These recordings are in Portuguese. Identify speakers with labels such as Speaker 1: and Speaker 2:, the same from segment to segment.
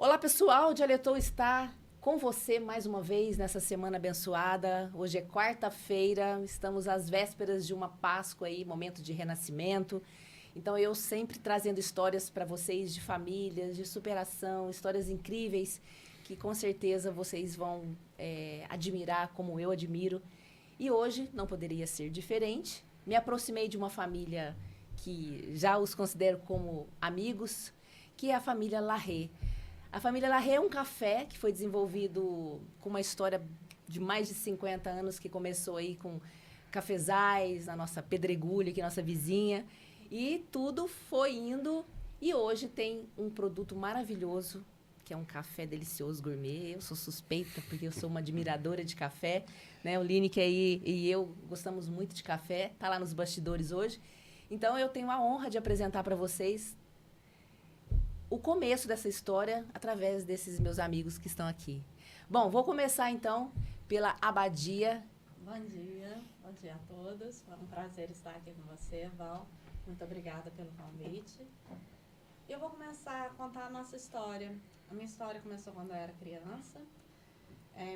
Speaker 1: Olá, pessoal, Dialetou está com você mais uma vez nessa semana abençoada. Hoje é quarta-feira, estamos às vésperas de uma Páscoa aí, momento de renascimento. Então, eu sempre trazendo histórias para vocês de famílias, de superação, histórias incríveis que com certeza vocês vão admirar como eu admiro. E hoje não poderia ser diferente. Me aproximei de uma família que já os considero como amigos, que é a família Larré. A família Larré é um café que foi desenvolvido com uma história de mais de 50 anos, que começou aí com cafezais, na nossa Pedregulho, que é nossa vizinha, e tudo foi indo, e hoje tem um produto maravilhoso, que é um café delicioso, gourmet. Eu sou suspeita, porque eu sou uma admiradora de café, né? O Lineker aí e eu gostamos muito de café, tá lá nos bastidores hoje. Então, eu tenho a honra de apresentar para vocês o começo dessa história através desses meus amigos que estão aqui. Bom, vou começar então pela Abadia.
Speaker 2: Bom dia a todos. Foi um prazer estar aqui com você, Val. Muito obrigada pelo convite. Eu vou começar a contar a nossa história. A minha história começou quando eu era criança.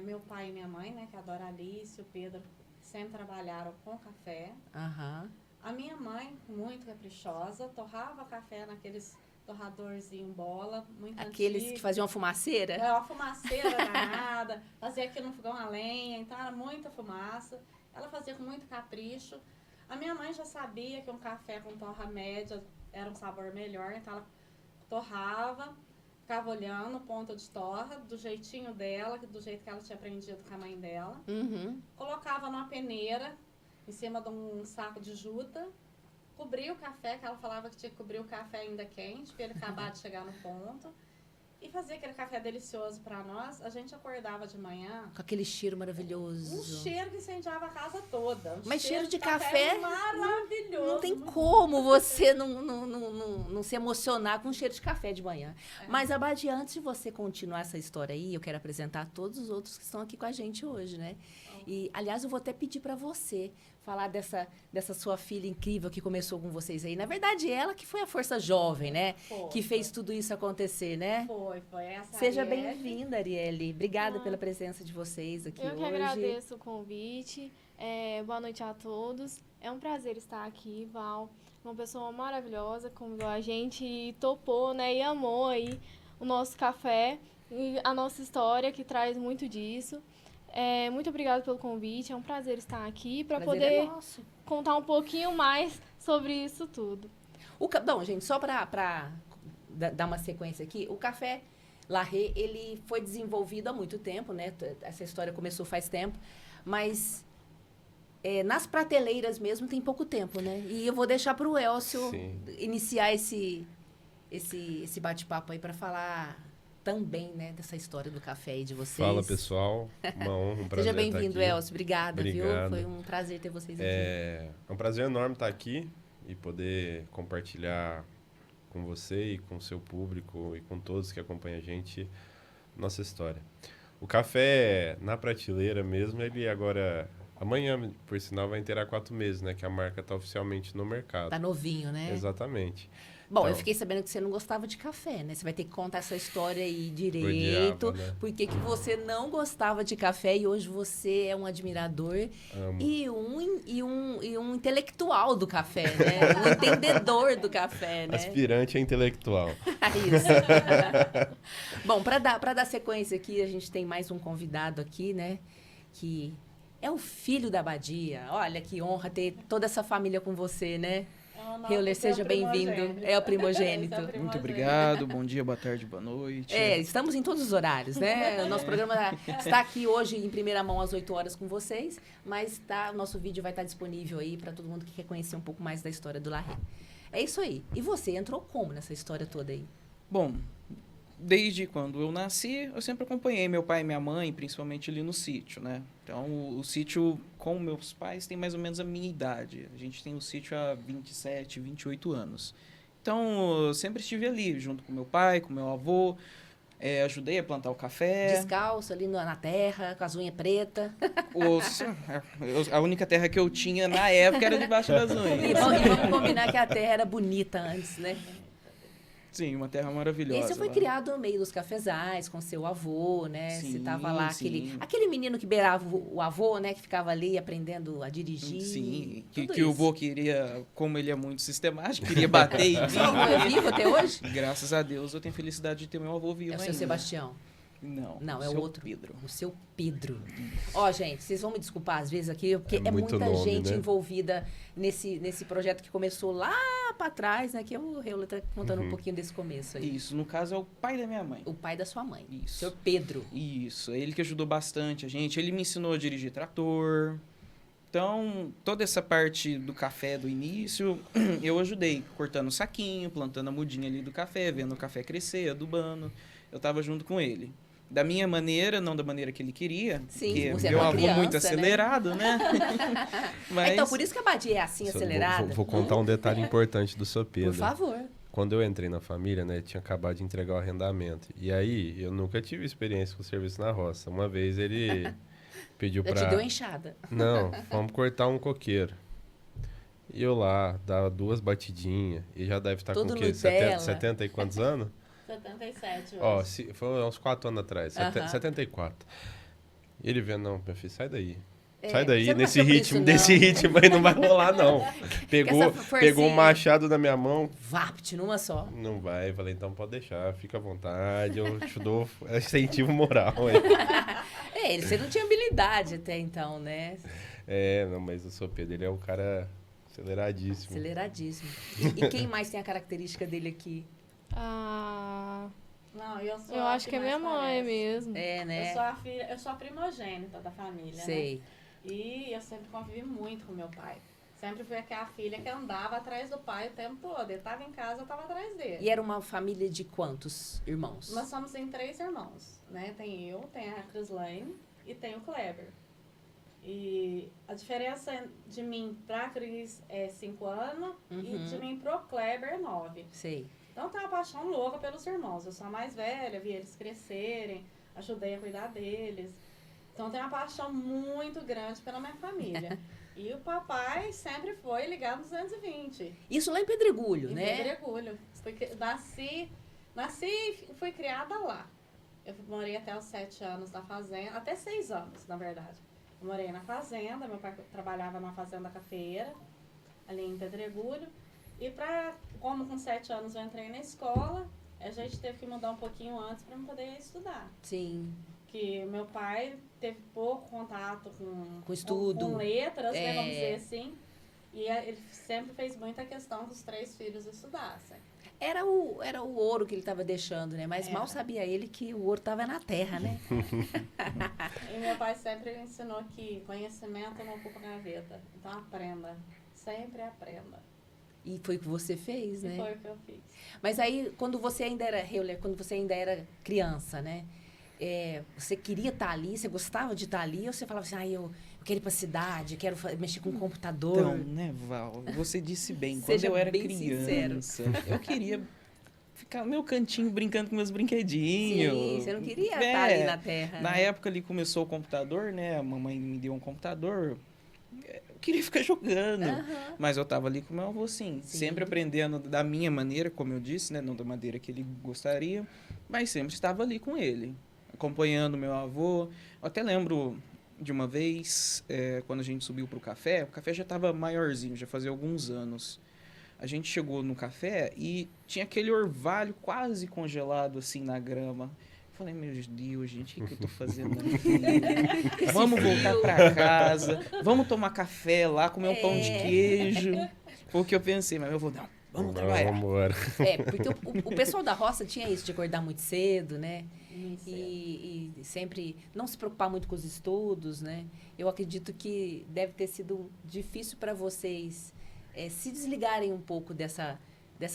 Speaker 2: Meu pai e minha mãe, né, que é a Doralice e o Pedro, sempre trabalharam com café.
Speaker 1: Aham.
Speaker 2: A minha mãe, muito caprichosa, torrava café naqueles torradorzinho bola, muito
Speaker 1: Aqueles
Speaker 2: antigo.
Speaker 1: que faziam uma fumaceira?
Speaker 2: É, uma fumaceira danada, fazia aquilo no fogão a lenha, então era muita fumaça. Ela fazia com muito capricho. A minha mãe já sabia que um café com torra média era um sabor melhor, então ela torrava, ficava olhando ponta de torra, do jeitinho dela, do jeito que ela tinha aprendido com a mãe dela.
Speaker 1: Uhum.
Speaker 2: Colocava numa peneira, em cima de um saco de juta, cobria o café, que ela falava que tinha que cobrir o café ainda quente, para ele acabar de chegar no ponto. E fazia aquele café delicioso para nós. A gente acordava de manhã...
Speaker 1: Com aquele cheiro maravilhoso.
Speaker 2: Um cheiro que incendiava a casa toda.
Speaker 1: Mas cheiro de café
Speaker 2: maravilhoso.
Speaker 1: Não tem como você não se emocionar com cheiro de café de manhã. Mas, Abadia, antes de você continuar essa história aí, eu quero apresentar todos os outros que estão aqui com a gente hoje, né? E, aliás, eu vou até pedir para você falar dessa sua filha incrível que começou com vocês aí. Na verdade, ela que foi a força jovem, né? Que fez tudo isso acontecer, né?
Speaker 2: Foi essa.
Speaker 1: Seja bem-vinda, Arielle. Obrigada pela presença de vocês aqui hoje.
Speaker 3: Eu que agradeço o convite. Boa noite a todos. É um prazer estar aqui, Val. Uma pessoa maravilhosa, convidou a gente e topou, né? E amou aí o nosso café e a nossa história, que traz muito disso. Muito obrigada pelo convite. É um prazer estar aqui para poder contar um pouquinho mais sobre isso tudo.
Speaker 1: Bom, gente, só para dar uma sequência aqui, o café Larré, ele foi desenvolvido há muito tempo, né? Essa história começou faz tempo, mas nas prateleiras mesmo tem pouco tempo, né? E eu vou deixar para o Elcio iniciar esse bate-papo aí para falar também, né, dessa história do café aí de vocês.
Speaker 4: Fala, pessoal. Uma honra, um prazer.
Speaker 1: Seja bem-vindo, Elcio. Obrigada,
Speaker 4: Obrigado.
Speaker 1: viu? Foi um prazer ter vocês aqui.
Speaker 4: É um prazer enorme estar aqui e poder compartilhar com você e com o seu público e com todos que acompanham a gente nossa história. O café na prateleira mesmo, ele agora... Amanhã, por sinal, vai inteirar 4 meses, né? Que a marca está oficialmente no mercado.
Speaker 1: Tá novinho, né?
Speaker 4: Exatamente.
Speaker 1: Bom,
Speaker 4: então,
Speaker 1: eu fiquei sabendo que você não gostava de café, né? Você vai ter que contar essa história aí direito.
Speaker 4: Odiava, né?
Speaker 1: Por que você não gostava de café e hoje você é um admirador e um intelectual do café, né? Um entendedor do café, né?
Speaker 4: Aspirante a intelectual.
Speaker 1: Isso. Bom, para dar sequência aqui, a gente tem mais um convidado aqui, né? Que é o filho da Abadia. Olha que honra ter toda essa família com você, né? Reuler, seja bem-vindo. É o primogênito.
Speaker 5: Muito obrigado. Bom dia, boa tarde, boa noite.
Speaker 1: Estamos em todos os horários, né? O nosso programa está aqui hoje em primeira mão às 8 horas com vocês, mas o nosso vídeo vai estar disponível aí para todo mundo que quer conhecer um pouco mais da história do Larré. É isso aí. E você entrou como nessa história toda aí?
Speaker 5: Bom, desde quando eu nasci, eu sempre acompanhei meu pai e minha mãe, principalmente ali no sítio, né? Então, o sítio com meus pais tem mais ou menos a minha idade. A gente tem o sítio há 27, 28 anos. Então, eu sempre estive ali, junto com meu pai, com meu avô. Ajudei a plantar o café.
Speaker 1: Descalço, ali na terra, com as unhas pretas.
Speaker 5: A única terra que eu tinha na época era debaixo das unhas.
Speaker 1: E vamos combinar que a terra era bonita antes, né?
Speaker 5: Sim, uma terra maravilhosa.
Speaker 1: E você foi
Speaker 5: lá.
Speaker 1: criado no meio dos cafezais, com seu avô, né? Você
Speaker 5: Sim,
Speaker 1: tava lá,
Speaker 5: sim.
Speaker 1: aquele menino que beirava o avô, né? Que ficava ali aprendendo a dirigir.
Speaker 5: Sim, que,
Speaker 1: tudo
Speaker 5: que o
Speaker 1: isso.
Speaker 5: vô queria, como ele é muito sistemático, queria bater em mim.
Speaker 1: Seu avô é vivo até hoje?
Speaker 5: Graças a Deus eu tenho felicidade de ter meu avô vivo
Speaker 1: É o seu
Speaker 5: ainda.
Speaker 1: Sebastião.
Speaker 5: Não,
Speaker 1: Não, é o
Speaker 5: seu
Speaker 1: outro.
Speaker 5: Pedro.
Speaker 1: O seu Pedro. Ó, gente, vocês vão me desculpar às vezes aqui, porque é
Speaker 4: muito
Speaker 1: muita
Speaker 4: nome,
Speaker 1: gente
Speaker 4: né?
Speaker 1: envolvida nesse projeto que começou lá pra trás, né? Que o Reula tá contando um pouquinho desse começo aí.
Speaker 5: Isso, no caso é o pai da minha mãe.
Speaker 1: O pai da sua mãe.
Speaker 5: Isso.
Speaker 1: Seu Pedro.
Speaker 5: Isso, é ele que ajudou bastante a gente. Ele me ensinou a dirigir trator. Então, toda essa parte do café do início, eu ajudei, cortando o saquinho, plantando a mudinha ali do café, vendo o café crescer, adubando. Eu tava junto com ele. Da minha maneira, não da maneira que ele queria.
Speaker 1: Sim,
Speaker 5: porque
Speaker 1: você
Speaker 5: meu
Speaker 1: era uma
Speaker 5: avô
Speaker 1: criança,
Speaker 5: muito
Speaker 1: né?
Speaker 5: acelerado, né? Mas,
Speaker 1: Então, por isso que a Badia é assim,
Speaker 4: Só
Speaker 1: acelerada.
Speaker 4: Vou contar um detalhe importante do seu Pedro.
Speaker 1: Por favor.
Speaker 4: Quando eu entrei na família, né, tinha acabado de entregar o arrendamento. E aí, eu nunca tive experiência com serviço na roça. Uma vez ele pediu
Speaker 1: Já
Speaker 4: pra...
Speaker 1: te deu enxada.
Speaker 4: Não, vamos cortar um coqueiro. E eu lá, dava 2 batidinhas. E já deve estar com
Speaker 1: Todo
Speaker 4: o quê?
Speaker 1: Nutella.
Speaker 4: 70 e quantos anos?
Speaker 2: 77 hoje.
Speaker 4: Ó, foi uns 4 anos atrás.
Speaker 1: Aham.
Speaker 4: 74. E ele vendo, não, meu filho, sai daí.
Speaker 1: É,
Speaker 4: Sai daí,
Speaker 1: você não
Speaker 4: nesse
Speaker 1: passou por
Speaker 4: ritmo,
Speaker 1: isso,
Speaker 4: desse
Speaker 1: não.
Speaker 4: ritmo aí não vai rolar, não. Pegou,
Speaker 1: essa forcinha-
Speaker 4: pegou um machado na minha mão,
Speaker 1: Vapt, numa só.
Speaker 4: não vai. Falei, então pode deixar, fica à vontade, eu te dou incentivo moral. Aí.
Speaker 1: Você não tinha habilidade até então, né?
Speaker 4: Não, mas o seu Pedro, ele é um cara aceleradíssimo.
Speaker 1: Aceleradíssimo. E quem mais tem a característica dele aqui?
Speaker 3: Ah,
Speaker 2: Não, eu sou
Speaker 3: eu
Speaker 2: a
Speaker 3: acho que é minha
Speaker 2: mais
Speaker 3: mãe
Speaker 2: parece.
Speaker 3: mesmo.
Speaker 1: É, né?
Speaker 2: Eu sou a primogênita da família, né?
Speaker 1: Sei.
Speaker 2: E eu sempre convivi muito com meu pai. Sempre fui aquela filha que andava atrás do pai o tempo todo. Ele estava em casa, eu estava atrás dele.
Speaker 1: E era uma família de quantos irmãos?
Speaker 2: Nós somos em 3 irmãos, né? Tem eu, tem a Crislaine e tem o Kleber. E a diferença de mim pra Cris é 5 anos e
Speaker 1: Uhum.
Speaker 2: de mim pro Kleber é 9.
Speaker 1: Sei.
Speaker 2: Então eu tenho uma paixão louca pelos irmãos. Eu sou a mais velha, vi eles crescerem, ajudei a cuidar deles. Então eu tenho uma paixão muito grande pela minha família. E o papai sempre foi ligado nos 220.
Speaker 1: Isso lá em Pedregulho,
Speaker 2: Em
Speaker 1: né?
Speaker 2: Pedregulho. Nasci e fui criada lá. Eu morei até os 7 anos na fazenda, até 6 anos, na verdade. Eu morei na fazenda, meu pai trabalhava na fazenda cafeeira, ali em Pedregulho. E como com 7 anos eu entrei na escola, a gente teve que mudar um pouquinho antes para eu poder estudar.
Speaker 1: Sim.
Speaker 2: Que meu pai teve pouco contato
Speaker 1: Com estudo.
Speaker 2: com letras, né, vamos
Speaker 1: É.
Speaker 2: dizer assim. E ele sempre fez muita questão que os 3 filhos estudassem.
Speaker 1: Era o ouro que ele estava deixando, né? Mas
Speaker 2: Era.
Speaker 1: mal sabia ele que o ouro estava na terra, né?
Speaker 2: E meu pai sempre ensinou que conhecimento não ocupa gaveta. Então aprenda. Sempre aprenda.
Speaker 1: E foi o que você fez,
Speaker 2: E
Speaker 1: né?
Speaker 2: foi o que eu fiz.
Speaker 1: Mas aí, quando você ainda era, Heuler, quando você ainda era criança, né? Você queria estar ali, você gostava de estar ali, ou você falava assim, eu quero ir para a cidade, quero mexer com o computador?
Speaker 5: Então, né, Val? Você disse bem. Quando
Speaker 1: Seja
Speaker 5: eu era
Speaker 1: bem
Speaker 5: criança, eu queria ficar no meu cantinho brincando com meus brinquedinhos.
Speaker 1: Sim, você não queria estar ali na terra.
Speaker 5: Na
Speaker 1: né?
Speaker 5: época ali começou o computador, né? A mamãe me deu um computador. Eu queria ficar jogando.
Speaker 1: Aham.
Speaker 5: Mas eu tava ali com o meu avô, sim.
Speaker 1: Sim.
Speaker 5: Sempre aprendendo da minha maneira, como eu disse, né? Não da maneira que ele gostaria. Mas sempre estava ali com ele. Acompanhando meu avô. Eu até lembro de uma vez, quando a gente subiu pro café. O café já estava maiorzinho, já fazia alguns anos. A gente chegou no café e tinha aquele orvalho quase congelado, assim, na grama. Eu falei, meu Deus, gente, o que eu tô fazendo aqui? Vamos voltar pra casa, vamos tomar café lá, comer um pão de queijo. Foi o que eu pensei, mas eu vou, não, vamos trabalhar.
Speaker 4: Vamos embora.
Speaker 1: Porque o pessoal da roça tinha isso de acordar muito cedo, né?
Speaker 2: Isso.
Speaker 1: E sempre não se preocupar muito com os estudos, né? Eu acredito que deve ter sido difícil para vocês se desligarem um pouco dessa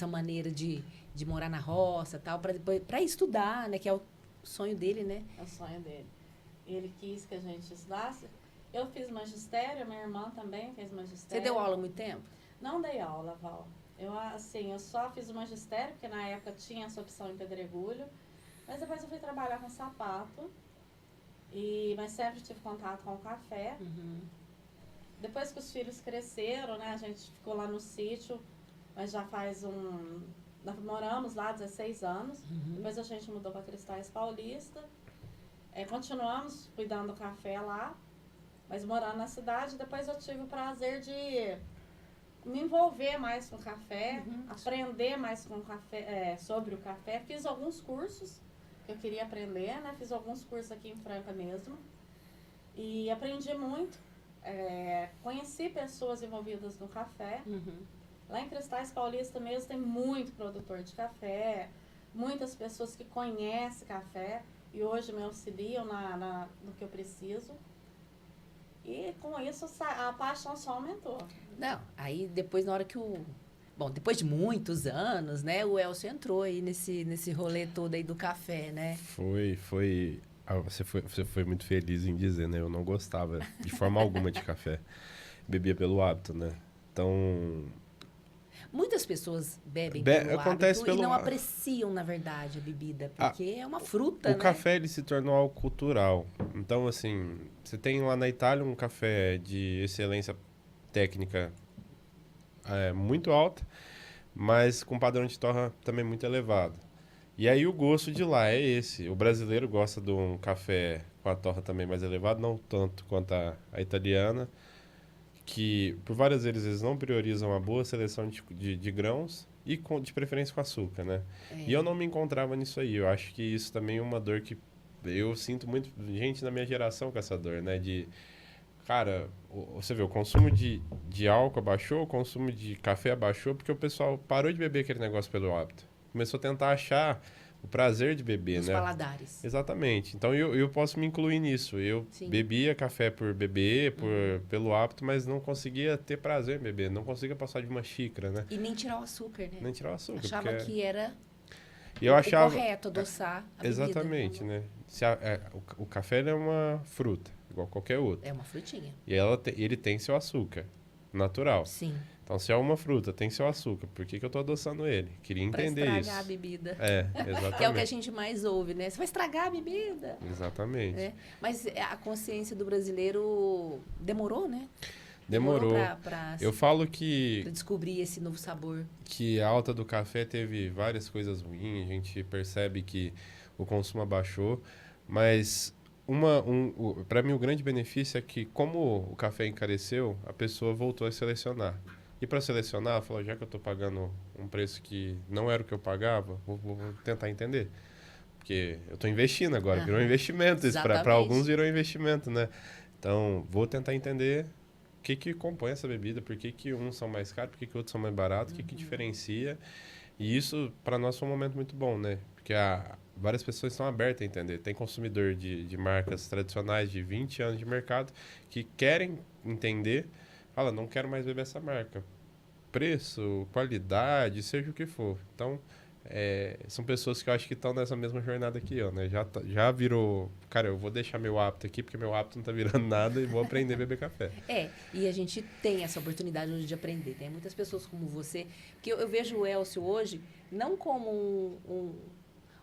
Speaker 1: maneira de morar na roça, tal, para estudar, né? Que é o sonho dele, né?
Speaker 2: É o sonho dele. Ele quis que a gente estudasse. Eu fiz magistério, minha irmã também fez
Speaker 1: Você
Speaker 2: magistério.
Speaker 1: deu aula há muito tempo?
Speaker 2: Não dei aula, Val. Eu só fiz o magistério, porque na época tinha essa opção em Pedregulho. Mas depois eu fui trabalhar com sapato. Mas sempre tive contato com o café.
Speaker 1: Uhum.
Speaker 2: Depois que os filhos cresceram, né? A gente ficou lá no sítio, mas já faz Nós moramos lá 16 anos. Depois a gente mudou para Cristais Paulista. Continuamos cuidando do café lá, mas morando na cidade. Depois eu tive o prazer de me envolver mais com o café, aprender mais com o café, sobre o café. Fiz alguns cursos que eu queria aprender, né? Fiz alguns cursos aqui em Franca mesmo. E aprendi muito. Conheci pessoas envolvidas no café. Lá em Cristais Paulista mesmo tem muito produtor de café, muitas pessoas que conhecem café e hoje me auxiliam no que eu preciso. E com isso a paixão só aumentou.
Speaker 1: Não, aí depois na hora que Bom, depois de muitos anos, né, o Elcio entrou aí nesse rolê todo aí do café, né?
Speaker 4: Você foi muito feliz em dizer, né? Eu não gostava de forma alguma de café. Bebia pelo hábito, né? Então...
Speaker 1: Muitas pessoas bebem pelo hábito e não apreciam, na verdade, a bebida, porque é uma fruta, né?
Speaker 4: O café, ele se tornou algo cultural. Então, assim, você tem lá na Itália um café de excelência técnica muito alta, mas com padrão de torra também muito elevado. E aí o gosto de lá é esse. O brasileiro gosta de um café com a torra também mais elevada, não tanto quanto a italiana, que por várias vezes eles não priorizam a boa seleção de grãos e de preferência com açúcar, né? E eu não me encontrava nisso aí. Eu acho que isso também é uma dor que eu sinto muito gente na minha geração com essa dor, né? Cara, você vê, o consumo de álcool abaixou, o consumo de café abaixou, porque o pessoal parou de beber aquele negócio pelo hábito. Começou a tentar achar o prazer de beber,
Speaker 1: Os
Speaker 4: né?
Speaker 1: paladares.
Speaker 4: Exatamente. Então, eu posso me incluir nisso. Eu bebia café por beber, pelo hábito, mas não conseguia ter prazer em beber. Não conseguia passar de uma xícara, né?
Speaker 1: E nem tirar o açúcar, né?
Speaker 4: Nem tirar o açúcar.
Speaker 1: Achava que era correto adoçar a bebida.
Speaker 4: Exatamente, né? O café ele é uma fruta, igual qualquer outra.
Speaker 1: É uma frutinha.
Speaker 4: E ele tem seu açúcar natural.
Speaker 1: Sim.
Speaker 4: Então, se é uma fruta, tem seu açúcar. Por que eu tô adoçando ele? Queria entender
Speaker 1: pra
Speaker 4: isso.
Speaker 1: estragar a bebida.
Speaker 4: Exatamente.
Speaker 1: Que é o que a gente mais ouve, né? Você vai estragar a bebida.
Speaker 4: Exatamente.
Speaker 1: Mas a consciência do brasileiro demorou, né?
Speaker 4: Demorou. Eu falo que...
Speaker 1: Pra descobrir esse novo sabor.
Speaker 4: Que a alta do café teve várias coisas ruins. A gente percebe que o consumo abaixou. Mas... para mim, o grande benefício é que, como o café encareceu, a pessoa voltou a selecionar. E para selecionar, ela falou, já que eu estou pagando um preço que não era o que eu pagava, vou tentar entender. Porque eu estou investindo agora, virou um investimento. Isso para alguns virou investimento, né? Então, vou tentar entender o que compõe essa bebida, por que uns são mais caros, por que outros são mais baratos, o que diferencia. E isso, para nós, foi um momento muito bom, né? Porque várias pessoas estão abertas a entender. Tem consumidor de marcas tradicionais de 20 anos de mercado que querem entender, fala, não quero mais beber essa marca. Preço, qualidade, seja o que for. Então, são pessoas que eu acho que estão nessa mesma jornada que eu, né? Já virou... Cara, eu vou deixar meu hábito aqui, porque meu hábito não tá virando nada e vou aprender a beber café.
Speaker 1: E a gente tem essa oportunidade hoje de aprender. Tem muitas pessoas como você, que eu vejo o Elcio hoje não como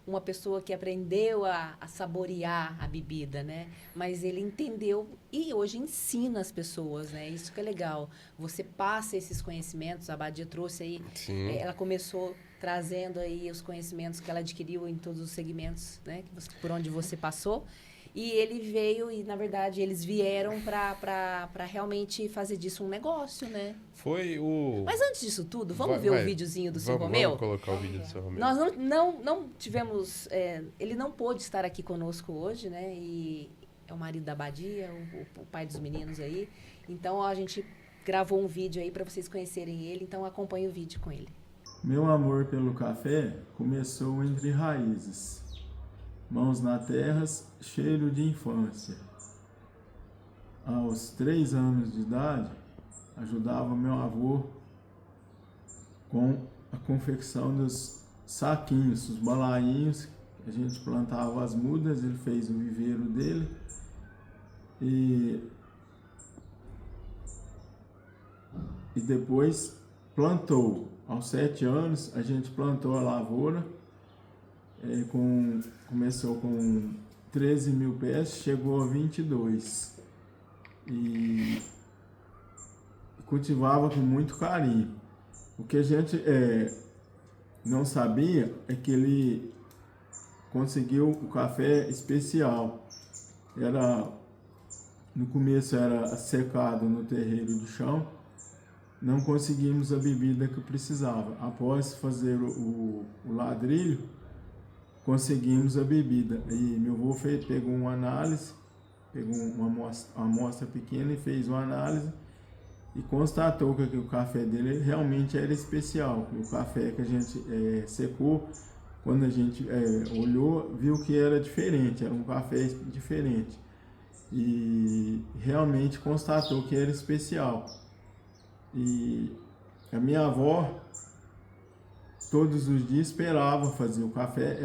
Speaker 1: uma pessoa que aprendeu a saborear a bebida, né? Mas ele entendeu e hoje ensina as pessoas, né? Isso que é legal. Você passa esses conhecimentos, a Badia trouxe aí, ela começou trazendo aí os conhecimentos que ela adquiriu em todos os segmentos, né? Por onde você passou. E ele veio e, na verdade, eles vieram para realmente fazer disso um negócio, né?
Speaker 4: Mas
Speaker 1: antes disso tudo, vamos ver o videozinho do seu Romeu?
Speaker 4: Vamos colocar o vídeo do seu Romeu.
Speaker 1: Nós não tivemos... ele não pôde estar aqui conosco hoje, né? E é o marido da Badia, o pai dos meninos aí. Então, a gente gravou um vídeo aí para vocês conhecerem ele. Então, acompanhe o vídeo com ele.
Speaker 6: Meu amor pelo café começou entre raízes. Mãos na terra, cheiro de infância. Aos 3 anos de idade, ajudava meu avô com a confecção dos saquinhos, os balainhos. A gente plantava as mudas, ele fez o viveiro dele e depois plantou. Aos 7 anos, a gente plantou a lavoura. Começou com 13 mil pés, chegou a 22 e cultivava com muito carinho. O que a gente não sabia é que ele conseguiu o café especial. No começo era secado no terreiro do chão, não conseguimos a bebida que precisava. Após fazer o ladrilho, conseguimos a bebida. E meu avô pegou uma análise, pegou uma amostra pequena e fez uma análise e constatou que o café dele realmente era especial. O café que a gente secou, quando a gente olhou, viu que era diferente, era um café diferente. E realmente constatou que era especial. E a minha avó, todos os dias, esperava fazer o café.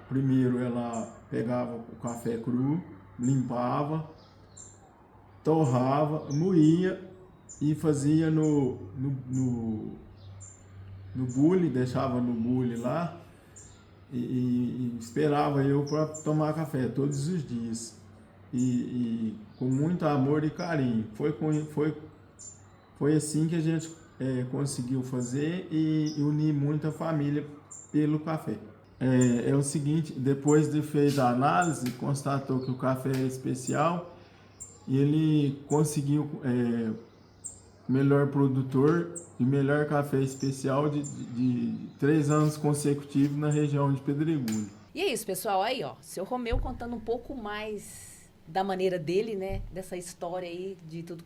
Speaker 6: Primeiro ela pegava o café cru, limpava, torrava, moía e fazia no bule, deixava no bule lá e esperava eu para tomar café todos os dias. E com muito amor e carinho. Foi assim que a gente conseguiu fazer e unir muita família pelo café. É o seguinte, depois de feita a análise, constatou que o café é especial e ele conseguiu melhor produtor e melhor café especial de 3 anos consecutivos na região de Pedregulho.
Speaker 1: E é isso, pessoal. Aí, ó, seu Romeu contando um pouco mais da maneira dele, né? Dessa história aí de tudo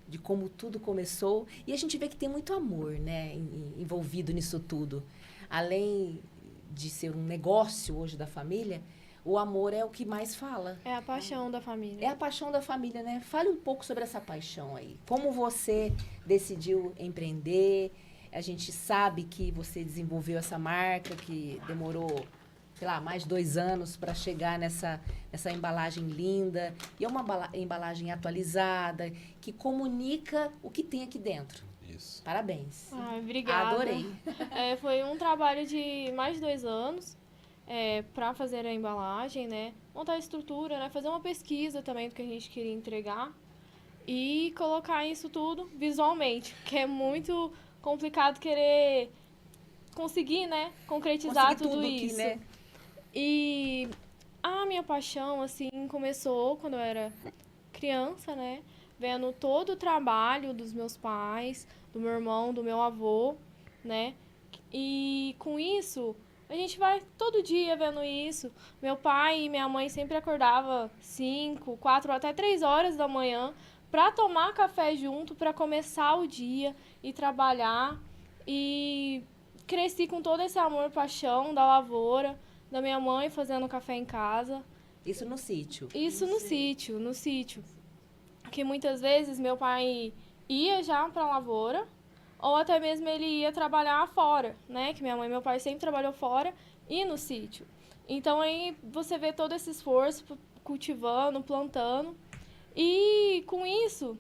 Speaker 1: de como tudo começou. E a gente vê que tem muito amor, né? Envolvido nisso tudo. Além de ser um negócio hoje da família, o amor é o que mais fala.
Speaker 3: É a paixão da família.
Speaker 1: É a paixão da família, né? Fale um pouco sobre essa paixão aí. Como você decidiu empreender? A gente sabe que você desenvolveu essa marca, que demorou, sei lá, mais de 2 anos para chegar nessa embalagem linda. E é uma embalagem atualizada, que comunica o que tem aqui dentro.
Speaker 4: Isso.
Speaker 1: Parabéns.
Speaker 3: Ai, obrigada.
Speaker 1: Adorei.
Speaker 3: Foi um trabalho de mais de 2 anos para fazer a embalagem, né? Montar a estrutura, né? Fazer uma pesquisa também do que a gente queria entregar e colocar isso tudo visualmente, que é muito complicado querer conseguir, né? Concretizar tudo isso.
Speaker 1: Aqui, né?
Speaker 3: E a minha paixão, assim, começou quando eu era criança, né? Vendo todo o trabalho dos meus pais, do meu irmão, do meu avô, né? E com isso, a gente vai todo dia vendo isso. Meu pai e minha mãe sempre acordavam 5, 4, até 3 horas da manhã para tomar café junto, para começar o dia e trabalhar. E cresci com todo esse amor e paixão da lavoura, da minha mãe fazendo café em casa.
Speaker 1: Isso no sítio?
Speaker 3: Isso no sítio. Que muitas vezes meu pai ia já para a lavoura, ou até mesmo ele ia trabalhar fora, né? Que minha mãe e meu pai sempre trabalhou fora e no sítio. Então aí você vê todo esse esforço cultivando, plantando. E com isso,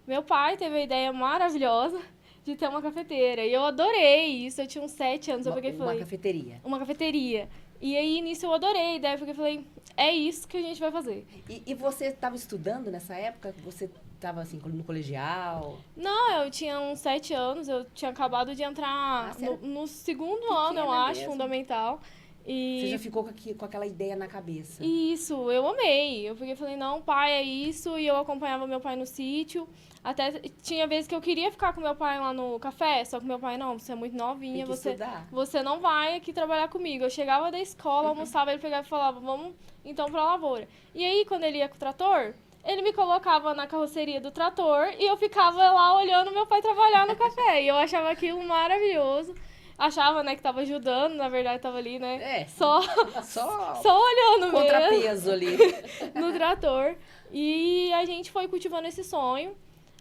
Speaker 3: meu pai teve a ideia maravilhosa de ter uma cafeteira. E eu adorei isso. Eu tinha uns 7 anos.
Speaker 1: Uma cafeteria.
Speaker 3: Uma cafeteria. E aí, nisso, eu adorei a ideia, porque eu falei, é isso que a gente vai fazer.
Speaker 1: E você estava estudando nessa época? Você estava, assim, no colegial?
Speaker 3: Não, eu tinha uns 7 anos, eu tinha acabado de entrar no segundo ano, eu acho, mesmo. Fundamental. E
Speaker 1: você já ficou com aquela ideia na cabeça?
Speaker 3: Isso, eu amei. Eu falei, não, pai, é isso. E eu acompanhava meu pai no sítio. Até tinha vezes que eu queria ficar com meu pai lá no café, só que meu pai, não, você é muito novinha, você não vai aqui trabalhar comigo. Eu chegava da escola, almoçava, ele pegava e falava, vamos então pra lavoura. E aí, quando ele ia com o trator, ele me colocava na carroceria do trator e eu ficava lá olhando meu pai trabalhar no café. E eu achava aquilo maravilhoso. Achava, né, que tava ajudando, na verdade tava ali, né? Só olhando mesmo.
Speaker 1: Contrapeso ali.
Speaker 3: No trator. E a gente foi cultivando esse sonho.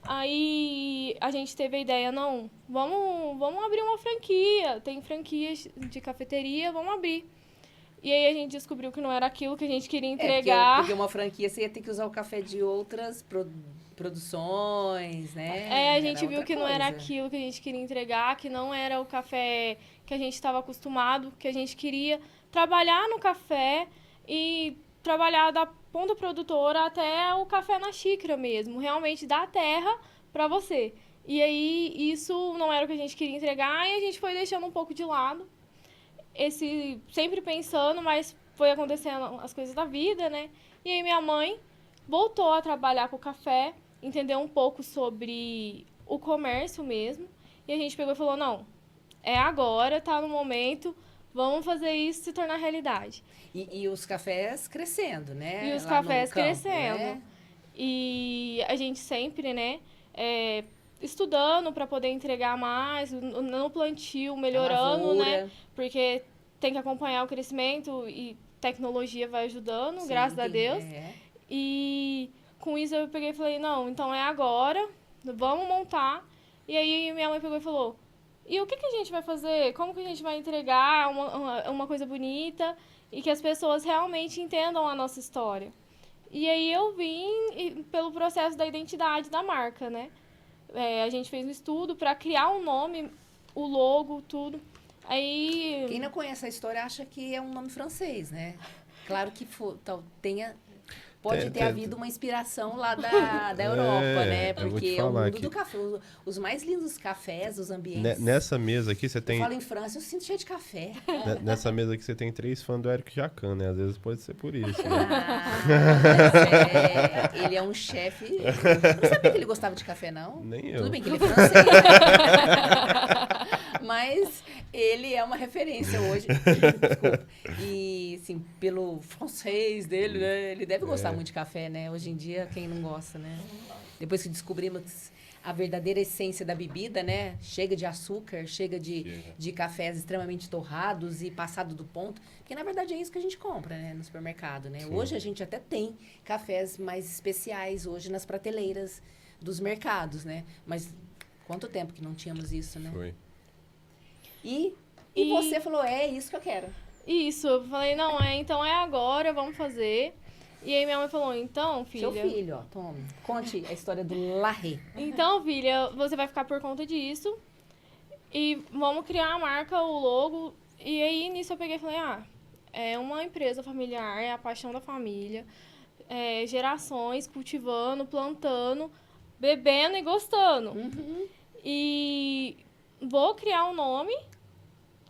Speaker 3: Aí a gente teve a ideia, não, vamos abrir uma franquia. Tem franquias de cafeteria, vamos abrir. E aí a gente descobriu que não era aquilo que a gente queria entregar.
Speaker 1: Porque uma franquia você ia ter que usar o café de outras produções, né?
Speaker 3: A gente viu que não era aquilo que a gente queria entregar, que não era o café que a gente estava acostumado, que a gente queria trabalhar no café e trabalhar da ponta produtora até o café na xícara mesmo, realmente da terra para você. E aí, isso não era o que a gente queria entregar e a gente foi deixando um pouco de lado. Sempre pensando, mas foi acontecendo as coisas da vida, né? E aí minha mãe voltou a trabalhar com o café, entendeu um pouco sobre o comércio mesmo. E a gente pegou e falou, não, é agora, tá no momento, vamos fazer isso se tornar realidade.
Speaker 1: E os cafés crescendo, né?
Speaker 3: E os
Speaker 1: Lá no
Speaker 3: cafés
Speaker 1: campo,
Speaker 3: crescendo.
Speaker 1: né?
Speaker 3: E a gente sempre, né, estudando para poder entregar mais, no plantio, melhorando, né?
Speaker 1: Lavoura.
Speaker 3: Porque tem que acompanhar o crescimento e tecnologia vai ajudando,
Speaker 1: Sim,
Speaker 3: graças a
Speaker 1: tem-
Speaker 3: Deus.
Speaker 1: é.
Speaker 3: E com isso eu peguei e falei, não, então é agora, vamos montar. E aí minha mãe pegou e falou, e o que a gente vai fazer? Como que a gente vai entregar uma coisa bonita e que as pessoas realmente entendam a nossa história? E aí eu vim pelo processo da identidade da marca, né? A gente fez um estudo para criar um nome, o logo, tudo. Aí...
Speaker 1: Quem não conhece a história acha que é um nome francês, né? Claro que pode ter havido uma inspiração lá da Europa, né?
Speaker 4: eu vou te
Speaker 1: Porque o
Speaker 4: falar
Speaker 1: mundo
Speaker 4: que-
Speaker 1: do café, os mais lindos cafés, os ambientes.
Speaker 4: Nessa mesa aqui você tem.
Speaker 1: Eu falo em França, eu sinto cheio de café.
Speaker 4: Nessa mesa aqui você tem 3 fãs do Eric Jacan, né? Às vezes pode ser por isso, né?
Speaker 1: Ele é um chefe. Eu não sabia que ele gostava de café, não.
Speaker 4: Nem eu.
Speaker 1: Tudo bem que ele é francês. Mas ele é uma referência hoje. Desculpa. E, assim, pelo francês dele, né? Ele deve gostar muito de café, né? Hoje em dia, quem não gosta, né? Depois que descobrimos a verdadeira essência da bebida, né? Chega de açúcar, chega de cafés extremamente torrados e passado do ponto. Porque, na verdade, é isso que a gente compra, né? No supermercado, né?
Speaker 4: Sim.
Speaker 1: Hoje a gente até tem cafés mais especiais hoje nas prateleiras dos mercados, né? Mas quanto tempo que não tínhamos isso, né?
Speaker 4: Foi.
Speaker 1: E
Speaker 3: E-
Speaker 1: você falou, é isso que eu quero.
Speaker 3: Isso, eu falei, não, então é agora, vamos fazer. E aí minha mãe falou, então, filha...
Speaker 1: Seu filho, ó, tome. Conte a história do Larré.
Speaker 3: Então, filha, você vai ficar por conta disso. E vamos criar a marca, o logo. E aí, nisso eu peguei e falei, é uma empresa familiar, é a paixão da família. Gerações cultivando, plantando, bebendo e gostando. E vou criar um nome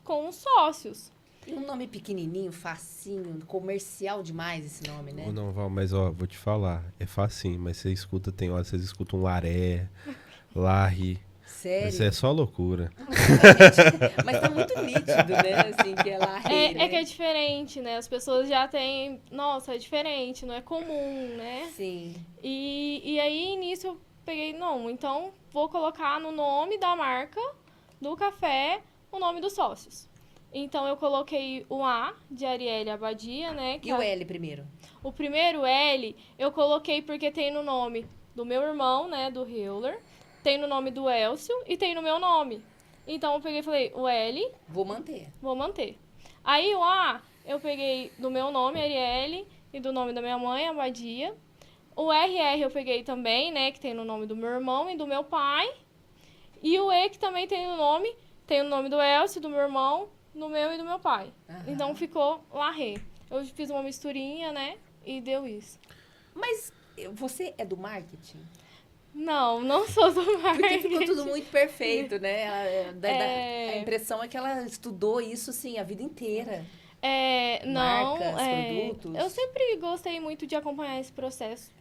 Speaker 3: com os sócios.
Speaker 1: E um nome pequenininho, facinho, comercial demais esse nome, né?
Speaker 4: Ou não, Val, mas ó, vou te falar. É facinho, mas você escuta, tem hora vocês escutam um Laré, Larry.
Speaker 1: Sério.
Speaker 4: Isso é só loucura.
Speaker 1: Mas tá muito nítido, né? Assim, que é Larré, né?
Speaker 3: É que é diferente, né? As pessoas já têm... Nossa, é diferente, não é comum, né?
Speaker 1: Sim.
Speaker 3: E aí, nisso, eu peguei... Não, então vou colocar no nome da marca do café o nome dos sócios. Então, eu coloquei o A de Arielle Abadia, né?
Speaker 1: E o L primeiro?
Speaker 3: O primeiro L eu coloquei porque tem no nome do meu irmão, né? Do Heuler. Tem no nome do Elcio e tem no meu nome. Então, eu peguei e falei, o L,
Speaker 1: Vou manter.
Speaker 3: vou manter. Aí, o A, eu peguei do meu nome, Arielle, e do nome da minha mãe, Abadia. O RR eu peguei também, né? Que tem no nome do meu irmão e do meu pai. E o E, que também tem o nome do Elcio, do meu irmão, do meu e do meu pai.
Speaker 1: Aham.
Speaker 3: Então, ficou Larré. Eu fiz uma misturinha, né? E deu isso.
Speaker 1: Mas você é do marketing?
Speaker 3: Não sou do
Speaker 1: Porque
Speaker 3: marketing.
Speaker 1: ficou tudo muito perfeito, né?
Speaker 3: É.
Speaker 1: A impressão é que ela estudou isso, assim, a vida inteira.
Speaker 3: Não,
Speaker 1: Marcas, produtos.
Speaker 3: eu sempre gostei muito de acompanhar esse processo.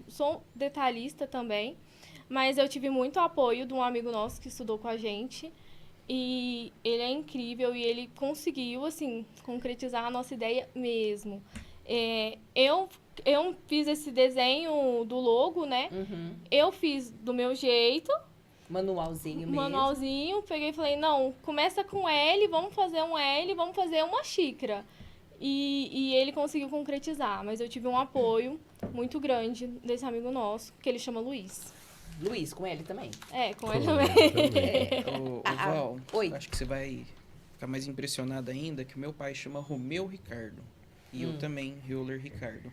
Speaker 3: Sou detalhista também, mas eu tive muito apoio de um amigo nosso que estudou com a gente. E ele é incrível e ele conseguiu, assim, concretizar a nossa ideia mesmo. Eu fiz esse desenho do logo, né?
Speaker 1: Uhum.
Speaker 3: Eu fiz do meu jeito,
Speaker 1: Manualzinho mesmo.
Speaker 3: manualzinho, peguei e falei, não, começa com L, vamos fazer um L, vamos fazer uma xícara. E ele conseguiu concretizar, mas eu tive um apoio muito grande desse amigo nosso, que ele chama Luiz.
Speaker 1: Luiz, com L também.
Speaker 3: Com ele
Speaker 4: Também.
Speaker 3: também.
Speaker 5: Ô,
Speaker 1: Ah,
Speaker 5: Val,
Speaker 1: oi.
Speaker 5: acho que você vai ficar mais impressionada ainda que o meu pai chama Romeu Ricardo. E eu também, Heuler Ricardo.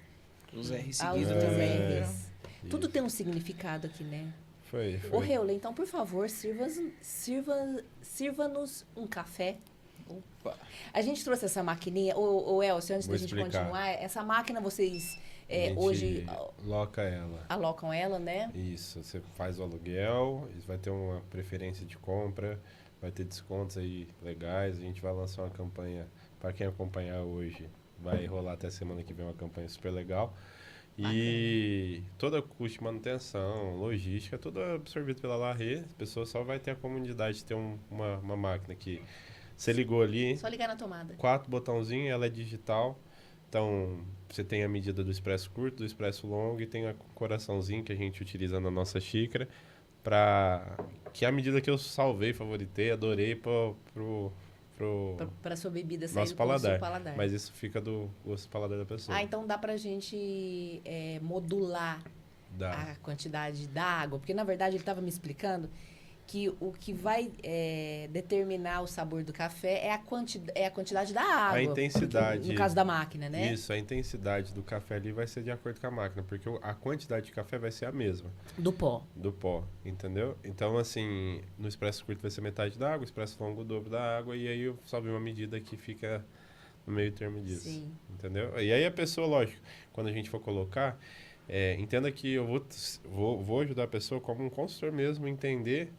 Speaker 5: Os R
Speaker 1: Os
Speaker 5: seguidos
Speaker 1: dois
Speaker 5: também.
Speaker 1: R's. Tudo tem um significado aqui, né?
Speaker 4: Foi.
Speaker 1: Ô, Reula, então, por favor, sirva-nos um café.
Speaker 5: Opa.
Speaker 1: A gente trouxe essa maquininha. Ô Elcio, antes
Speaker 4: Vou
Speaker 1: da gente
Speaker 4: explicar.
Speaker 1: continuar, essa máquina vocês
Speaker 4: A gente
Speaker 1: Hoje
Speaker 4: loca ela.
Speaker 1: alocam ela, né?
Speaker 4: Isso, você faz o aluguel, vai ter uma preferência de compra, vai ter descontos aí legais. A gente vai lançar uma campanha, para quem acompanhar hoje, vai rolar até semana que vem uma campanha super legal. E toda custo de manutenção, logística, tudo absorvido pela Larré. A pessoa só vai ter a comunidade de ter uma máquina que você ligou ali,
Speaker 1: Só ligar na tomada.
Speaker 4: 4 botãozinhos, ela é digital. Então, você tem a medida do expresso curto, do expresso longo e tem a coraçãozinho que a gente utiliza na nossa xícara, que é a medida que eu salvei, favoritei, adorei pro
Speaker 1: Para sua bebida sair
Speaker 4: nosso
Speaker 1: do seu
Speaker 4: paladar.
Speaker 1: paladar.
Speaker 4: Mas isso fica do gosto do paladar da pessoa.
Speaker 1: Ah, então dá pra gente modular
Speaker 4: Dá.
Speaker 1: a quantidade da água. Porque, na verdade, ele estava me explicando que o que vai determinar o sabor do café é a quantidade da água.
Speaker 4: A intensidade.
Speaker 1: Porque, no caso da máquina, né?
Speaker 4: Isso, a intensidade do café ali vai ser de acordo com a máquina, porque a quantidade de café vai ser a mesma,
Speaker 1: Do pó.
Speaker 4: do pó, entendeu? Então, assim, no expresso curto vai ser metade da água, expresso longo o dobro da água, e aí eu salvei uma medida que fica no meio termo disso,
Speaker 1: Sim.
Speaker 4: entendeu? E aí a pessoa, lógico, quando a gente for colocar, entenda que eu vou ajudar a pessoa como um consultor mesmo a entender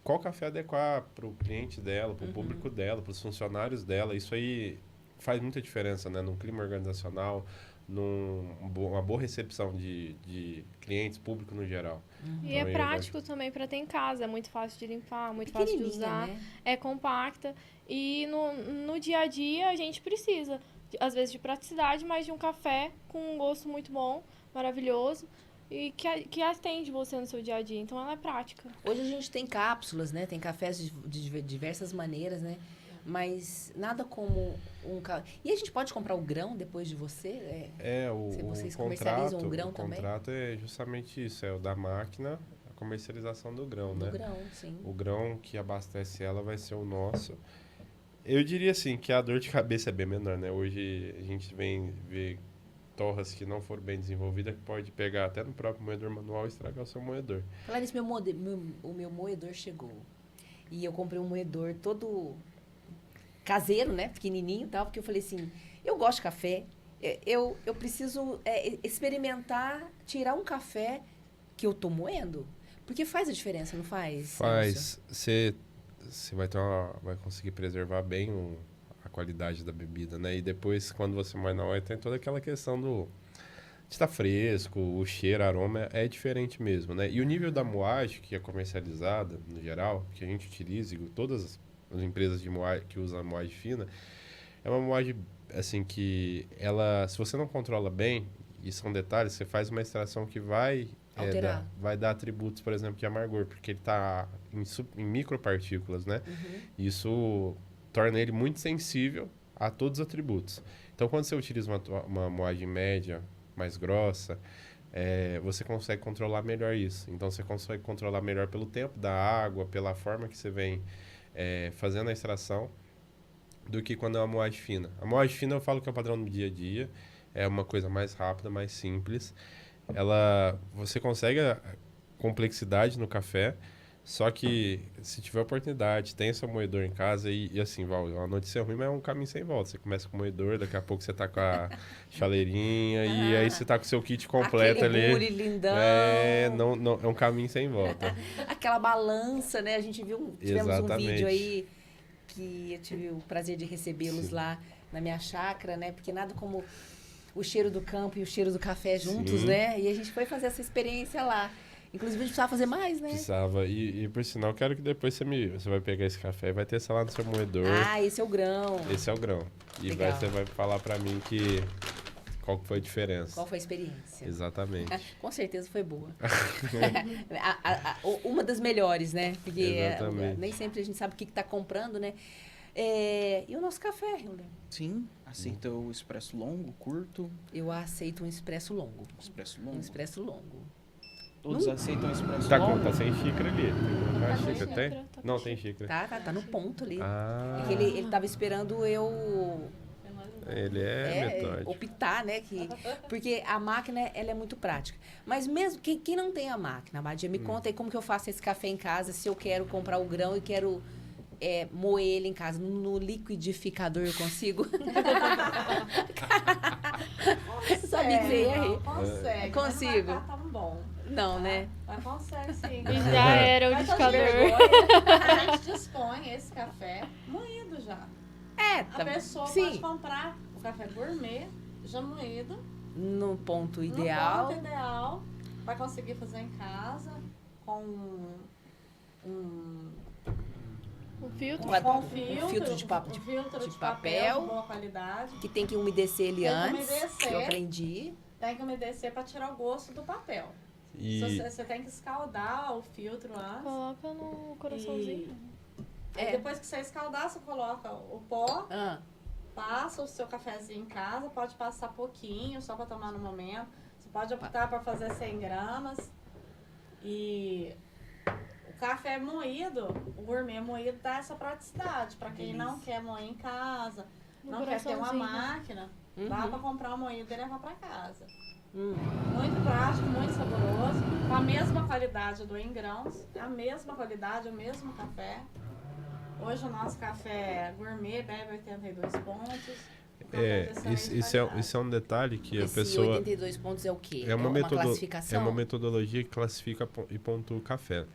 Speaker 4: qual café adequar para o cliente dela, para o público dela, para os funcionários dela. Isso aí faz muita diferença, né? Num clima organizacional, uma boa recepção de clientes, público no geral.
Speaker 3: E
Speaker 4: Então,
Speaker 3: é
Speaker 4: aí
Speaker 3: prático também para ter em casa, é muito fácil de limpar, muito fácil de
Speaker 1: Pequenininha,
Speaker 3: usar,
Speaker 1: né?
Speaker 3: é compacta. E no dia a dia a gente precisa, às vezes, de praticidade, mas de um café com um gosto muito bom, maravilhoso, e que atende você no seu dia a dia. Então ela é prática.
Speaker 1: Hoje a gente tem cápsulas, né? Tem cafés de diversas maneiras, né? Mas nada como um café. E a gente pode comprar o grão depois de você? Se vocês comercializam o grão também?
Speaker 4: O contrato é justamente isso, é o da máquina, a comercialização do grão,
Speaker 1: Do
Speaker 4: né?
Speaker 1: grão, sim.
Speaker 4: O grão que abastece ela vai ser o nosso. Eu diria assim que a dor de cabeça é bem menor, né? Hoje a gente vem ver torras que não foram bem desenvolvidas que pode pegar até no próprio moedor manual e estragar o seu moedor.
Speaker 1: Falar nisso, o meu moedor chegou. E eu comprei um moedor todo caseiro, né? Pequenininho e tal, porque eu falei assim, eu gosto de café, eu preciso experimentar, tirar um café que eu tô moendo. Porque faz a diferença, não faz?
Speaker 4: Faz. Você vai conseguir preservar bem a qualidade da bebida, né? E depois, quando você moe na hora, tem toda aquela questão de estar fresco, o cheiro, o aroma é diferente mesmo, né? E o nível da moagem, que é comercializada, no geral, que a gente utiliza, e todas as empresas de moagem que usam moagem fina, é uma moagem, assim, que ela, se você não controla bem, e são detalhes, você faz uma extração que vai
Speaker 1: Alterar.
Speaker 4: vai dar atributos, por exemplo, de amargor, porque ele está em micropartículas, né? Isso torna ele muito sensível a todos os atributos. Então, quando você utiliza uma moagem média, mais grossa, você consegue controlar melhor isso. Então, você consegue controlar melhor pelo tempo da água, pela forma que você vem fazendo a extração, do que quando é uma moagem fina. A moagem fina eu falo que é o padrão do dia a dia, é uma coisa mais rápida, mais simples. Você consegue a complexidade no café, só que se tiver oportunidade, tem seu moedor em casa e assim, Val, a notícia ruim, mas é um caminho sem volta. Você começa com o moedor, daqui a pouco você tá com a chaleirinha e aí você tá com o seu kit completo
Speaker 1: Aquele bule
Speaker 4: ali.
Speaker 1: lindão.
Speaker 4: Não, é um caminho sem volta.
Speaker 1: Aquela balança, né? A gente tivemos um
Speaker 4: Exatamente.
Speaker 1: vídeo aí que eu tive o prazer de recebê-los lá na minha chácara, né? Porque nada como o cheiro do campo e o cheiro do café juntos,
Speaker 4: Sim.
Speaker 1: né? E a gente foi fazer essa experiência lá. Inclusive, a gente precisava fazer mais, né?
Speaker 4: Precisava. E por sinal, quero que depois você vai pegar esse café e vai testar lá no seu moedor.
Speaker 1: Ah, esse é o grão.
Speaker 4: Esse é o grão. E
Speaker 1: Legal.
Speaker 4: você vai falar pra mim qual que foi a diferença.
Speaker 1: Qual foi a experiência?
Speaker 4: Exatamente.
Speaker 1: Com certeza foi boa. Uma das melhores, né? Porque
Speaker 4: Exatamente.
Speaker 1: nem sempre a gente sabe o que está comprando, né? E o nosso café, Hilda?
Speaker 5: Sim, aceita o expresso longo, curto,
Speaker 1: Eu aceito um expresso longo.
Speaker 5: expresso
Speaker 1: Um
Speaker 5: longo.
Speaker 1: expresso longo.
Speaker 5: Todos aceitam expresso
Speaker 4: Tá,
Speaker 5: longo.
Speaker 4: tá sem xícara ali. Tem que colocar a
Speaker 3: Tá com
Speaker 4: xícara.
Speaker 3: xícara,
Speaker 4: Tem?
Speaker 3: tá com
Speaker 4: Não, tem
Speaker 3: xícara.
Speaker 4: xícara.
Speaker 1: Tá no ponto ali.
Speaker 4: Ah,
Speaker 1: É que ele tava esperando eu
Speaker 4: ele é metódico.
Speaker 1: optar, né? Porque a máquina, ela é muito prática. Mas mesmo quem não tem a máquina, Badia, me conta aí como que eu faço esse café em casa, se eu quero comprar o grão e quero moer ele em casa? No liquidificador eu consigo? Sabia que você ia rir.
Speaker 2: Consegue.
Speaker 1: Consigo.
Speaker 2: Mas não vai ficar tão bom.
Speaker 1: Não, né?
Speaker 2: Mas consegue sim.
Speaker 3: E já era o
Speaker 2: Mas tá de
Speaker 3: liquidificador.
Speaker 2: vergonha, a gente dispõe esse café moído já.
Speaker 1: É,
Speaker 2: A
Speaker 1: tá,
Speaker 2: pessoa
Speaker 1: sim.
Speaker 2: pode comprar o café gourmet já moído.
Speaker 1: No ponto
Speaker 2: No
Speaker 1: ideal.
Speaker 2: ponto ideal. Vai conseguir fazer em casa com um
Speaker 3: O filtro.
Speaker 1: Vai-
Speaker 2: filtro,
Speaker 1: filtro de papel,
Speaker 2: um filtro
Speaker 1: de
Speaker 2: de
Speaker 1: papel.
Speaker 2: papel de boa qualidade.
Speaker 1: Que tem que umedecer ele
Speaker 2: Tem que
Speaker 1: antes.
Speaker 2: umedecer.
Speaker 1: Que eu aprendi.
Speaker 2: Tem que umedecer para tirar o gosto do papel.
Speaker 4: E
Speaker 2: Você tem que escaldar o filtro antes.
Speaker 3: Coloca no coraçãozinho.
Speaker 2: Aí depois que você escaldar, você coloca o pó,
Speaker 1: Ah,
Speaker 2: passa o seu cafezinho em casa, pode passar pouquinho, só para tomar no momento. Você pode optar por fazer 100 gramas. E o café moído, o gourmet moído dá essa praticidade. Para quem não quer moer em casa,
Speaker 3: No
Speaker 2: não quer ter uma
Speaker 3: coraçãozinho.
Speaker 2: máquina, dá
Speaker 1: Uhum.
Speaker 2: para comprar um moído e levar para casa.
Speaker 1: hum.
Speaker 2: Muito prático, muito saboroso, com a mesma qualidade do em grãos, a mesma qualidade, o mesmo café. Hoje o nosso café gourmet bebe 82 pontos. o café de excelente qualidade.
Speaker 4: esse é um detalhe que a
Speaker 1: Esse
Speaker 4: pessoa...
Speaker 1: 82 pontos é o quê?
Speaker 4: É uma,
Speaker 1: classificação?
Speaker 4: é uma metodologia que classifica e pontua o café.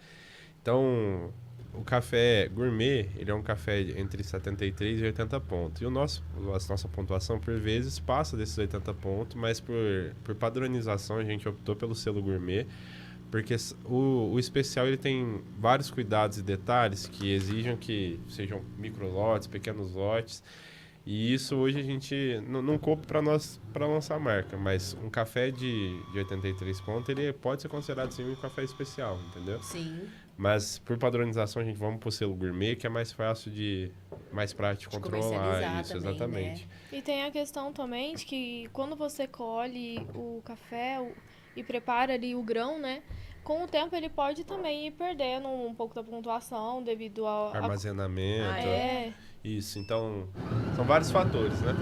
Speaker 4: Então, o café gourmet, ele é um café entre 73 e 80 pontos. E a nossa pontuação, por vezes, passa desses 80 pontos, mas por padronização a gente optou pelo selo gourmet, porque o especial ele tem vários cuidados e detalhes que exigem que sejam micro lotes, pequenos lotes. E isso hoje a gente não coube para lançar a marca, mas um café de 83 pontos, ele pode ser considerado sim um café especial, entendeu?
Speaker 1: Sim.
Speaker 4: Mas por padronização a gente vamos pro selo gourmet, que é mais fácil mais prático
Speaker 1: De
Speaker 4: controlar
Speaker 1: comercializar
Speaker 4: isso,
Speaker 1: também,
Speaker 4: exatamente.
Speaker 3: E tem a questão também de que quando você colhe o café e prepara ali o grão, né? Com o tempo ele pode também ir perdendo um pouco da pontuação devido ao...
Speaker 4: Armazenamento,
Speaker 3: É,
Speaker 4: isso. Então, são vários fatores, né?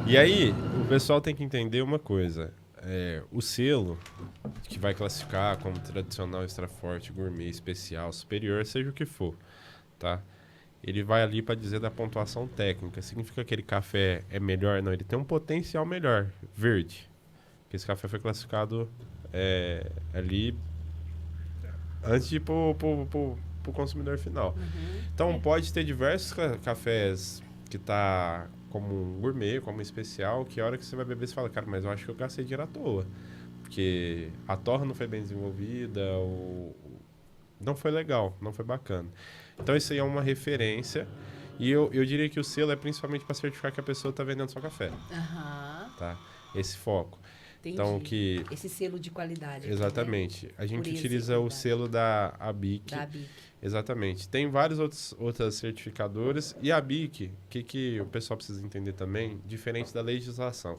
Speaker 4: E aí, o pessoal tem que entender uma coisa. O selo, que vai classificar como tradicional, extra forte, gourmet, especial, superior, seja o que for, tá? Ele vai ali para dizer da pontuação técnica. Significa que aquele café é melhor? Não, ele tem um potencial melhor, verde. Porque esse café foi classificado ali antes de ir pro consumidor final. Então, pode ter diversos cafés que tá como um gourmet, como um especial, que a hora que você vai beber, você fala, cara, mas eu acho que eu gastei dinheiro à toa. Porque a torra não foi bem desenvolvida, não foi legal, não foi bacana. Então, isso aí é uma referência. E eu diria que o selo é principalmente para certificar que a pessoa está vendendo só café,
Speaker 1: Aham.
Speaker 4: tá? Esse foco.
Speaker 1: Entendi.
Speaker 4: Então, que...
Speaker 1: Esse selo de qualidade. aqui,
Speaker 4: Exatamente. A gente
Speaker 1: Pureza e
Speaker 4: utiliza o
Speaker 1: qualidade.
Speaker 4: selo da ABIC.
Speaker 1: né? Da BIC.
Speaker 4: Exatamente. Tem várias outras certificadoras. E a BIC, que o pessoal precisa entender também, diferente da legislação.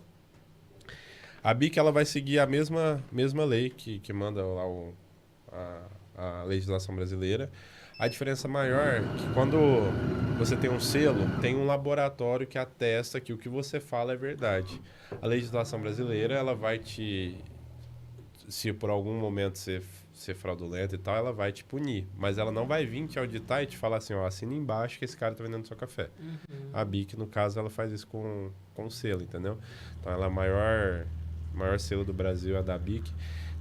Speaker 4: A BIC ela vai seguir a mesma lei que manda lá a legislação brasileira. A diferença maior é que quando você tem um selo, tem um laboratório que atesta que o que você fala é verdade. A legislação brasileira, ela vai se por algum momento ser fraudulento e tal, ela vai te punir. Mas ela não vai vir te auditar e te falar assim, ó, assina embaixo que esse cara tá vendendo seu café. A BIC, no caso, ela faz isso com selo, entendeu? Então, ela é a maior selo do Brasil, a da BIC.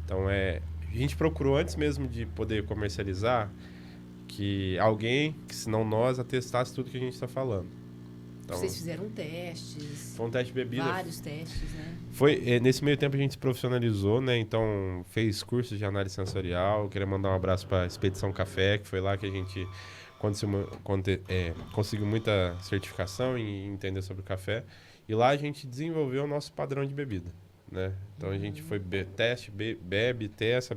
Speaker 4: Então, a gente procurou, antes mesmo de poder comercializar, que alguém, que se não nós, atestasse tudo que a gente está falando. Então,
Speaker 1: Vocês fizeram testes,
Speaker 4: foi um teste de bebida.
Speaker 1: vários testes, né?
Speaker 4: Nesse meio tempo a gente se profissionalizou, né? Então fez cursos de análise sensorial. Eu queria mandar um abraço para a Expedição Café, que foi lá que a gente conseguiu muita certificação em entender sobre o café. E lá a gente desenvolveu o nosso padrão de bebida, né? Então a gente foi teste, bebe, testa,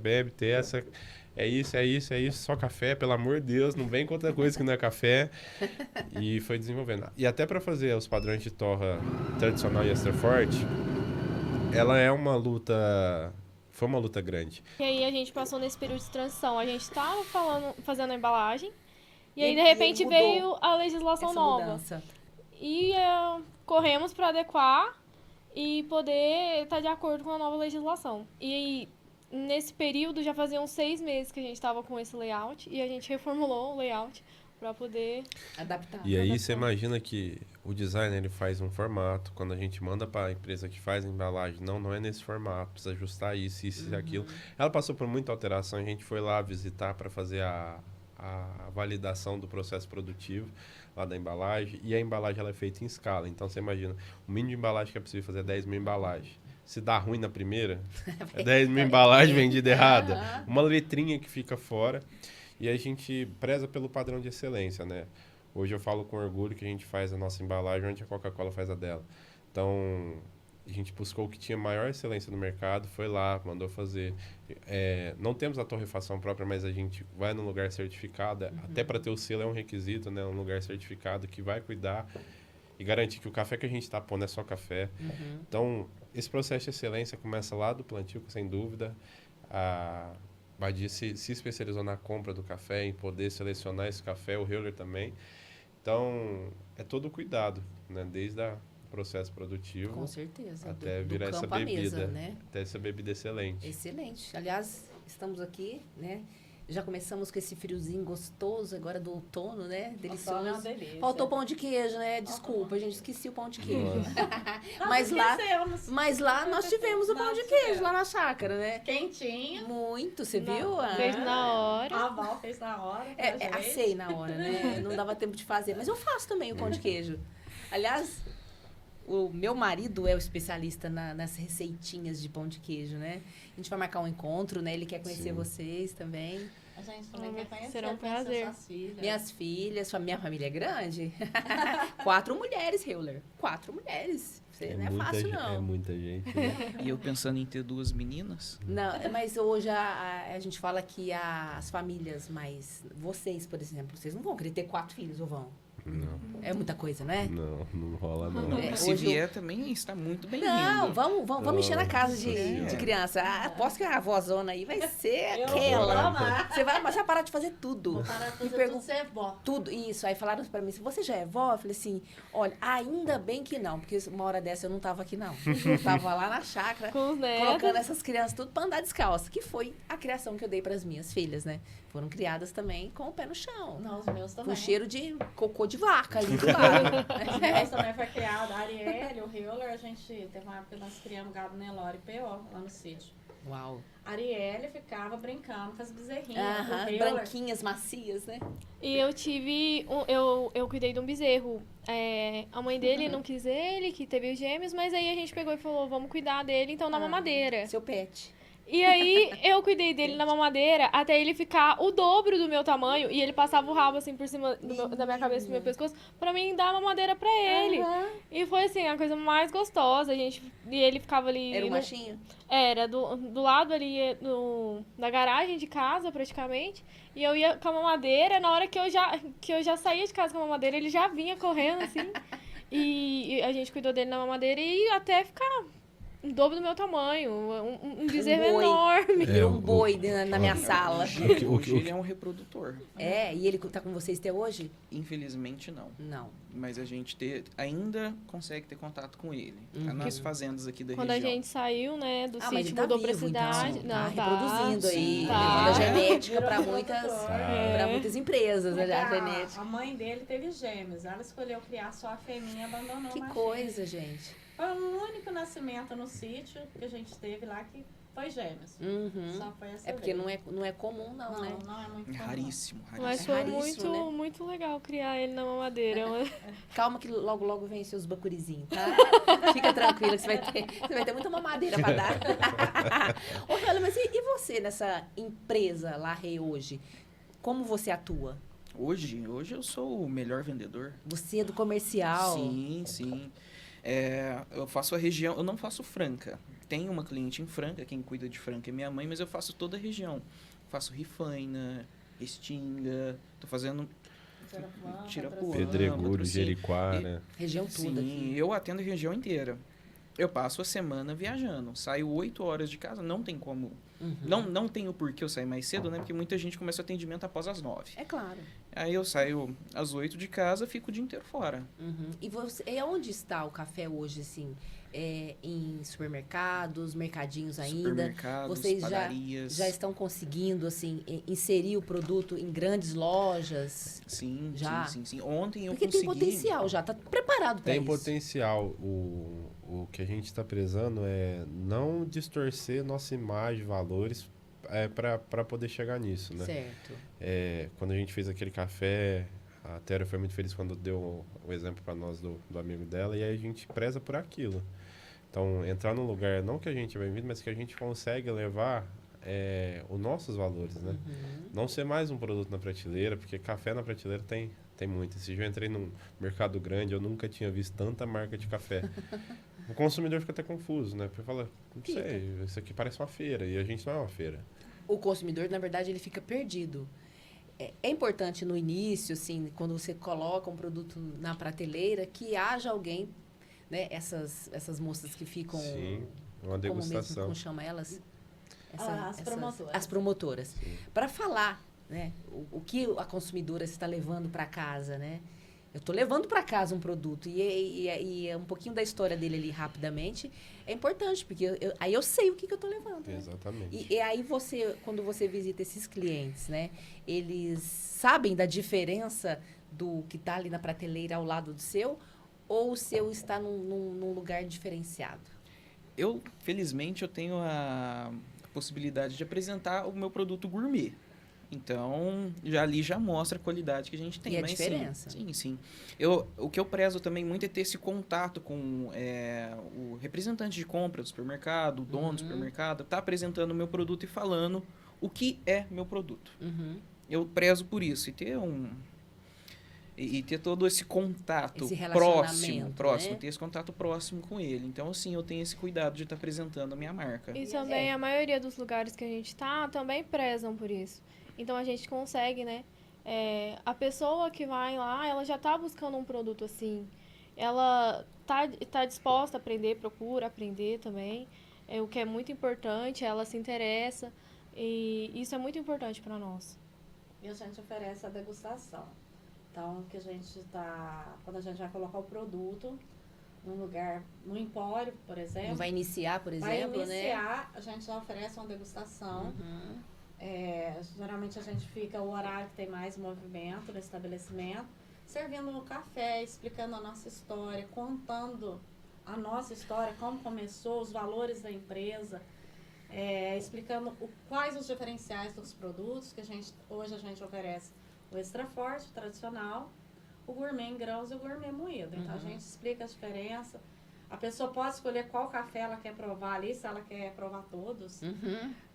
Speaker 4: é isso, só café, pelo amor de Deus, não vem com outra coisa que não é café. E foi desenvolvendo. E até para fazer os padrões de torra tradicional e extra forte, ela foi uma luta grande.
Speaker 3: e aí a gente passou nesse período de transição. A gente estava fazendo a embalagem e aí
Speaker 1: E
Speaker 3: de repente
Speaker 1: mudou
Speaker 3: veio a legislação
Speaker 1: Essa
Speaker 3: nova.
Speaker 1: mudança.
Speaker 3: E corremos para adequar e poder estar de acordo com a nova legislação. E aí, nesse período já faziam 6 meses que a gente estava com esse layout e a gente reformulou o layout para poder...
Speaker 1: Adaptar.
Speaker 4: E aí você imagina que o designer ele faz um formato, quando a gente manda para a empresa que faz a embalagem, não é nesse formato, precisa ajustar isso e aquilo. Ela passou por muita alteração, a gente foi lá visitar para fazer a validação do processo produtivo lá da embalagem, e a embalagem ela é feita em escala. Então você imagina, o mínimo de embalagem que é possível fazer é 10 mil embalagens. Se dá ruim na primeira, é 10 mil embalagens vendidas errada. Uma letrinha que fica fora. E a gente preza pelo padrão de excelência, né? Hoje eu falo com orgulho que a gente faz a nossa embalagem onde a Coca-Cola faz a dela. Então, a gente buscou o que tinha maior excelência no mercado, foi lá, mandou fazer. Não temos a torrefação própria, mas a gente vai num lugar certificado. Até para ter o selo é um requisito, né? Um lugar certificado que vai cuidar e garantir que o café que a gente está pondo é só café. Então, esse processo de excelência começa lá do plantio, sem dúvida. A Badia se especializou na compra do café, em poder selecionar esse café, o Heuler também. Então, é todo o cuidado, né? Desde o processo produtivo
Speaker 1: Com certeza.
Speaker 4: até
Speaker 1: do
Speaker 4: virar essa
Speaker 1: campo à
Speaker 4: bebida.
Speaker 1: mesa, né?
Speaker 4: Até essa bebida excelente.
Speaker 1: Excelente. Aliás, estamos aqui, né? Já começamos com esse friozinho gostoso agora do outono, né?
Speaker 2: Delicioso. É uma
Speaker 1: Delicioso.
Speaker 2: delícia.
Speaker 1: Faltou pão de queijo, né? Desculpa, gente, esqueci o pão de queijo.
Speaker 2: Nós
Speaker 1: mas
Speaker 2: esquecemos.
Speaker 1: lá nós tivemos o pão
Speaker 2: Nós
Speaker 1: de queijo,
Speaker 2: tivemos.
Speaker 1: lá na chácara, né?
Speaker 2: Quentinho.
Speaker 1: Muito, você viu?
Speaker 3: Fez na hora.
Speaker 2: A Val fez na hora. pra gente.
Speaker 1: Assei na hora, né? Não dava tempo de fazer. Mas eu faço também o pão de queijo. Aliás, o meu marido é o especialista nas receitinhas de pão de queijo, né? A gente vai marcar um encontro, né? Ele quer conhecer
Speaker 4: Sim.
Speaker 1: vocês também.
Speaker 2: A gente também quer conhecer.
Speaker 3: Será um
Speaker 2: conhecer
Speaker 3: prazer.
Speaker 2: suas filhas.
Speaker 1: Minhas filhas, minha família é grande. 4 mulheres, Heuler. 4 mulheres. Você não é fácil, não.
Speaker 4: É muita gente. Né?
Speaker 5: E eu pensando em ter 2 meninas.
Speaker 1: Não, mas hoje a gente fala que as famílias mais... Vocês, por exemplo, vocês não vão querer ter 4 filhos, ou vão?
Speaker 4: Não,
Speaker 1: É muita coisa, não é?
Speaker 4: não rola não.
Speaker 5: Não,
Speaker 1: É,
Speaker 5: se
Speaker 1: hoje
Speaker 5: vier também está muito bem-vindo.
Speaker 1: Não, vamos mexer na casa de
Speaker 4: Senhora.
Speaker 1: criança. Aposto que a avózona aí vai ser
Speaker 2: Eu vou
Speaker 1: aquela.
Speaker 2: amar.
Speaker 1: Você vai parar de fazer tudo.
Speaker 2: Vou parar de fazer
Speaker 1: pergun-
Speaker 2: tudo ser vó.
Speaker 1: Tudo, isso. Aí falaram pra mim, se você já é vó, eu falei assim, olha, ainda bem que não, porque uma hora dessa eu não tava aqui, não. Eu tava lá na chácara,
Speaker 3: Com os
Speaker 1: colocando
Speaker 3: netos.
Speaker 1: essas crianças tudo pra andar descalça, que foi a criação que eu dei pras minhas filhas, né? Foram criadas também com o pé no chão.
Speaker 2: Não, os meus
Speaker 1: Com
Speaker 2: também.
Speaker 1: cheiro de cocô de vaca ali do lado.
Speaker 2: Os meus também foi criado. A Arielle, o Heuler, a gente teve uma época que nós criamos gado Nelore e P.O. lá no sítio.
Speaker 1: Uau.
Speaker 2: A Arielle ficava brincando com as bezerrinhas.
Speaker 1: Aham,
Speaker 2: O Heuler,
Speaker 1: branquinhas, macias, né?
Speaker 3: E eu tive... eu cuidei de um bezerro. A mãe dele não quis ele, que teve os gêmeos, mas aí a gente pegou e falou, vamos cuidar dele, então na mamadeira.
Speaker 1: Seu pet.
Speaker 3: E aí, eu cuidei dele na mamadeira até ele ficar o dobro do meu tamanho. E ele passava o rabo, assim, por cima da minha cabeça e do meu pescoço, pra mim dar a mamadeira pra ele. E foi, assim, a coisa mais gostosa, gente. E ele ficava ali...
Speaker 1: Era um
Speaker 3: no-
Speaker 1: machinho?
Speaker 3: Era, do lado ali da garagem de casa, praticamente. E eu ia com a mamadeira, na hora que eu já saía de casa com a mamadeira, ele já vinha correndo, assim. E a gente cuidou dele na mamadeira e até ficar o dobro do meu tamanho. Um bezerro
Speaker 1: boi.
Speaker 3: enorme.
Speaker 1: Virou um boi na minha sala.
Speaker 5: Hoje ele é um reprodutor.
Speaker 1: É, e ele tá com vocês até hoje?
Speaker 5: Infelizmente não.
Speaker 1: Não.
Speaker 5: Mas a gente ainda consegue ter contato com ele. Tá nas fazendas aqui da
Speaker 3: Quando a
Speaker 5: região.
Speaker 3: gente saiu, né, do
Speaker 1: Ah, mas ele
Speaker 3: sítio,
Speaker 1: tá
Speaker 3: mudou pra
Speaker 1: vivo,
Speaker 3: cidade.
Speaker 1: então.
Speaker 3: Não,
Speaker 1: Tá reproduzindo aí,
Speaker 5: sim,
Speaker 1: levando a
Speaker 5: tá.
Speaker 1: genética
Speaker 2: Virou
Speaker 1: pra
Speaker 2: reprodutor.
Speaker 1: pra muitas empresas,
Speaker 2: Porque
Speaker 1: a genética.
Speaker 2: a mãe dele teve gêmeos. Ela escolheu criar só a fêmea e abandonou
Speaker 1: Que
Speaker 2: o machinho.
Speaker 1: coisa, gente.
Speaker 2: Foi o único nascimento no sítio que a gente teve lá que foi gêmeos.
Speaker 1: Uhum.
Speaker 2: Só foi essa
Speaker 1: É porque
Speaker 2: vez.
Speaker 1: não é comum, não, né?
Speaker 2: Não é muito
Speaker 5: É
Speaker 2: comum.
Speaker 5: raríssimo,
Speaker 3: Mas
Speaker 5: raríssimo.
Speaker 3: foi
Speaker 1: raríssimo,
Speaker 3: muito,
Speaker 1: né?
Speaker 3: muito legal criar ele na mamadeira.
Speaker 1: Calma que logo, logo vem seus bacurizinhos, tá? Fica tranquila que você vai ter muita mamadeira pra dar. Ô, Hela, mas e você nessa empresa lá, Rei, hoje? Como você atua?
Speaker 5: Hoje eu sou o melhor vendedor.
Speaker 1: Você é do comercial?
Speaker 5: Sim, sim. Eu faço a região, eu não faço Franca. Tem uma cliente em Franca, quem cuida de Franca é minha mãe, mas eu faço toda a região. Faço Rifaina, Restinga, tô fazendo Tirapuã,
Speaker 4: Pedregulho,
Speaker 5: Patrocínio.
Speaker 4: Jericoara.
Speaker 1: Região toda
Speaker 5: Sim,
Speaker 1: aqui.
Speaker 5: eu atendo a região inteira. Eu passo a semana viajando. Saio 8 horas de casa, não tem como Não tem o porquê eu sair mais cedo, né? Porque muita gente começa o atendimento após as 9.
Speaker 1: É claro.
Speaker 5: Aí eu saio às 8 de casa, fico o dia inteiro fora.
Speaker 1: E onde está o café hoje, assim? Em supermercados, mercadinhos ainda?
Speaker 5: Supermercados,
Speaker 1: Vocês
Speaker 5: padarias.
Speaker 1: já estão conseguindo, assim, inserir o produto em grandes lojas?
Speaker 5: Sim,
Speaker 1: Já?
Speaker 5: sim. Ontem eu
Speaker 1: Porque
Speaker 5: consegui...
Speaker 1: tem potencial já, tá preparado para
Speaker 4: Tem
Speaker 1: isso.
Speaker 4: potencial. O que a gente está prezando é não distorcer nossa imagem, valores, para poder chegar nisso, né?
Speaker 1: Certo.
Speaker 4: Quando a gente fez aquele café, a Tera foi muito feliz quando deu o exemplo para nós do amigo dela, e aí a gente preza por aquilo. Então, entrar num lugar, não que a gente vai vir, mas que a gente consegue levar os nossos valores, né? Não ser mais um produto na prateleira, porque café na prateleira tem muito. Esse dia eu entrei num mercado grande, eu nunca tinha visto tanta marca de café. O consumidor fica até confuso, né? Porque fala, não sei, isso aqui parece uma feira, e a gente não é uma feira.
Speaker 1: O consumidor, na verdade, ele fica perdido. É importante no início, assim, quando você coloca um produto na prateleira, que haja alguém, né? Essas moças que ficam...
Speaker 4: Sim, uma
Speaker 1: Como mesmo,
Speaker 4: degustação.
Speaker 1: como chama elas?
Speaker 2: As promotoras.
Speaker 1: As promotoras. Para falar, né? O que a consumidora está levando para casa, né? Eu estou levando para casa um produto e um pouquinho da história dele ali rapidamente é importante, porque aí eu sei o que eu estou levando. Né?
Speaker 4: Exatamente.
Speaker 1: E aí quando você visita esses clientes, né? Eles sabem da diferença do que está ali na prateleira ao lado do seu, ou o seu está num lugar diferenciado?
Speaker 5: Felizmente, eu tenho a possibilidade de apresentar o meu produto gourmet. Então, já mostra a qualidade que a gente tem.
Speaker 1: E a
Speaker 5: mas
Speaker 1: diferença.
Speaker 5: Sim. O que eu prezo também muito é ter esse contato com o representante de compra do supermercado, o dono do supermercado, tá apresentando o meu produto e falando o que é meu produto. Eu prezo por isso. E ter todo esse contato
Speaker 1: Esse
Speaker 5: próximo,
Speaker 1: relacionamento, né?
Speaker 5: ter esse contato próximo com ele. Então, assim, eu tenho esse cuidado de estar apresentando a minha marca.
Speaker 3: E também a maioria dos lugares que a gente tá também prezam por isso. Então a gente consegue, né? A pessoa que vai lá, ela já tá buscando um produto assim. Ela tá disposta a aprender, procura aprender também. O que é muito importante, ela se interessa. E isso é muito importante para nós.
Speaker 2: E a gente oferece a degustação. Então, quando a gente vai colocar o produto num lugar, no empório, por exemplo.
Speaker 1: Não vai iniciar, por exemplo,
Speaker 2: A gente já oferece uma degustação. Geralmente a gente fica o horário que tem mais movimento no estabelecimento, servindo no café, explicando a nossa história, contando a nossa história, como começou, os valores da empresa, explicando quais os diferenciais dos produtos que hoje a gente oferece. O extra forte, o tradicional, o gourmet em grãos e o gourmet moído. Então, a gente explica a diferença. A pessoa pode escolher qual café ela quer provar ali, se ela quer provar todos.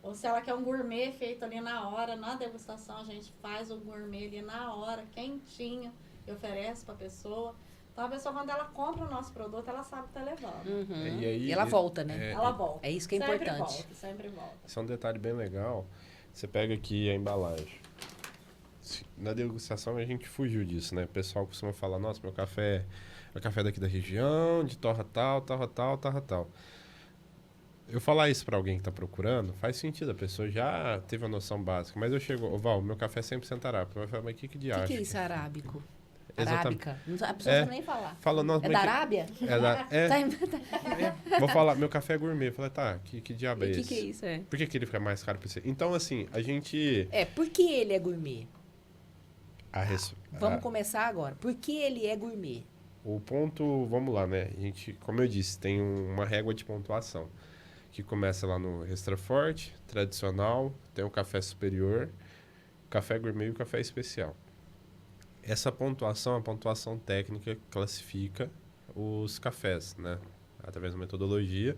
Speaker 2: Ou se ela quer um gourmet feito ali na hora, na degustação, a gente faz o gourmet ali na hora, quentinho, e oferece para a pessoa. Então, a pessoa, quando ela compra o nosso produto, ela sabe que está levando.
Speaker 1: E ela volta, né?
Speaker 2: Ela volta.
Speaker 1: É isso que é
Speaker 2: Sempre
Speaker 1: importante.
Speaker 2: Sempre volta.
Speaker 4: Esse é um detalhe bem legal. Você pega aqui a embalagem. Na degustação a gente fugiu disso, né? O pessoal costuma falar, nossa, meu café é o café daqui da região, de torra tal. Eu falar isso pra alguém que tá procurando, faz sentido, a pessoa já teve a noção básica. Mas eu chego, Val, meu café é 100% arábico. Vai falar, mas que de
Speaker 1: O
Speaker 4: acha?
Speaker 1: que é isso, arábico?
Speaker 4: Exatamente.
Speaker 1: Arábica? A pessoa não sabe nem falar.
Speaker 4: Fala, nossa,
Speaker 1: É da Arábia?
Speaker 4: Vou falar, meu café é gourmet. Eu falei, tá, que diabo é
Speaker 1: O
Speaker 4: esse?
Speaker 1: que é isso?
Speaker 4: Por que ele fica mais caro pra você? Então, assim, a gente...
Speaker 1: Por que ele é gourmet? Vamos
Speaker 4: Vamos
Speaker 1: começar agora. Por que ele é gourmet?
Speaker 4: O ponto, vamos lá, né? A gente, como eu disse, tem uma régua de pontuação que começa lá no extra forte, tradicional, tem o café superior, o café gourmet e o café especial. Essa pontuação, a pontuação técnica, classifica os cafés, né? Através da metodologia,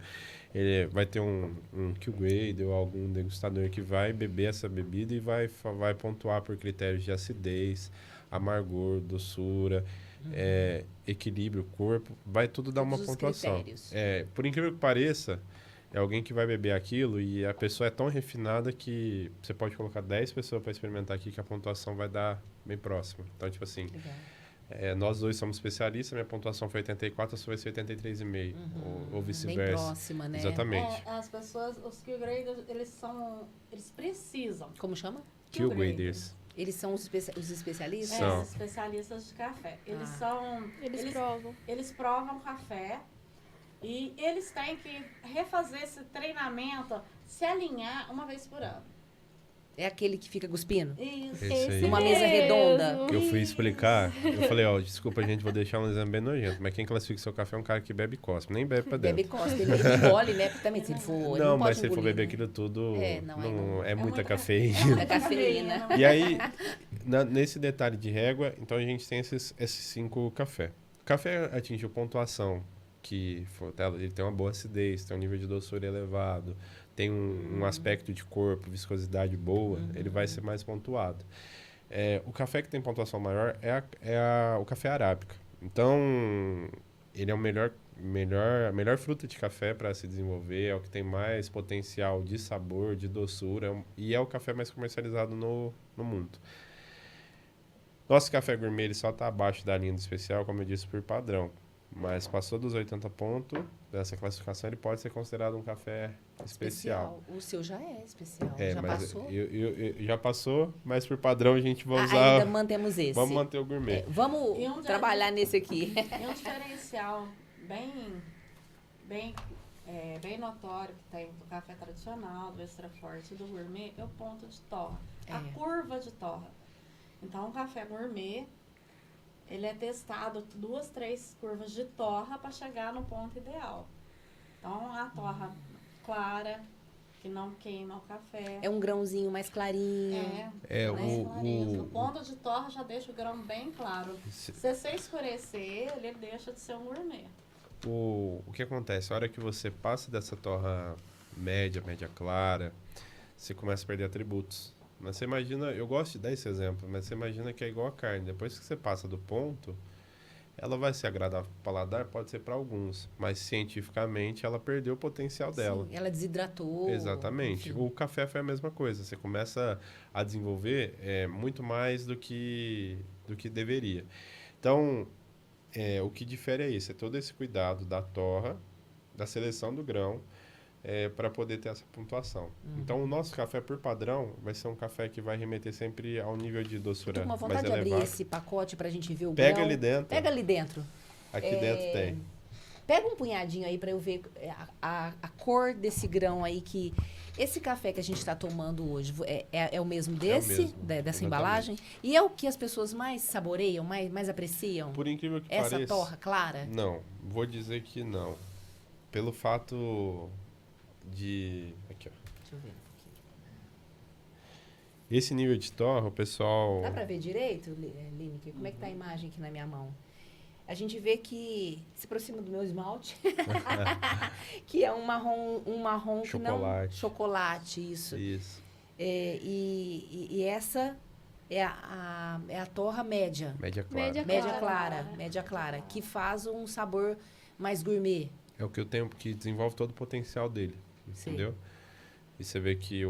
Speaker 4: ele vai ter um Q-grade ou algum degustador que vai beber essa bebida e vai pontuar por critérios de acidez, amargor, doçura, equilíbrio, corpo, vai tudo dar uma
Speaker 1: Todos os
Speaker 4: pontuação.
Speaker 1: critérios.
Speaker 4: Por incrível que pareça, é alguém que vai beber aquilo e a pessoa é tão refinada que você pode colocar 10 pessoas para experimentar aqui que a pontuação vai dar bem próxima. Então, tipo assim,
Speaker 1: Legal.
Speaker 4: Nós dois somos especialistas, minha pontuação foi 84, a sua vai ser 83,5. Ou
Speaker 1: Bem
Speaker 4: vice-versa.
Speaker 1: próxima, né?
Speaker 4: Exatamente.
Speaker 2: As pessoas, os Q-graders, eles precisam.
Speaker 1: Como chama?
Speaker 4: Q-graders.
Speaker 1: Eles são os especialistas?
Speaker 4: São.
Speaker 2: Os especialistas de café. Eles
Speaker 3: Eles provam.
Speaker 2: Eles provam café e eles têm que refazer esse treinamento, se alinhar uma vez por ano.
Speaker 1: É aquele que fica cuspindo?
Speaker 2: Isso.
Speaker 4: Esse aí.
Speaker 1: Uma mesa redonda.
Speaker 4: Que eu fui explicar, eu falei, ó, desculpa, gente, vou deixar um exame bem nojento, mas quem classifica o seu café é um cara que bebe e cospe, nem bebe pra dentro.
Speaker 1: Bebe cospe, ele engole, né? Porque também, se ele for.
Speaker 4: Não,
Speaker 1: ele
Speaker 4: mas
Speaker 1: pode
Speaker 4: se ele for
Speaker 1: engolir,
Speaker 4: beber
Speaker 1: né?
Speaker 4: aquilo tudo,
Speaker 1: não.
Speaker 4: é muita
Speaker 2: muita-
Speaker 4: cafeína.
Speaker 1: É cafeína.
Speaker 4: E aí, nesse detalhe de régua, então a gente tem esses 5 cafés. O café atingiu pontuação, ele tem uma boa acidez, tem um nível de doçura elevado, tem um aspecto de corpo, viscosidade boa, ele vai ser mais pontuado. O café que tem pontuação maior o café arábica. Então, ele é a melhor fruta de café para se desenvolver, é o que tem mais potencial de sabor, de doçura, e é o café mais comercializado no mundo. Nosso café gourmet ele só está abaixo da linha do especial, como eu disse, por padrão. Mas passou dos 80 pontos dessa classificação, ele pode ser considerado um café especial.
Speaker 1: O seu já é especial.
Speaker 4: É,
Speaker 1: já
Speaker 4: mas
Speaker 1: passou?
Speaker 4: já passou, mas por padrão a gente vai usar.
Speaker 1: Ainda mantemos esse.
Speaker 4: Vamos manter o gourmet.
Speaker 1: Vamos
Speaker 2: E um
Speaker 1: trabalhar nesse aqui.
Speaker 2: E um diferencial bem notório que tem do café tradicional, do extra forte e do gourmet é o ponto de torra. A curva de torra. Então, o café gourmet, ele é testado 2, 3 curvas de torra para chegar no ponto ideal. Então, a torra clara, que não queima o café.
Speaker 1: É um grãozinho mais clarinho.
Speaker 2: Mais clarinho. O ponto de torra já deixa o grão bem claro. Se você escurecer, ele deixa de ser um gourmet.
Speaker 4: O que acontece? A hora que você passa dessa torra média clara, você começa a perder atributos. Mas você imagina, eu gosto de dar esse exemplo, mas você imagina que é igual a carne. Depois que você passa do ponto, ela vai ser agradável para o paladar, pode ser para alguns, mas cientificamente ela perdeu o potencial dela.
Speaker 1: Sim, ela desidratou.
Speaker 4: Exatamente.
Speaker 1: Enfim.
Speaker 4: O café foi a mesma coisa. Você começa a desenvolver muito mais do que deveria. Então, o que difere é isso. É todo esse cuidado da torra, da seleção do grão, para poder ter essa pontuação. Então, o nosso café, por padrão, vai ser um café que vai remeter sempre ao nível de doçura
Speaker 1: Tô com uma
Speaker 4: mais
Speaker 1: vontade de abrir
Speaker 4: elevado.
Speaker 1: esse pacote pra gente ver o
Speaker 4: Pega
Speaker 1: grão.
Speaker 4: ali dentro.
Speaker 1: Pega ali dentro.
Speaker 4: Aqui dentro tem.
Speaker 1: Pega um punhadinho aí pra eu ver a cor desse grão aí que... Esse café que a gente está tomando hoje é o mesmo desse?
Speaker 4: mesmo,
Speaker 1: Dessa
Speaker 4: exatamente.
Speaker 1: embalagem? E é o que as pessoas mais saboreiam, mais apreciam?
Speaker 4: Por incrível que
Speaker 1: Essa
Speaker 4: pareça...
Speaker 1: torra clara?
Speaker 4: Não, vou dizer que não. Pelo fato de... Aqui, ó.
Speaker 1: Deixa eu ver.
Speaker 4: Esse nível de torra, o pessoal...
Speaker 1: Dá pra ver direito, Lineker? Como é que tá a imagem aqui na minha mão? A gente vê que se aproxima do meu esmalte, que é um marrom que não...
Speaker 4: Chocolate.
Speaker 1: Chocolate, isso.
Speaker 4: Isso.
Speaker 1: E essa é a torra média.
Speaker 4: Média clara.
Speaker 1: Média clara, que faz um sabor mais gourmet.
Speaker 4: É o que eu tenho, que desenvolve todo o potencial dele,
Speaker 1: Sim.
Speaker 4: entendeu? E você vê que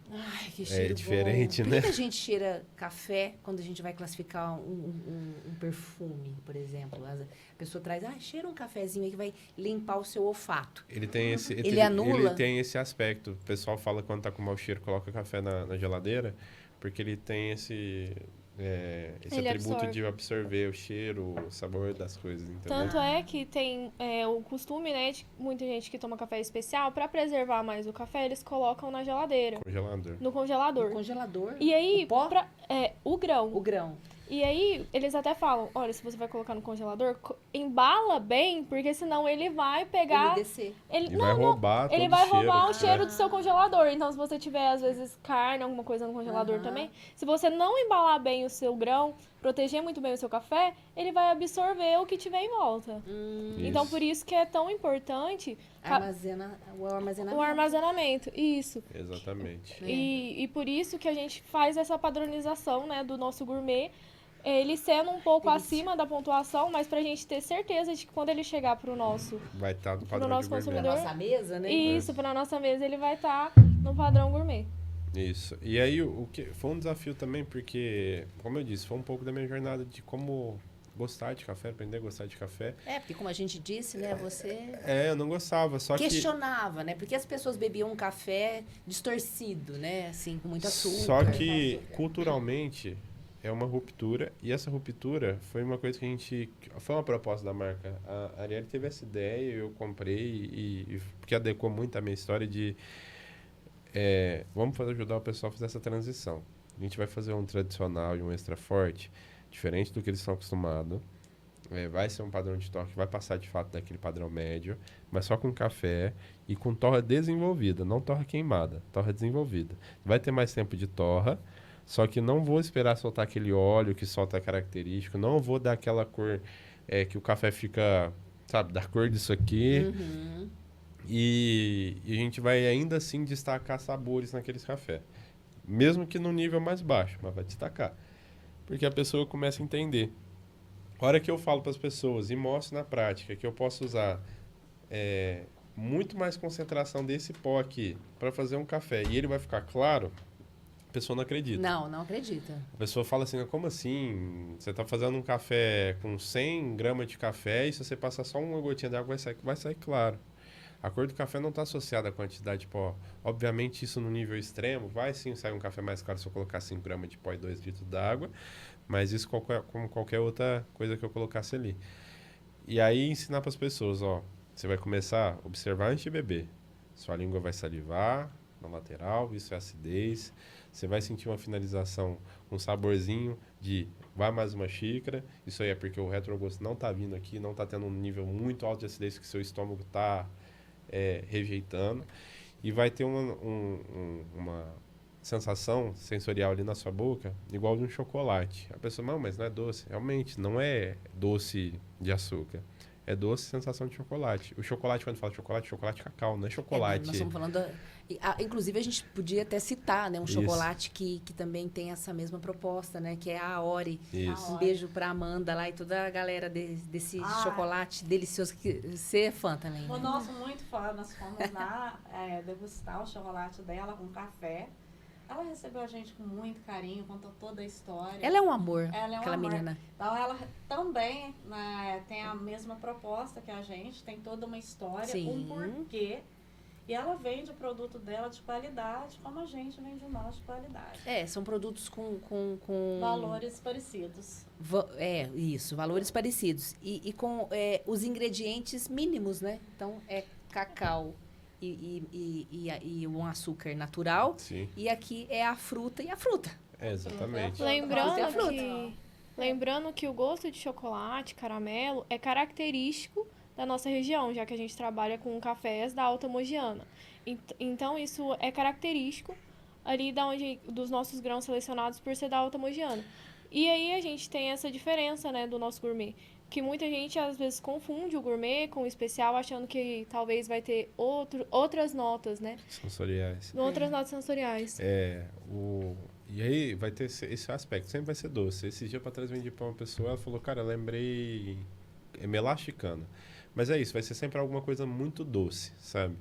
Speaker 1: Ai, que cheiro
Speaker 4: diferente,
Speaker 1: bom.
Speaker 4: né?
Speaker 1: Por que a gente cheira café quando a gente vai classificar um perfume, por exemplo? A pessoa traz, cheira um cafezinho aí que vai limpar o seu olfato.
Speaker 4: ele tem esse...
Speaker 1: Ele anula?
Speaker 4: Ele tem esse aspecto. O pessoal fala quando tá com mau cheiro, coloca café na geladeira, porque ele tem esse
Speaker 3: Ele
Speaker 4: atributo
Speaker 3: absorve.
Speaker 4: de absorver o cheiro, o sabor das coisas, entendeu?
Speaker 3: Tanto é que tem o costume, né, de muita gente que toma café especial, pra preservar mais o café, eles colocam na geladeira,
Speaker 4: Congelador.
Speaker 3: no congelador.
Speaker 1: O congelador,
Speaker 3: E aí,
Speaker 1: o pó,
Speaker 3: o grão.
Speaker 1: o grão.
Speaker 3: E aí, eles até falam, olha, se você vai colocar no congelador, embala bem, porque senão ele vai pegar...
Speaker 1: Umedecer.
Speaker 4: Ele vai roubar
Speaker 3: Ele
Speaker 4: todo
Speaker 3: vai
Speaker 4: o cheiro.
Speaker 3: roubar o
Speaker 4: né?
Speaker 3: cheiro do seu congelador. Então, se você tiver, às vezes, carne, alguma coisa no congelador
Speaker 1: Aham.
Speaker 3: também, se você não embalar bem o seu grão, proteger muito bem o seu café, ele vai absorver o que tiver em volta. Então,
Speaker 4: Isso.
Speaker 3: por isso que é tão importante
Speaker 1: O armazenamento.
Speaker 3: o armazenamento. Isso.
Speaker 4: Exatamente.
Speaker 3: E por isso que a gente faz essa padronização, né, do nosso gourmet, ele sendo um pouco acima da pontuação, mas pra gente ter certeza de que quando ele chegar pro nosso
Speaker 4: Vai estar no
Speaker 3: Pro
Speaker 4: padrão
Speaker 3: nosso
Speaker 4: de gourmet.
Speaker 1: Pra
Speaker 3: consumidor.
Speaker 1: nossa mesa, né?
Speaker 3: Isso, pra nossa mesa, ele vai estar no padrão gourmet.
Speaker 4: Isso. E aí, o que foi um desafio também, porque, como eu disse, foi um pouco da minha jornada de como gostar de café, aprender a gostar de café.
Speaker 1: Porque como a gente disse, né, você
Speaker 4: Eu não gostava, só
Speaker 1: questionava, né? Porque as pessoas bebiam um café distorcido, né? Assim, com muito açúcar.
Speaker 4: Só que, culturalmente, é uma ruptura, e essa ruptura foi uma coisa que a gente... Foi uma proposta da marca. A Arielle teve essa ideia, eu comprei, porque adequou muito a minha história de... vamos ajudar o pessoal a fazer essa transição. A gente vai fazer um tradicional e um extra forte, diferente do que eles estão acostumados. Vai ser um padrão de torra que vai passar de fato daquele padrão médio, mas só com café e com torra desenvolvida, não torra queimada, torra desenvolvida. Vai ter mais tempo de torra, só que não vou esperar soltar aquele óleo que solta característico, não vou dar aquela cor que o café fica, sabe, da cor disso aqui.
Speaker 1: Uhum.
Speaker 4: E a gente vai ainda assim destacar sabores naqueles cafés. Mesmo que no nível mais baixo, mas vai destacar. Porque a pessoa começa a entender. A hora que eu falo para as pessoas e mostro na prática que eu posso usar muito mais concentração desse pó aqui para fazer um café e ele vai ficar claro, a pessoa não acredita.
Speaker 1: Não acredita.
Speaker 4: A pessoa fala assim, como assim? Você está fazendo um café com 100 gramas de café e se você passar só uma gotinha de água vai sair claro. A cor do café não está associada à quantidade de pó. Obviamente, isso no nível extremo, vai sim sair um café mais claro se eu colocar 5 gramas de pó e 2 litros d'água, mas isso como qualquer outra coisa que eu colocasse ali. E aí, ensinar para as pessoas, você vai começar a observar antes de beber. Sua língua vai salivar na lateral, isso é acidez. Você vai sentir uma finalização, um saborzinho de vai mais uma xícara. Isso aí é porque o retrogosto não está vindo aqui, não está tendo um nível muito alto de acidez que seu estômago está rejeitando, e vai ter uma sensação sensorial ali na sua boca igual de um chocolate. A pessoa, não, mas não é doce. Realmente, não é doce de açúcar. É doce sensação de chocolate. O chocolate, quando fala chocolate cacau, não é chocolate.
Speaker 1: Nós estamos falando... inclusive, a gente podia até citar, né, um chocolate que também tem essa mesma proposta, né? Que é a Aori.
Speaker 4: Isso.
Speaker 1: Um beijo pra Amanda lá e toda a galera desse chocolate delicioso. Que você é fã também,
Speaker 2: O
Speaker 1: né?
Speaker 2: nosso muito fã, nós fomos lá degustar o chocolate dela com café. Ela recebeu a gente com muito carinho, contou toda a história.
Speaker 1: Ela é um amor,
Speaker 2: Ela é um
Speaker 1: aquela
Speaker 2: amor.
Speaker 1: menina.
Speaker 2: Então, ela também tem a mesma proposta que a gente, tem toda uma história,
Speaker 1: Sim.
Speaker 2: um porquê. E ela vende o produto dela de qualidade, como a gente vende o nosso de qualidade.
Speaker 1: São produtos com
Speaker 2: Valores parecidos.
Speaker 1: Isso, valores parecidos. E com os ingredientes mínimos, né? Então, cacau e um açúcar natural.
Speaker 4: Sim.
Speaker 1: E aqui é a fruta e a fruta.
Speaker 4: Exatamente.
Speaker 3: Lembrando que o gosto de chocolate, caramelo, é característico da nossa região, já que a gente trabalha com cafés da Alta Mogiana. Então, isso é característico ali dos nossos grãos selecionados por ser da Alta Mogiana. E aí a gente tem essa diferença, né, do nosso gourmet, que muita gente às vezes confunde o gourmet com o especial, achando que talvez vai ter outras notas, né?
Speaker 4: Sensoriais.
Speaker 3: Outras notas sensoriais.
Speaker 4: E aí vai ter esse aspecto, sempre vai ser doce. Esse dia para trás vendi para uma pessoa, ela falou, cara, lembrei melachicana. Mas é isso, vai ser sempre alguma coisa muito doce, sabe?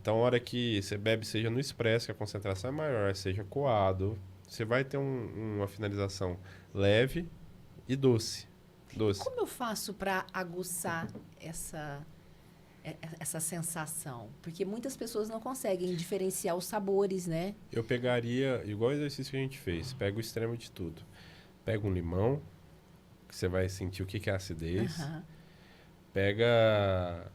Speaker 4: Então, a hora que você bebe, seja no expresso, que a concentração é maior, seja coado, você vai ter uma finalização leve e doce.
Speaker 1: Como eu faço para aguçar essa sensação? Porque muitas pessoas não conseguem diferenciar os sabores, né?
Speaker 4: Eu pegaria, igual o exercício que a gente fez, pega o extremo de tudo. Pega um limão, que você vai sentir o que é acidez.
Speaker 1: Uhum.
Speaker 4: Pega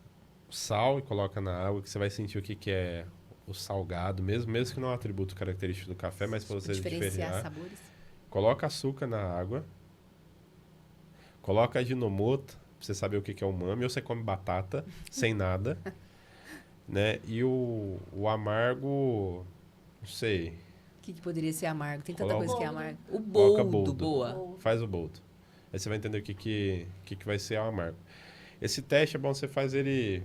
Speaker 4: sal e coloca na água, que você vai sentir o que é o salgado, mesmo que não é um atributo característico do café, mas para você diferenciar.
Speaker 1: Sabores.
Speaker 4: Coloca açúcar na água. Coloca Ajinomoto, pra você saber o que é umami. Ou você come batata, sem nada. Né? E o amargo, não sei.
Speaker 1: O que poderia ser amargo? Tem tanta
Speaker 4: Coloca
Speaker 1: coisa que é amargo. O
Speaker 4: Coloca
Speaker 1: boldo,
Speaker 4: boldo.
Speaker 1: boa.
Speaker 4: Faz o boldo. Aí você vai entender o que vai ser o amargo. Esse teste é bom, você faz ele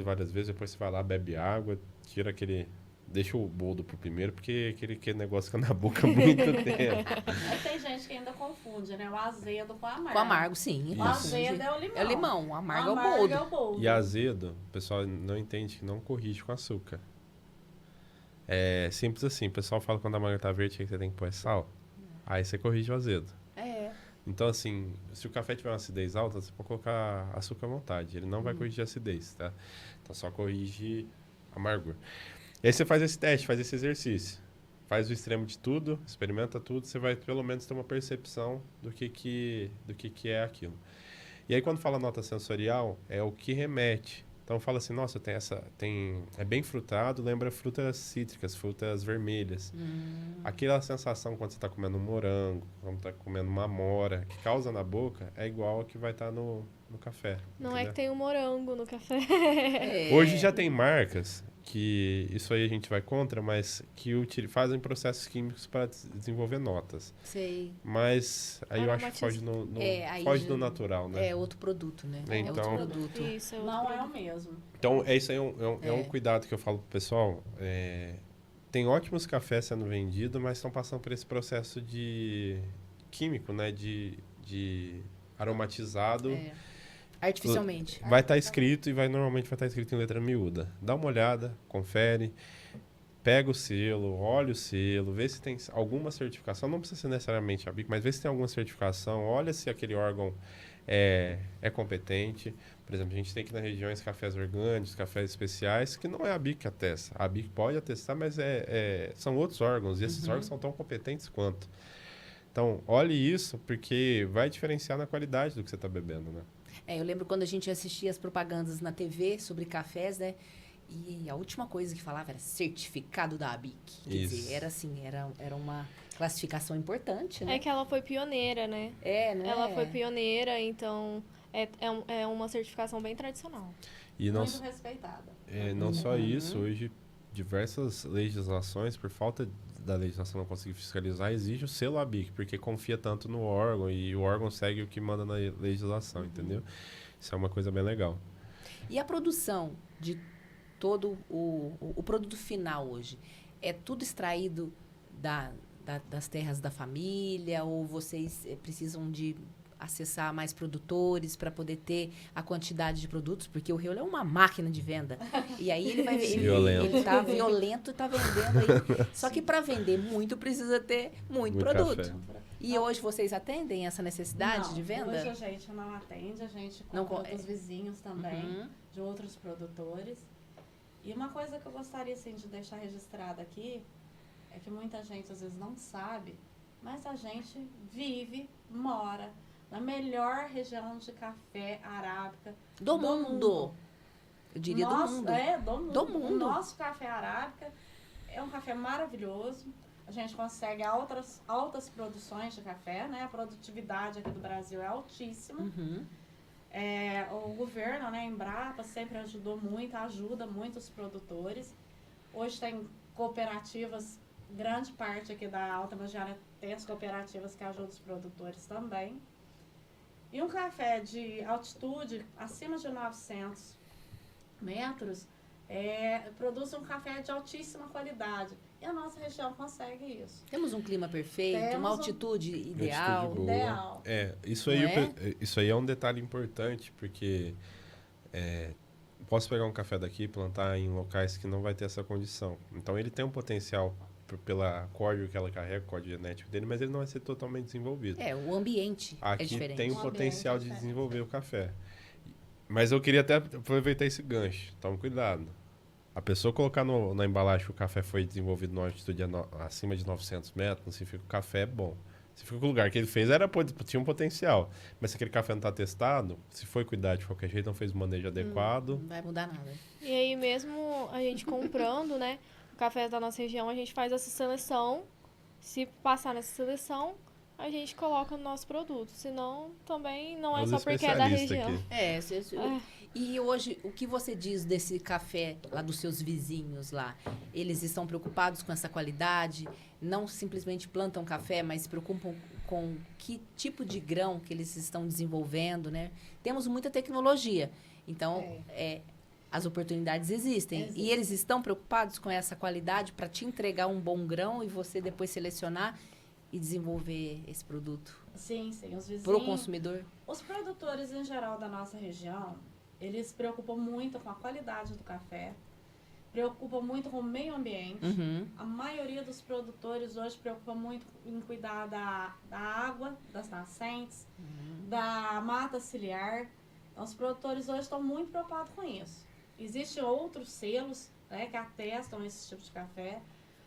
Speaker 4: várias vezes, depois você vai lá, bebe água, tira aquele... Deixa o boldo pro primeiro, porque aquele negócio fica na boca há muito tempo.
Speaker 2: Mas tem gente que ainda confunde, né? O azedo com o amargo.
Speaker 1: Com amargo, sim.
Speaker 2: O azedo é o limão.
Speaker 1: É o limão, o amargo é o
Speaker 2: amargo
Speaker 1: boldo.
Speaker 2: é o boldo.
Speaker 4: E azedo, o pessoal não entende que não corrige com açúcar. É simples assim. O pessoal fala quando a manga tá verde que você tem que pôr sal. Aí você corrige o azedo.
Speaker 1: É.
Speaker 4: Então, assim, se o café tiver uma acidez alta, você pode colocar açúcar à vontade. Ele não vai corrigir a acidez, tá? Então, só corrige amargor. E aí você faz esse teste, faz esse exercício. Faz o extremo de tudo, experimenta tudo, você vai pelo menos ter uma percepção do que é aquilo. E aí, quando fala nota sensorial, é o que remete. Então, fala assim, nossa, é bem frutado, lembra frutas cítricas, frutas vermelhas. Aquela sensação quando você está comendo um morango, quando está comendo uma amora, que causa na boca, é igual ao que vai estar no café.
Speaker 3: Não é
Speaker 4: entendeu?
Speaker 3: que tem um morango no café.
Speaker 1: É.
Speaker 4: Hoje já tem marcas que, isso aí a gente vai contra, mas que fazem processos químicos para desenvolver notas.
Speaker 1: Sei.
Speaker 4: Mas aí eu acho que foge,
Speaker 1: Aí
Speaker 4: foge
Speaker 1: já-
Speaker 4: do natural, né?
Speaker 1: É outro produto, né? É
Speaker 4: Então-
Speaker 1: outro produto.
Speaker 3: Isso, é outro
Speaker 2: Não é o
Speaker 3: produto.
Speaker 2: mesmo.
Speaker 4: Então, isso aí é um cuidado que eu falo pro pessoal. Tem ótimos cafés sendo vendidos, mas estão passando por esse processo de químico, né? De aromatizado.
Speaker 1: É. Artificialmente.
Speaker 4: Vai estar escrito e normalmente vai estar escrito em letra miúda. Dá uma olhada, confere, pega o selo, olha o selo, vê se tem alguma certificação. Não precisa ser necessariamente a BIC, mas vê se tem alguma certificação. Olha se aquele órgão é competente. Por exemplo, a gente tem aqui na região esses cafés orgânicos, cafés especiais, que não é a BIC que atesta. A BIC pode atestar, mas são outros órgãos, e esses órgãos são tão competentes quanto. Então, olhe isso, porque vai diferenciar na qualidade do que você está bebendo, né?
Speaker 1: Eu lembro quando a gente assistia as propagandas na TV sobre cafés, né? E a última coisa que falava era certificado da ABIC. Quer
Speaker 4: Isso.
Speaker 1: dizer, era assim, era uma classificação importante, né?
Speaker 3: É que ela foi pioneira, né?
Speaker 1: Né?
Speaker 3: Ela foi pioneira, então é uma certificação bem tradicional.
Speaker 4: E não,
Speaker 2: Muito respeitada.
Speaker 4: não só isso, hoje diversas legislações, por falta da legislação não conseguir fiscalizar, exige o selo ABIC, porque confia tanto no órgão e o órgão segue o que manda na legislação, entendeu? Isso é uma coisa bem legal.
Speaker 1: E a produção de todo o produto final hoje, é tudo extraído das terras da família ou vocês precisam de acessar mais produtores para poder ter a quantidade de produtos? Porque o Riolo é uma máquina de venda. E aí ele vai
Speaker 4: Violento.
Speaker 1: ele tá violento e tá vendendo aí. Só que para vender muito precisa ter muito produto.
Speaker 4: café.
Speaker 1: E hoje vocês atendem essa necessidade
Speaker 2: Não,
Speaker 1: de venda?
Speaker 2: Hoje a gente não atende, a gente
Speaker 1: Não
Speaker 2: compra
Speaker 1: co-
Speaker 2: dos vizinhos também,
Speaker 1: Uhum.
Speaker 2: de outros produtores. E uma coisa que eu gostaria assim, de deixar registrada aqui é que muita gente às vezes não sabe, mas a gente vive, mora na melhor região de café arábica
Speaker 1: Do mundo. Eu diria do mundo.
Speaker 2: Do mundo.
Speaker 1: Do mundo.
Speaker 2: O nosso café arábica é um café maravilhoso. A gente consegue altas produções de café, né? A produtividade aqui do Brasil é altíssima.
Speaker 1: Uhum.
Speaker 2: O governo, né, Embrapa, sempre ajuda muito os produtores. Hoje tem cooperativas, grande parte aqui da Alta Mogiana tem as cooperativas que ajudam os produtores também. E um café de altitude acima de 900 metros produz um café de altíssima qualidade. E a nossa região consegue isso.
Speaker 1: Temos um clima perfeito,
Speaker 2: Temos
Speaker 1: uma
Speaker 2: um-
Speaker 1: altitude ideal.
Speaker 4: Altitude boa.
Speaker 2: Ideal.
Speaker 4: Isso
Speaker 1: Não
Speaker 4: aí,
Speaker 1: é?
Speaker 4: isso aí é um detalhe importante, porque posso pegar um café daqui e plantar em locais que não vai ter essa condição. Então ele tem um potencial pela código que ela carrega, o código genético dele, mas ele não vai ser totalmente desenvolvido.
Speaker 1: O ambiente é
Speaker 4: Aqui
Speaker 1: diferente.
Speaker 4: tem o
Speaker 2: O ambiente
Speaker 4: potencial
Speaker 2: é
Speaker 4: de
Speaker 2: diferente.
Speaker 4: desenvolver o café. Mas eu queria até aproveitar esse gancho. Tome cuidado. A pessoa colocar na embalagem que o café foi desenvolvido numa altitude acima de 900 metros, não significa que o café é bom. Significa que o lugar que ele fez tinha um potencial. Mas se aquele café não está testado, se foi cuidar de qualquer jeito, não fez o manejo adequado,
Speaker 1: Não vai mudar nada.
Speaker 3: E aí mesmo a gente comprando, né, o café da nossa região, a gente faz essa seleção. Se passar nessa seleção, a gente coloca no nosso produto. Senão, também não é
Speaker 4: os
Speaker 3: só porque é da
Speaker 4: especialistas
Speaker 3: região.
Speaker 4: aqui.
Speaker 1: E hoje, o que você diz desse café lá dos seus vizinhos lá? Eles estão preocupados com essa qualidade? Não simplesmente plantam café, mas se preocupam com que tipo de grão que eles estão desenvolvendo, né? Temos muita tecnologia, então as oportunidades existem.
Speaker 2: Existem.
Speaker 1: E eles estão preocupados com essa qualidade para te entregar um bom grão e você depois selecionar e desenvolver esse produto
Speaker 2: Sim, os vizinhos.
Speaker 1: para o consumidor?
Speaker 2: Os produtores em geral da nossa região, eles se preocupam muito com a qualidade do café. preocupa muito com o meio ambiente.
Speaker 1: Uhum.
Speaker 2: A maioria dos produtores hoje preocupa muito em cuidar da água, das nascentes, da mata ciliar. Então, os produtores hoje estão muito preocupados com isso. Existem outros selos, né, que atestam esse tipo de café.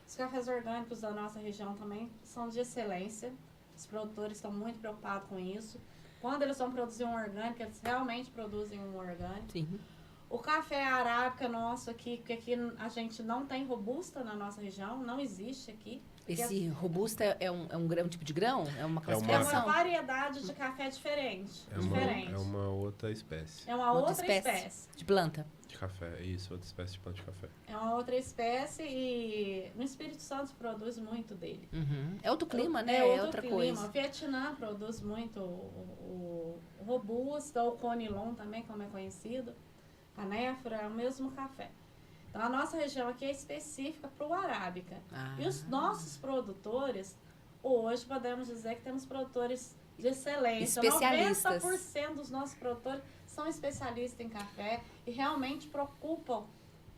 Speaker 2: Os cafés orgânicos da nossa região também são de excelência. Os produtores estão muito preocupados com isso. Quando eles vão produzir um orgânico, eles realmente produzem um orgânico.
Speaker 1: Sim.
Speaker 2: O café arábica nosso aqui, porque aqui a gente não tem robusta na nossa região, não existe aqui.
Speaker 1: Esse robusta é um tipo de grão? É uma
Speaker 2: É
Speaker 1: classificação?
Speaker 2: uma variedade de café diferente.
Speaker 4: É uma outra espécie
Speaker 2: É uma outra espécie.
Speaker 1: de planta.
Speaker 4: de café. Isso, outra espécie de planta de café.
Speaker 2: É uma outra espécie e no Espírito Santo se produz muito dele.
Speaker 1: Uhum. É outro clima, né?
Speaker 2: É
Speaker 1: É
Speaker 2: outro
Speaker 1: outra
Speaker 2: clima.
Speaker 1: coisa.
Speaker 2: O Vietnã produz muito o robusta, o conilon também, como é conhecido. A néfora é o mesmo café. Então, a nossa região aqui é específica para o arábica.
Speaker 1: Ah.
Speaker 2: E os nossos produtores, hoje podemos dizer que temos produtores de excelência.
Speaker 1: Especialistas.
Speaker 2: 90% dos nossos produtores são especialistas em café e realmente preocupam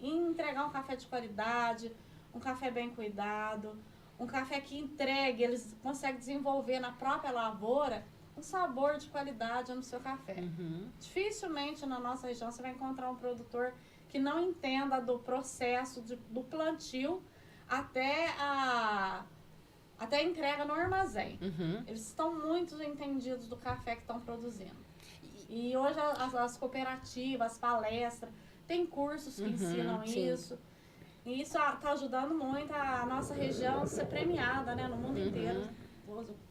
Speaker 2: em entregar um café de qualidade, um café bem cuidado, um café que entregue, eles conseguem desenvolver na própria lavoura um sabor de qualidade no seu café.
Speaker 1: Uhum.
Speaker 2: Dificilmente na nossa região você vai encontrar um produtor que não entenda do processo do plantio até a entrega no armazém.
Speaker 1: Uhum.
Speaker 2: Eles estão muito entendidos do café que estão produzindo. E hoje as cooperativas, as palestras, tem cursos que ensinam
Speaker 1: sim.
Speaker 2: isso. E isso está ajudando muito a nossa região a ser premiada, né, no mundo inteiro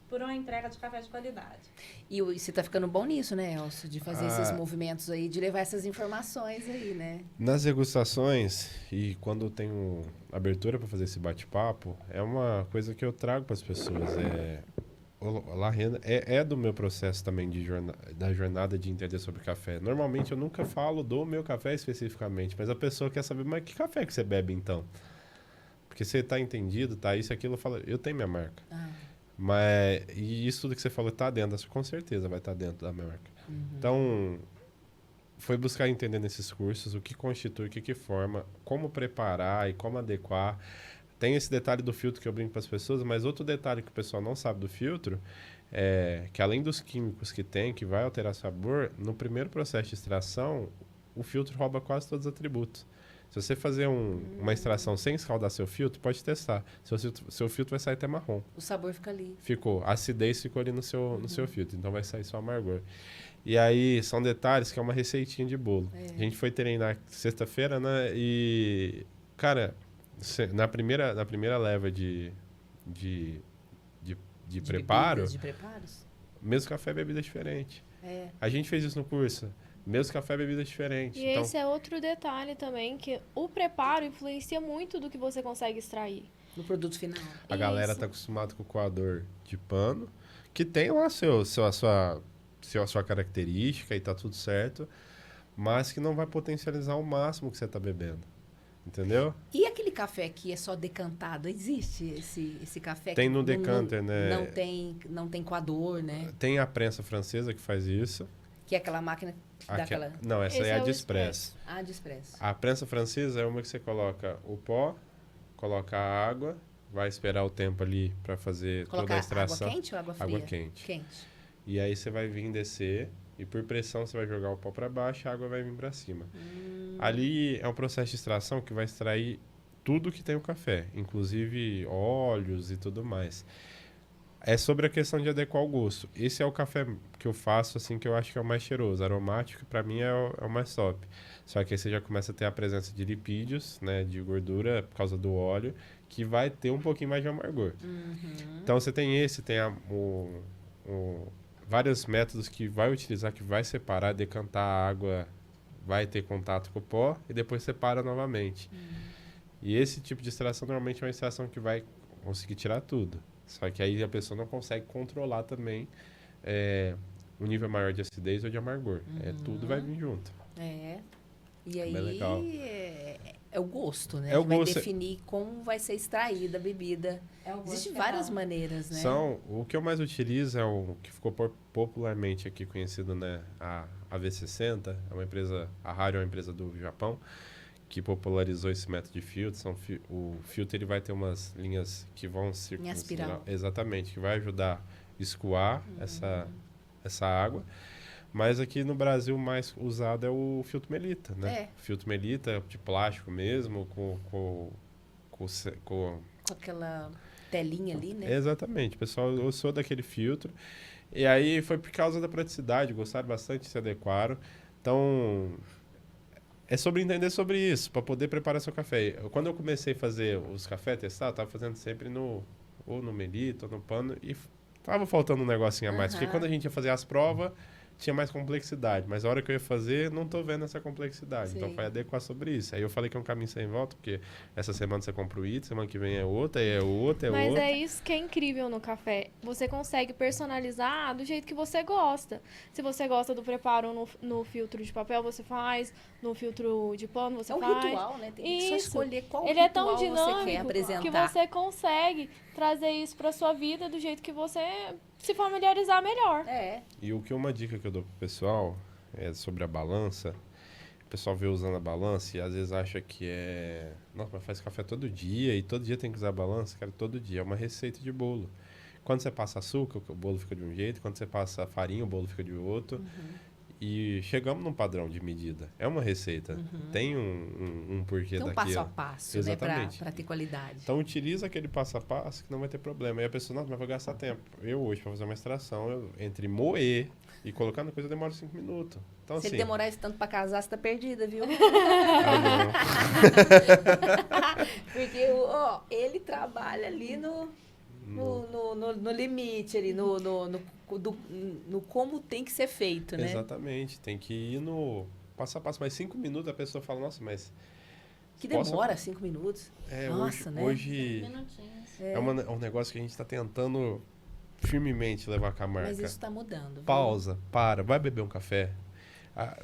Speaker 2: por uma entrega de café de qualidade.
Speaker 1: E você tá ficando bom nisso, né, Elcio? De fazer esses movimentos aí, de levar essas informações aí, né?
Speaker 4: Nas degustações, e quando eu tenho abertura para fazer esse bate-papo, é uma coisa que eu trago para as pessoas. É do meu processo também da jornada de entender sobre café. Normalmente eu nunca falo do meu café especificamente, mas a pessoa quer saber, mas que café que você bebe então? Porque você tá entendido, tá isso, aquilo, eu falo, eu tenho minha marca. E isso tudo que você falou tá dentro, com certeza vai estar dentro da minha marca. Então, foi buscar entender nesses cursos o que constitui, o que forma, como preparar e como adequar. Tem esse detalhe do filtro que eu brinco para as pessoas, mas outro detalhe que o pessoal não sabe do filtro é que além dos químicos que tem, que vai alterar sabor, no primeiro processo de extração, o filtro rouba quase todos os atributos. Se você fazer uma extração sem escaldar seu filtro, pode testar. Seu filtro vai sair até marrom.
Speaker 1: O sabor fica ali.
Speaker 4: Ficou. A acidez ficou ali no seu filtro. Então vai sair só amargor. E aí são detalhes que é uma receitinha de bolo. A gente foi treinar sexta-feira, né? E, cara, na primeira leva de preparo,
Speaker 1: bebidas, de preparos?
Speaker 4: mesmo café é bebida diferente.
Speaker 1: É.
Speaker 4: A gente fez isso no curso. Mesmo café é bebida diferente.
Speaker 3: E
Speaker 4: Então,
Speaker 3: esse é outro detalhe também, que o preparo influencia muito do que você consegue extrair.
Speaker 1: No produto final.
Speaker 4: a galera
Speaker 3: Isso.
Speaker 4: tá acostumada com o coador de pano, que tem lá a sua característica e tá tudo certo, mas que não vai potencializar o máximo que você tá bebendo. Entendeu?
Speaker 1: E aquele café que é só decantado? Existe esse café
Speaker 4: Tem
Speaker 1: que
Speaker 4: no decanter, né?
Speaker 1: Não tem coador, né?
Speaker 4: Tem a prensa francesa que faz isso.
Speaker 1: Que é aquela máquina que dá aquela...
Speaker 4: Não, essa
Speaker 3: Esse
Speaker 4: é a
Speaker 3: é o
Speaker 4: de expresso.
Speaker 1: Ah, de expresso.
Speaker 4: A prensa francesa é uma que você coloca o pó, coloca a água, vai esperar o tempo ali para fazer toda a
Speaker 1: Colocar
Speaker 4: extração.
Speaker 1: água quente ou água fria?
Speaker 4: Água quente.
Speaker 1: Quente.
Speaker 4: E aí você vai vir descer e por pressão você vai jogar o pó para baixo e a água vai vir para cima. Ali é um processo de extração que vai extrair tudo que tem o café, inclusive óleos e tudo mais. É sobre a questão de adequar o gosto. Esse é o café que eu faço, assim, que eu acho que é o mais cheiroso. Aromático, para mim, é o mais top. Só que aí você já começa a ter a presença de lipídios, né, de gordura por causa do óleo, que vai ter um pouquinho mais de amargor. Então você tem vários métodos que vai utilizar, que vai separar, decantar a água, vai ter contato com o pó e depois separa novamente. E esse tipo de extração normalmente é uma extração que vai conseguir tirar tudo. Só que aí a pessoa não consegue controlar também o nível maior de acidez ou de amargor. Tudo vai vir junto.
Speaker 1: É. E aí
Speaker 4: Bem legal.
Speaker 1: é o gosto, né?
Speaker 4: É o
Speaker 1: que vai
Speaker 4: gosto.
Speaker 1: definir como vai ser extraída a bebida. Existem várias maneiras, né?
Speaker 4: O que eu mais utilizo é o que ficou popularmente aqui conhecido, né? A V60, é uma empresa, a Haru é uma empresa do Japão, que popularizou esse método de filtro. O filtro ele vai ter umas linhas que vão circular.
Speaker 1: espiral.
Speaker 4: Exatamente, que vai ajudar a escoar essa água. Mas aqui no Brasil o mais usado é o filtro Melita, né?
Speaker 1: É.
Speaker 4: Filtro Melita de plástico mesmo, com
Speaker 1: aquela telinha ali, né?
Speaker 4: Exatamente, pessoal, eu sou daquele filtro. E aí foi por causa da praticidade, gostaram bastante, se adequaram. Então, é sobre entender sobre isso, para poder preparar seu café. Quando eu comecei a fazer os cafés, testar, eu tava fazendo sempre ou no Melita, ou no pano, e tava faltando um negocinho a mais. Porque quando a gente ia fazer as provas, tinha mais complexidade. Mas a hora que eu ia fazer, não tô vendo essa complexidade.
Speaker 1: Sim.
Speaker 4: Então, foi adequar sobre isso. Aí eu falei que é um caminho sem volta, porque essa semana você compra o item, semana que vem é outra, é outra, é
Speaker 3: Mas
Speaker 4: outra.
Speaker 3: é isso que é incrível no café. Você consegue personalizar do jeito que você gosta. Se você gosta do preparo no filtro de papel, você faz. No filtro de pano, você
Speaker 1: É um
Speaker 3: faz.
Speaker 1: ritual, né? Tem que só
Speaker 3: Isso.
Speaker 1: escolher qual
Speaker 3: Ele é
Speaker 1: ritual
Speaker 3: tão
Speaker 1: você quer
Speaker 3: dinâmico
Speaker 1: apresentar.
Speaker 3: que você consegue trazer isso pra sua vida do jeito que você se familiarizar melhor.
Speaker 1: É.
Speaker 4: E uma dica que eu dou pro pessoal é sobre a balança. O pessoal vê usando a balança e às vezes acha que é... Nossa, mas faz café todo dia e todo dia tem que usar a balança. Cara, todo dia. É uma receita de bolo. Quando você passa açúcar, o bolo fica de um jeito. Quando você passa farinha, o bolo fica de outro. E chegamos num padrão de medida. É uma receita. Tem um porquê
Speaker 1: Então,
Speaker 4: daquilo.
Speaker 1: passo a passo,
Speaker 4: Exatamente.
Speaker 1: né? Pra ter qualidade.
Speaker 4: Então, utiliza aquele passo a passo que não vai ter problema. E a pessoa, nossa, mas vou gastar tempo. Eu, hoje, para fazer uma extração, entre moer e colocar na coisa, demora 5 minutos. Então,
Speaker 1: Se
Speaker 4: assim...
Speaker 1: ele demorar esse tanto pra casar, você tá perdida, viu?
Speaker 4: Ah,
Speaker 1: Porque ele trabalha ali no limite, ali, no como tem que ser feito, né?
Speaker 4: Exatamente. Tem que ir no passo a passo. Mas 5 minutos a pessoa fala, nossa, mas...
Speaker 1: Que demora 5 minutos. Nossa, né?
Speaker 4: Hoje
Speaker 2: Minutinhos.
Speaker 4: é um negócio que a gente está tentando firmemente levar com a marca.
Speaker 1: Mas isso tá mudando. Viu?
Speaker 4: Pausa, vai beber um café.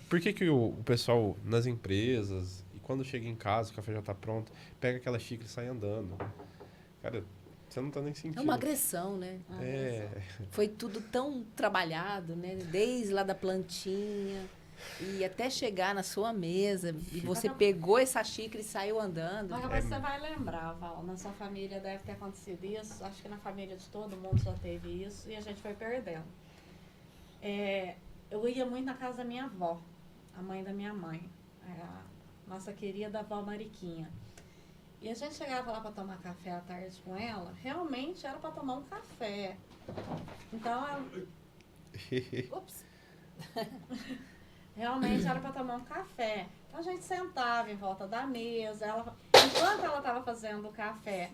Speaker 4: Por que o pessoal nas empresas, e quando chega em casa, o café já tá pronto, pega aquela xícara e sai andando? Cara, você não tá nem sentindo.
Speaker 1: É uma agressão, né? Foi tudo tão trabalhado, né? Desde lá da plantinha e até chegar na sua mesa. E você pegou essa xícara e saiu andando.
Speaker 2: Mas você vai lembrar, Val, na sua família deve ter acontecido isso, acho que na família de todo mundo já teve isso, e a gente foi perdendo. Eu ia muito na casa da minha avó, a mãe da minha mãe, a nossa querida avó Mariquinha. E a gente chegava lá para tomar café à tarde com ela, realmente era para tomar um café. Então, ups. Realmente era para tomar um café. Então a gente sentava em volta da mesa, enquanto ela estava fazendo o café.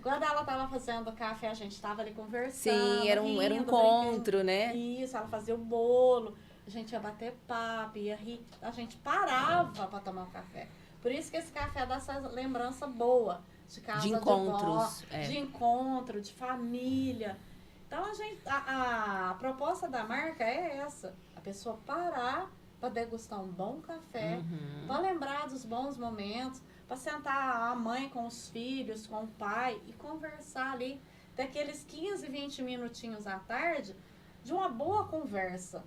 Speaker 2: Quando ela estava fazendo o café, a gente estava ali conversando.
Speaker 1: Sim, era um encontro, né?
Speaker 2: Isso, ela fazia o bolo, a gente ia bater papo, ia rir, a gente parava para tomar um café. Por isso que esse café dá essa lembrança boa de casa
Speaker 1: de encontros,
Speaker 2: de encontro, de família. Então a proposta da marca é essa, a pessoa parar para degustar um bom café, para lembrar dos bons momentos, para sentar a mãe com os filhos, com o pai e conversar ali, ter aqueles 15, 20 minutinhos à tarde de uma boa conversa.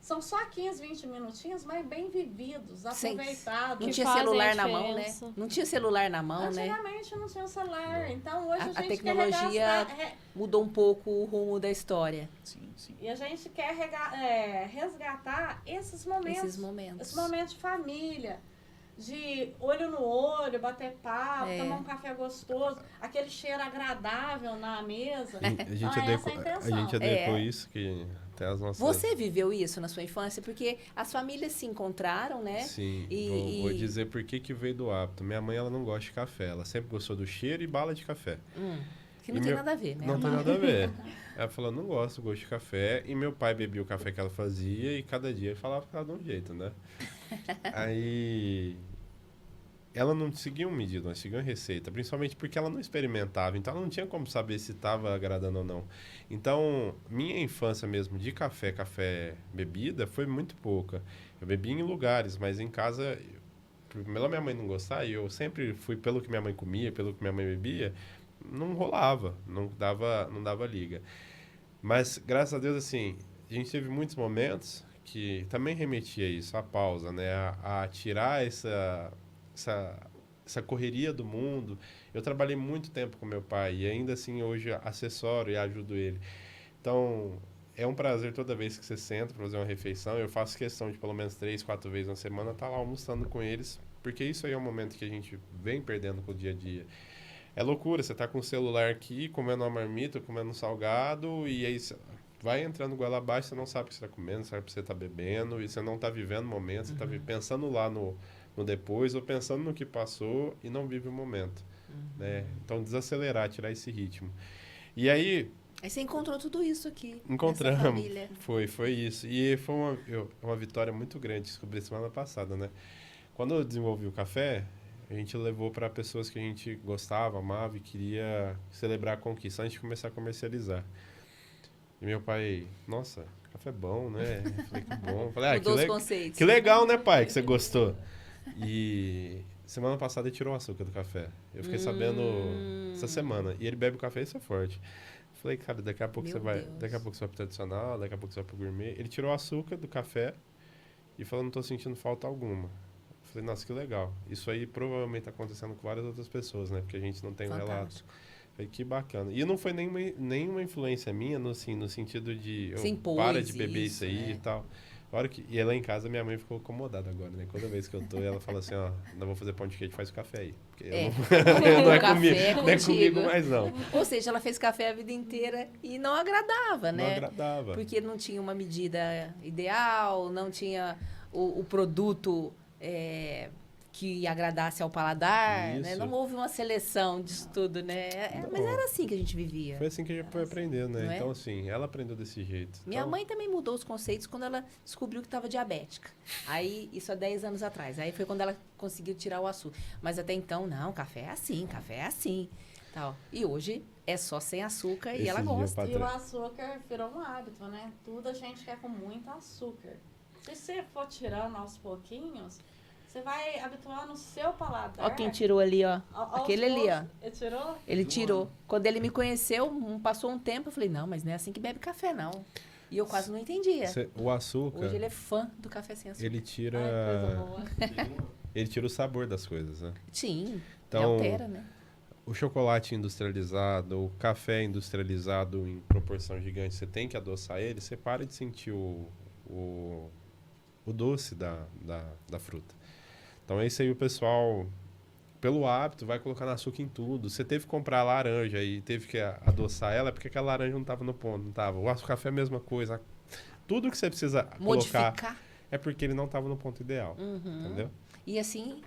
Speaker 2: São só 15, 20 minutinhos, mas bem vividos, aproveitados.
Speaker 1: Não
Speaker 3: Que
Speaker 1: tinha
Speaker 3: fazem
Speaker 1: celular
Speaker 3: a
Speaker 1: na mão, né?
Speaker 3: diferença.
Speaker 1: Não tinha celular na mão, né?
Speaker 2: Antigamente não tinha celular, então hoje a gente
Speaker 1: tecnologia
Speaker 2: quer
Speaker 1: mudou um pouco o rumo da história.
Speaker 5: Sim, sim.
Speaker 2: e a gente quer resgatar esses momentos. Esse momento de família, de olho no olho, bater papo, tomar um café gostoso, aquele cheiro agradável na mesa.
Speaker 4: A gente
Speaker 2: intenção.
Speaker 4: adequou isso que até as nossas...
Speaker 1: Você viveu isso na sua infância? Porque as famílias se encontraram, né?
Speaker 4: Sim,
Speaker 1: E-
Speaker 4: vou dizer por que veio do hábito. Minha mãe, ela não gosta de café. Ela sempre gostou do cheiro e bala de café.
Speaker 1: Que não
Speaker 4: E
Speaker 1: tem
Speaker 4: meu-
Speaker 1: nada a ver, né?
Speaker 4: Não tem nada a ver. Ela falou, não gosto do gosto de café. E meu pai bebia o café que ela fazia e cada dia ele falava que ela dava um jeito, né? Aí... Ela não seguia uma medida, ela seguia uma receita. Principalmente porque ela não experimentava. Então, ela não tinha como saber se estava agradando ou não. Então, minha infância mesmo de café, bebida, foi muito pouca. Eu bebia em lugares, mas em casa... Pela minha mãe não gostar, e eu sempre fui pelo que minha mãe comia, pelo que minha mãe bebia, não rolava, não dava liga. Mas, graças a Deus, assim, a gente teve muitos momentos que também remetia a isso, a pausa, né? A tirar essa correria do mundo. Eu trabalhei muito tempo com meu pai e ainda assim hoje assessoro e ajudo ele. Então, é um prazer toda vez que você senta para fazer uma refeição. Eu faço questão de pelo menos 3, 4 vezes na semana estar lá almoçando com eles, porque isso aí é um momento que a gente vem perdendo com o dia a dia. É loucura, você tá com o celular aqui, comendo uma marmita, comendo um salgado, e aí você vai entrando goela abaixo, você não sabe o que você está comendo, sabe o que você está bebendo, e você não está vivendo o momento, você está pensando lá no depois, ou pensando no que passou, e não vive o momento. Né? Então, desacelerar, tirar esse ritmo. E aí...
Speaker 1: Aí você encontrou tudo isso aqui.
Speaker 4: Encontramos.
Speaker 1: Nessa família.
Speaker 4: Foi isso. E foi uma vitória muito grande, descobri semana passada, né? Quando eu desenvolvi o café, a gente levou para pessoas que a gente gostava, amava e queria celebrar a conquista antes de começar a comercializar. E meu pai, nossa, café bom, né? Eu falei, que bom. Eu falei,
Speaker 1: Mudou os conceitos.
Speaker 4: que legal, né, pai, que você gostou. E semana passada ele tirou o açúcar do café. Eu fiquei sabendo essa semana. E ele bebe o café e isso é forte. Eu falei, cara, daqui a pouco você vai pro tradicional, daqui a pouco você vai pro gourmet. Ele tirou o açúcar do café e falou, não tô sentindo falta alguma. Eu falei, nossa, que legal. Isso aí provavelmente tá acontecendo com várias outras pessoas, né? Porque a gente não tem um relato. Falei, que bacana. E não foi nenhuma influência minha, no sentido de... para de beber isso aí e tal. E lá em casa, minha mãe ficou incomodada agora, né? Toda vez que eu tô, ela fala assim, ó, não vou fazer pão de queijo, faz o café aí. Porque não é comigo, não é comigo mais não.
Speaker 1: Ou seja, ela fez café a vida inteira e não agradava, né?
Speaker 4: Não agradava.
Speaker 1: Porque não tinha uma medida ideal, não tinha o produto que agradasse ao paladar, né? Não houve uma seleção disso tudo, né? Mas era assim que a gente vivia.
Speaker 4: Foi assim que a gente foi aprendendo, né?
Speaker 1: Não é?
Speaker 4: Então, assim, ela aprendeu desse jeito.
Speaker 1: Minha mãe também mudou os conceitos quando ela descobriu que estava diabética. Aí, isso há 10 anos atrás. Aí foi quando ela conseguiu tirar o açúcar. Mas até então, não, café é assim. Tal. E hoje é só sem açúcar e ela gosta.
Speaker 2: E o açúcar virou um hábito, né? Tudo a gente quer com muito açúcar. Se você for tirando aos pouquinhos... Você vai habituando o seu paladar.
Speaker 1: Ó quem tirou ali, ó. Aquele ali, ó.
Speaker 2: Ele tirou?
Speaker 1: Ele tirou. Quando ele me conheceu, passou um tempo, eu falei, não, mas não é assim que bebe café, não. E eu quase não entendia.
Speaker 4: O açúcar...
Speaker 1: Hoje ele é fã do café sem açúcar.
Speaker 4: Ele tira...
Speaker 2: Ai, coisa boa.
Speaker 4: Ele tira o sabor das coisas, né?
Speaker 1: Sim,
Speaker 4: então,
Speaker 1: altera, né?
Speaker 4: O chocolate industrializado, o café industrializado em proporção gigante, você tem que adoçar ele, você para de sentir o doce da fruta. Então, esse aí o pessoal, pelo hábito, vai colocando açúcar em tudo. Você teve que comprar laranja e teve que adoçar ela, porque aquela laranja não estava no ponto, não estava. O café é a mesma coisa. Tudo que você precisa colocar é porque ele não estava no ponto ideal, entendeu?
Speaker 1: E assim,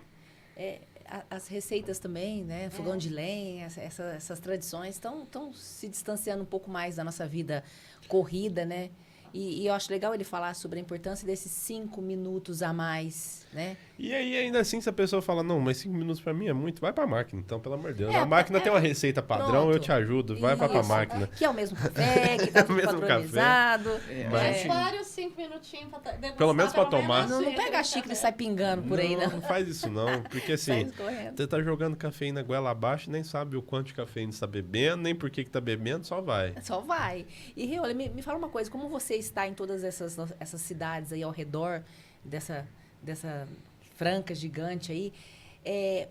Speaker 1: as receitas também, né? Fogão de lenha, essas tradições estão se distanciando um pouco mais da nossa vida corrida, né? E eu acho legal ele falar sobre a importância desses 5 minutos a mais, né?
Speaker 4: E aí, ainda assim, se a pessoa fala, não, mas 5 minutos pra mim é muito, vai pra máquina, então, pelo amor de Deus. A máquina tem uma receita padrão,
Speaker 1: pronto.
Speaker 4: eu te ajudo, vai pra máquina.
Speaker 1: Que é o mesmo café, que tá tudo
Speaker 4: mesmo
Speaker 1: padronizado.
Speaker 4: Mas,
Speaker 2: Espere os 5 minutinhos pra degustar.
Speaker 4: Pelo menos pra tomar.
Speaker 1: Não pega a xícara e sai pingando por aí, não.
Speaker 4: Não faz isso não, porque assim,
Speaker 1: Sai
Speaker 4: você tá jogando cafeína goela abaixo, nem sabe o quanto de cafeína você tá bebendo, nem por que tá bebendo, só vai.
Speaker 1: Só vai. E, Riola, me fala uma coisa, como você está em todas essas cidades aí ao redor dessa franca gigante aí,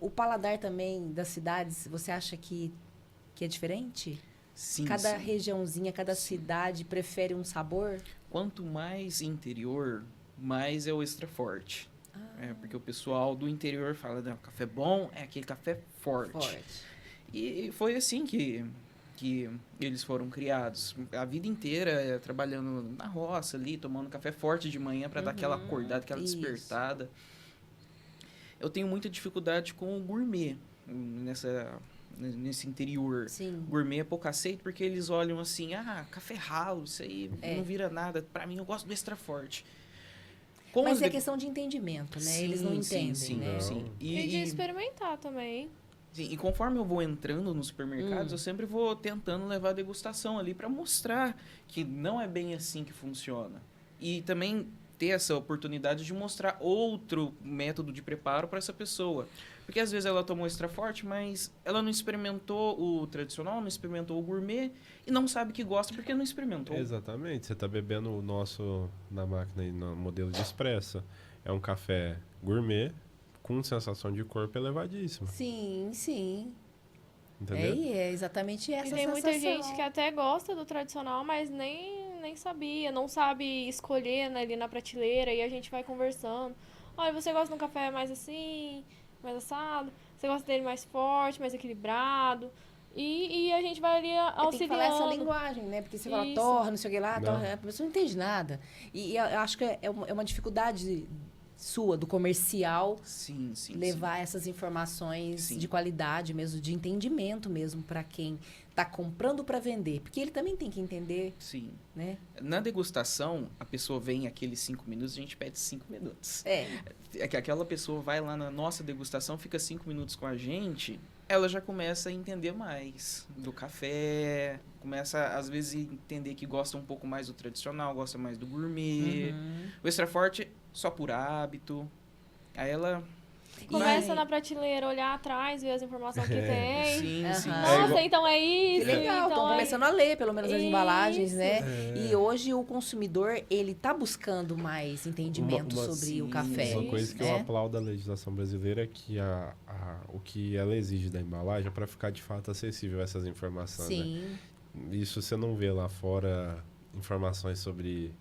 Speaker 1: o paladar também das cidades, você acha que é diferente?
Speaker 5: Sim,
Speaker 1: Cada
Speaker 5: sim.
Speaker 1: regiãozinha, cada cidade prefere um sabor?
Speaker 5: Quanto mais interior, mais é o extra forte. Porque o pessoal do interior fala, não, café bom é aquele café forte. E foi assim que eles foram criados. A vida inteira trabalhando na roça ali, tomando café forte de manhã para dar aquela acordada, aquela despertada. Eu tenho muita dificuldade com o gourmet nesse interior.
Speaker 1: Sim.
Speaker 5: Gourmet é pouco aceito porque eles olham assim, café ralo, isso aí não vira nada. Para mim, eu gosto do extra forte.
Speaker 1: Mas é questão de entendimento, né? Eles não entendem, né?
Speaker 5: Sim.
Speaker 3: E de experimentar também.
Speaker 5: Sim, e conforme eu vou entrando nos supermercados, eu sempre vou tentando levar a degustação ali para mostrar que não é bem assim que funciona. E também ter essa oportunidade de mostrar outro método de preparo para essa pessoa. Porque às vezes ela tomou extra forte, mas ela não experimentou o tradicional, não experimentou o gourmet e não sabe que gosta porque não experimentou.
Speaker 4: Exatamente. Você tá bebendo o nosso na máquina e no modelo de expresso. É um café gourmet com sensação de corpo elevadíssima.
Speaker 1: Sim, sim.
Speaker 4: Entendeu?
Speaker 1: É exatamente essa
Speaker 3: E tem
Speaker 1: sensação.
Speaker 3: muita gente que até gosta do tradicional, mas nem sabia, não sabe escolher, né, ali na prateleira, e a gente vai conversando. Olha, você gosta de um café mais assim, mais assado? Você gosta dele mais forte, mais equilibrado? E a gente vai ali
Speaker 1: Tem que
Speaker 3: auxiliando.
Speaker 1: falar essa linguagem, né? Porque você fala
Speaker 3: Isso.
Speaker 1: torra, não sei o que lá,
Speaker 4: Não.
Speaker 1: torra, a pessoa não entende nada. E eu acho que é uma dificuldade sua, do comercial,
Speaker 5: Sim, sim.
Speaker 1: levar essas informações
Speaker 5: Sim.
Speaker 1: de qualidade mesmo, de entendimento mesmo, para quem está comprando para vender. Porque ele também tem que entender,
Speaker 5: Sim.
Speaker 1: né?
Speaker 5: Na degustação, a pessoa vem aqueles 5 minutos, a gente pede 5 minutos.
Speaker 1: É,
Speaker 5: É que aquela pessoa vai lá na nossa degustação, fica 5 minutos com a gente, ela já começa a entender mais do café, começa às vezes a entender que gosta um pouco mais do tradicional, gosta mais do gourmet. O extra forte só por hábito. Aí ela
Speaker 3: Começa na prateleira, olhar atrás, ver as informações que tem.
Speaker 5: sim, sim.
Speaker 1: Aham.
Speaker 3: Nossa,
Speaker 4: igual-
Speaker 3: então é
Speaker 1: que
Speaker 3: isso.
Speaker 1: legal,
Speaker 3: então
Speaker 1: estão
Speaker 3: é...
Speaker 1: começando a ler, pelo menos, as embalagens,
Speaker 3: Isso.
Speaker 1: né?
Speaker 4: É.
Speaker 1: E hoje o consumidor, ele tá buscando mais entendimento
Speaker 4: Uma-
Speaker 1: sobre o
Speaker 5: sim,
Speaker 1: café.
Speaker 4: Uma coisa que eu
Speaker 1: né?
Speaker 4: aplaudo da legislação brasileira é que o que ela exige da embalagem é para ficar de fato acessível a essas informações. Né?
Speaker 1: Sim.
Speaker 4: Isso você não vê lá fora informações sobre.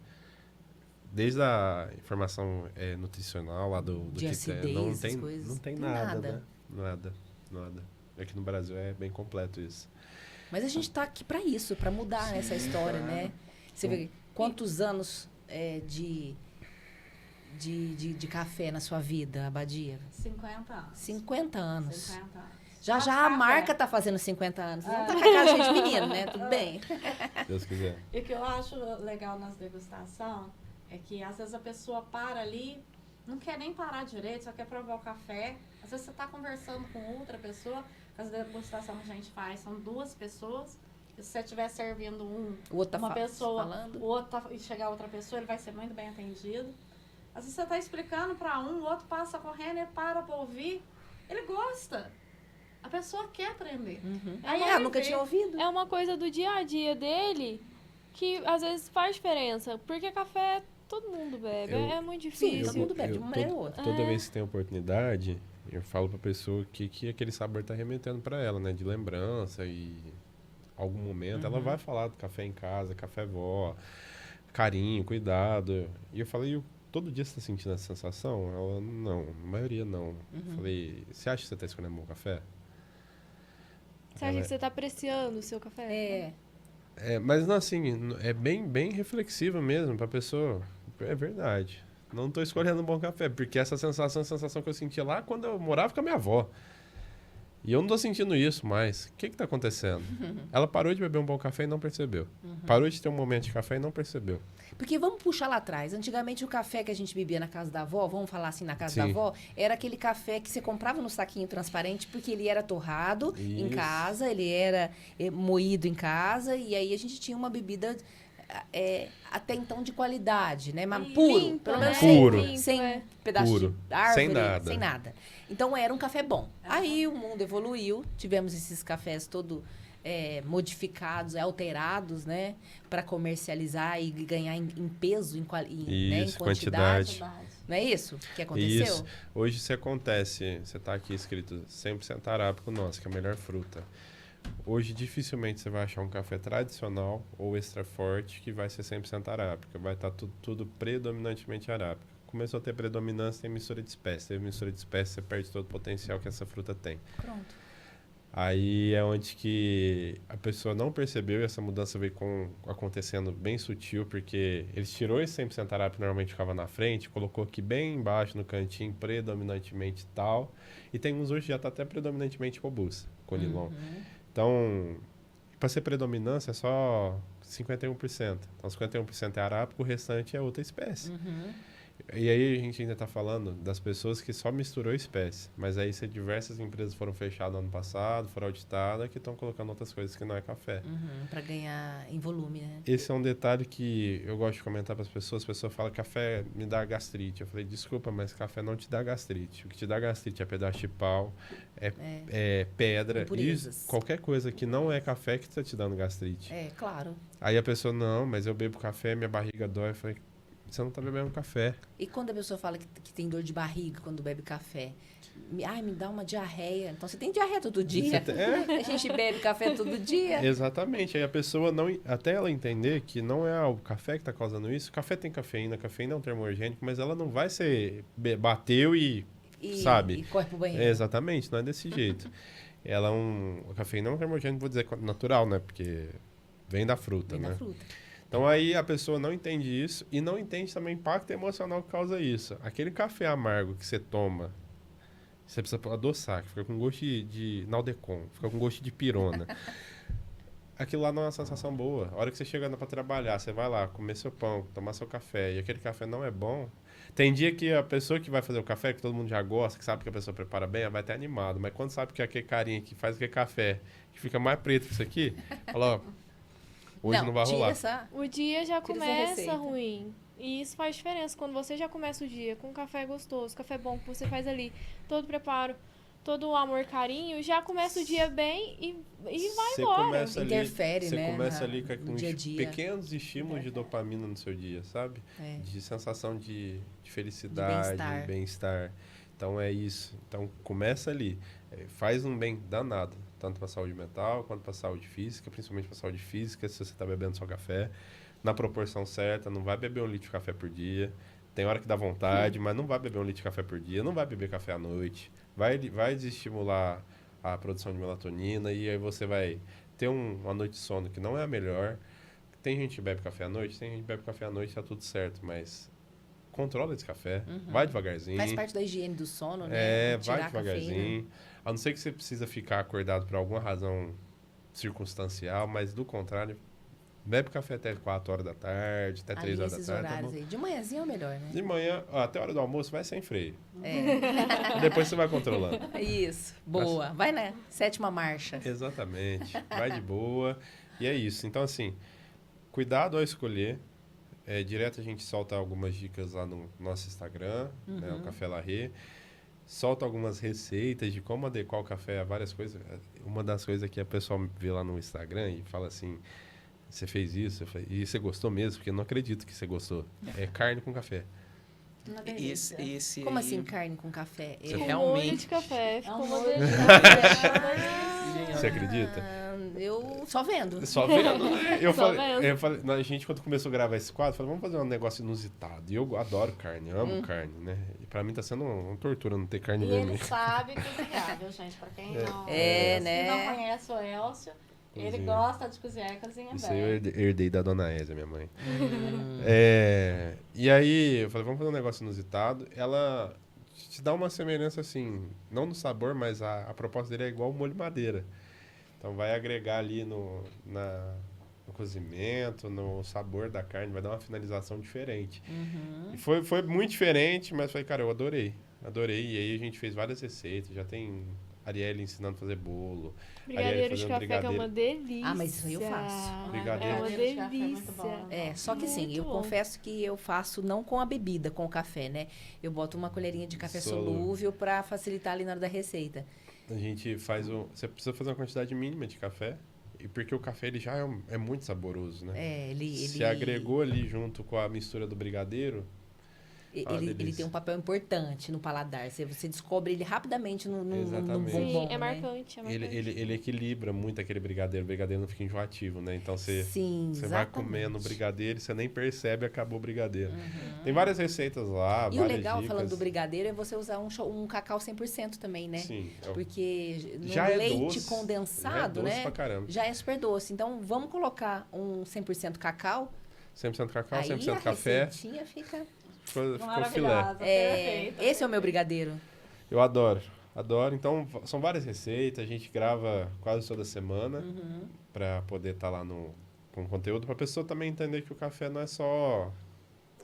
Speaker 4: Desde a informação nutricional lá do
Speaker 1: De
Speaker 4: que
Speaker 1: acidez,
Speaker 4: não
Speaker 1: essas
Speaker 4: tem,
Speaker 1: coisas.
Speaker 4: não tem
Speaker 1: Tem
Speaker 4: nada,
Speaker 1: nada.
Speaker 4: né? Nada. Aqui no Brasil é bem completo isso.
Speaker 1: Mas a gente tá aqui para isso, para mudar essa história,
Speaker 5: claro.
Speaker 1: né? Você vê quantos anos de café na sua vida, Abadia?
Speaker 2: 50 anos.
Speaker 1: 50 anos.
Speaker 2: 50 anos.
Speaker 1: Já
Speaker 2: Faz
Speaker 1: já a
Speaker 2: café.
Speaker 1: marca tá fazendo 50 anos. Não tá com a cara cheia de menino, né? Tudo bem.
Speaker 4: Se Deus quiser.
Speaker 2: E o que eu acho legal nas degustação é que às vezes a pessoa para ali, não quer nem parar direito, só quer provar o café. Às vezes você está conversando com outra pessoa, as degustações que a gente faz são 2 pessoas. E se você estiver servindo
Speaker 1: O outro tá
Speaker 2: uma pessoa,
Speaker 1: falando.
Speaker 2: o outro e chegar outra pessoa, ele vai ser muito bem atendido. Às vezes você está explicando para um, o outro passa correndo, ele para ouvir, ele gosta. A pessoa quer aprender.
Speaker 1: Uhum.
Speaker 2: Aí
Speaker 1: Ah,
Speaker 2: ele
Speaker 1: nunca
Speaker 2: vê.
Speaker 1: tinha ouvido.
Speaker 3: É uma coisa do dia a dia dele que às vezes faz diferença. Porque café todo mundo bebe.
Speaker 4: Eu-
Speaker 3: É muito
Speaker 1: Sim,
Speaker 3: difícil.
Speaker 1: todo mundo bebe de uma maneira ou outra.
Speaker 4: Toda vez que tem oportunidade, eu falo pra pessoa que aquele sabor tá remetendo pra ela, né? De lembrança e algum momento. Ela vai falar do café em casa, café vó, carinho, cuidado. E eu falei, todo dia você tá sentindo essa sensação? Ela, não, a maioria não. Eu falei, você acha que você tá escolhendo um bom café?
Speaker 3: Você acha que você tá apreciando o seu café?
Speaker 4: Mas não, assim, é bem reflexivo mesmo pra pessoa. É verdade. Não tô escolhendo um bom café, porque essa sensação é a sensação que eu sentia lá quando eu morava com a minha avó. E eu não tô sentindo isso mais. O que tá acontecendo? Ela parou de beber um bom café e não percebeu. Parou de ter um momento de café e não percebeu.
Speaker 1: Porque vamos puxar lá atrás. Antigamente o café que a gente bebia na casa da avó, vamos falar assim, na casa da
Speaker 4: Sim.
Speaker 1: avó, era aquele café que você comprava no saquinho transparente, porque ele era torrado em
Speaker 4: Isso.
Speaker 1: casa, ele era moído em casa, e aí a gente tinha uma bebida até então de qualidade, né? Mas
Speaker 2: E
Speaker 1: puro,
Speaker 3: limpo,
Speaker 1: pelo
Speaker 3: né?
Speaker 1: menos
Speaker 4: Puro.
Speaker 3: Limpo,
Speaker 1: sem
Speaker 3: é.
Speaker 1: pedaço
Speaker 4: Puro.
Speaker 1: de árvore,
Speaker 4: Sem nada.
Speaker 1: sem nada. Então era um café bom. Aí o mundo evoluiu, tivemos esses cafés todo modificados, alterados, né, para comercializar e ganhar em peso, né, em
Speaker 4: Isso,
Speaker 1: quantidade.
Speaker 4: quantidade.
Speaker 1: Não é isso que aconteceu?
Speaker 4: Isso. Hoje se acontece, você tá aqui escrito 100% arábico nosso, que é a melhor fruta. Hoje dificilmente você vai achar um café tradicional ou extra forte que vai ser 100% arábica. Vai estar tudo predominantemente arábica. Começou a ter predominância, tem mistura de espécies. Teve mistura de espécies, você perde todo o potencial que essa fruta tem.
Speaker 1: Pronto.
Speaker 4: Aí é onde que a pessoa não percebeu e essa mudança veio acontecendo bem sutil, porque eles tirou esse 100% arábico que normalmente ficava na frente, colocou aqui bem embaixo no cantinho, predominantemente tal, e tem uns hoje que já está até predominantemente robusta, conilon. Então, para ser predominância é só 51%. Então, 51% é arábico, o restante é outra espécie. E aí a gente ainda está falando das pessoas que só misturou espécie. Mas aí se diversas empresas foram fechadas no ano passado, foram auditadas, que estão colocando outras coisas que não é café.
Speaker 1: Para ganhar em volume, né?
Speaker 4: Esse é um detalhe que eu gosto de comentar para as pessoas. As pessoas falam que café me dá gastrite. Eu falei, desculpa, mas café não te dá gastrite. O que te dá gastrite é pedaço de pau, é pedra,
Speaker 1: Impurezas.
Speaker 4: isso, qualquer coisa que não é café que está te dando gastrite.
Speaker 1: É, claro.
Speaker 4: Aí a pessoa, não, mas eu bebo café, minha barriga dói. Eu falei, você não está bebendo café.
Speaker 1: E quando a pessoa fala que tem dor de barriga quando bebe café? Ai, me dá uma diarreia. Então você tem diarreia todo dia. A gente bebe café todo dia.
Speaker 4: Exatamente. Aí a pessoa, não, até ela entender que não é o café que está causando isso. O café tem cafeína é um termogênico, mas ela não vai ser bateu e sabe?
Speaker 1: E corre pro banheiro.
Speaker 4: Exatamente, não é desse jeito. Ela a cafeína é um termogênico, vou dizer natural, né? Porque vem da fruta,
Speaker 1: Vem
Speaker 4: né?
Speaker 1: da fruta.
Speaker 4: Então aí a pessoa não entende isso e não entende também o impacto emocional que causa isso. Aquele café amargo que você toma, você precisa adoçar, que fica com gosto de Naldecon, fica com gosto de pirona. Aquilo lá não é uma sensação boa. A hora que você chega para trabalhar, você vai lá comer seu pão, tomar seu café, e aquele café não é bom. Tem dia que a pessoa que vai fazer o café, que todo mundo já gosta, que sabe que a pessoa prepara bem, ela vai ter animado. Mas quando sabe que é aquele carinha que faz aquele café, que fica mais preto que isso aqui, fala, ó, hoje não vai rolar.
Speaker 3: O dia já
Speaker 1: tira essa
Speaker 3: começa
Speaker 1: receita.
Speaker 3: ruim. E isso faz diferença. Quando você já começa o dia com um café gostoso, café bom que você faz ali, todo preparo, todo o amor, carinho, já começa o dia bem e vai
Speaker 4: Você
Speaker 3: embora.
Speaker 4: começa ali,
Speaker 1: Interfere,
Speaker 4: você
Speaker 1: né,
Speaker 4: começa ali com
Speaker 1: no dia a dia.
Speaker 4: pequenos estímulos de dopamina no seu dia, sabe?
Speaker 1: É.
Speaker 4: De sensação de felicidade,
Speaker 1: bem-estar.
Speaker 4: bem-estar. Então é isso. Então começa ali. Faz um bem danado, tanto para a saúde mental quanto para a saúde física, principalmente para a saúde física, se você está bebendo só café, na proporção certa, não vai beber 1 litro de café por dia. Tem hora que dá vontade, mas não vai beber 1 litro de café por dia, não vai beber café à noite. Vai desestimular a produção de melatonina e aí você vai ter uma noite de sono que não é a melhor. Tem gente que bebe café à noite, tem gente que bebe café à noite, tá tudo certo, mas controla esse café, vai devagarzinho.
Speaker 1: Faz parte da higiene do sono, né?
Speaker 4: Vai
Speaker 1: Tirar a cafeína.
Speaker 4: devagarzinho. A não ser que você precisa ficar acordado por alguma razão circunstancial, mas do contrário, bebe café até 4 horas da tarde, até 3 horas da
Speaker 1: Esses
Speaker 4: tarde. Tá
Speaker 1: horários
Speaker 4: bom?
Speaker 1: aí. De manhãzinha é o melhor, né?
Speaker 4: De manhã, até a hora do almoço, vai sem freio.
Speaker 1: É.
Speaker 4: E depois você vai controlando.
Speaker 1: Isso. Boa. Vai, né? 7ª marcha.
Speaker 4: Exatamente. Vai de boa. E é isso. Então, assim, cuidado ao escolher. Direto a gente solta algumas dicas lá no nosso Instagram, né, o Café Larré. Solta algumas receitas de como adequar o café a várias coisas. Uma das coisas que a pessoa vê lá no Instagram e fala assim, você fez isso? Eu falei, e você gostou mesmo? Porque eu não acredito que você gostou. É carne com café.
Speaker 2: Uma delícia.
Speaker 5: Esse
Speaker 1: Como
Speaker 5: aí-
Speaker 1: assim carne com café?
Speaker 5: Você
Speaker 3: Com
Speaker 5: realmente-
Speaker 3: molho de café.
Speaker 2: É
Speaker 3: Ficou
Speaker 2: um
Speaker 3: uma
Speaker 2: molho de
Speaker 3: delícia.
Speaker 2: café.
Speaker 4: Você acredita?
Speaker 1: Eu só vendo.
Speaker 4: Só vendo. Eu
Speaker 3: Só
Speaker 4: falei,
Speaker 3: vendo.
Speaker 4: eu falei, a gente, quando começou a gravar esse quadro, falou, vamos fazer um negócio inusitado. E eu adoro carne, amo carne, né? E pra mim tá sendo uma tortura não ter carne
Speaker 2: E ele
Speaker 4: vermelha.
Speaker 2: sabe cozinhar, viu, gente? Pra quem não,
Speaker 1: É,
Speaker 2: se
Speaker 1: né?
Speaker 2: não conhece o Elcio, ele
Speaker 4: Cozinha.
Speaker 2: gosta de cozinhar e cozinha
Speaker 4: Isso aí eu
Speaker 2: bem.
Speaker 4: herdei da dona Ésia, minha mãe. E aí, eu falei, vamos fazer um negócio inusitado. Ela te dá uma semelhança, assim, não no sabor, mas a proposta dele é igual o molho madeira. Então, vai agregar ali no cozimento, no sabor da carne, vai dar uma finalização diferente. E foi muito diferente, mas falei, cara, eu adorei. Adorei. E aí, a gente fez várias receitas. Já tem Arielle ensinando a fazer bolo.
Speaker 3: Brigadeiro de
Speaker 4: fazendo
Speaker 3: café, que é uma delícia.
Speaker 1: Ah, mas isso aí eu faço.
Speaker 4: Brigadeiro.
Speaker 3: É uma
Speaker 2: Brigadeiro de café é muito
Speaker 3: delícia.
Speaker 2: bom.
Speaker 1: É, só que assim,
Speaker 3: Muito
Speaker 1: eu
Speaker 3: bom.
Speaker 1: confesso que eu faço não com a bebida, com o café, né? Eu boto uma colherinha de café solúvel pra facilitar ali na hora da receita.
Speaker 4: A gente faz você precisa fazer uma quantidade mínima de café, e porque o café ele já é muito saboroso, né?
Speaker 1: É,
Speaker 4: Se agregou ali junto com a mistura do brigadeiro,
Speaker 1: Ele
Speaker 4: delícia.
Speaker 1: tem um papel importante no paladar. Você descobre ele rapidamente no
Speaker 4: Exatamente.
Speaker 1: bombom,
Speaker 3: Sim, é
Speaker 1: né?
Speaker 3: marcante, é marcante.
Speaker 4: ele equilibra muito aquele brigadeiro. O brigadeiro não fica enjoativo, né? Então você
Speaker 1: Sim,
Speaker 4: vai
Speaker 1: exatamente.
Speaker 4: comendo o brigadeiro e você nem percebe, acabou o brigadeiro. Tem várias receitas lá,
Speaker 1: E o
Speaker 4: várias
Speaker 1: legal,
Speaker 4: dicas.
Speaker 1: falando do brigadeiro, é você usar um cacau 100% também, né?
Speaker 4: Sim.
Speaker 1: Porque no
Speaker 4: Já é
Speaker 1: leite
Speaker 4: doce,
Speaker 1: condensado,
Speaker 4: já é doce
Speaker 1: né?
Speaker 4: pra caramba.
Speaker 1: Já é super doce. Então, vamos colocar um 100% cacau.
Speaker 4: 100% cacau,
Speaker 1: Aí
Speaker 4: 100%
Speaker 1: a
Speaker 4: café,
Speaker 1: receitinha fica...
Speaker 4: ficou filé.
Speaker 2: Maravilhosa, perfeita.
Speaker 1: Esse é o meu brigadeiro.
Speaker 4: Eu adoro. Então, são várias receitas. A gente grava quase toda semana para poder estar lá com conteúdo. Para a pessoa também entender que o café não é só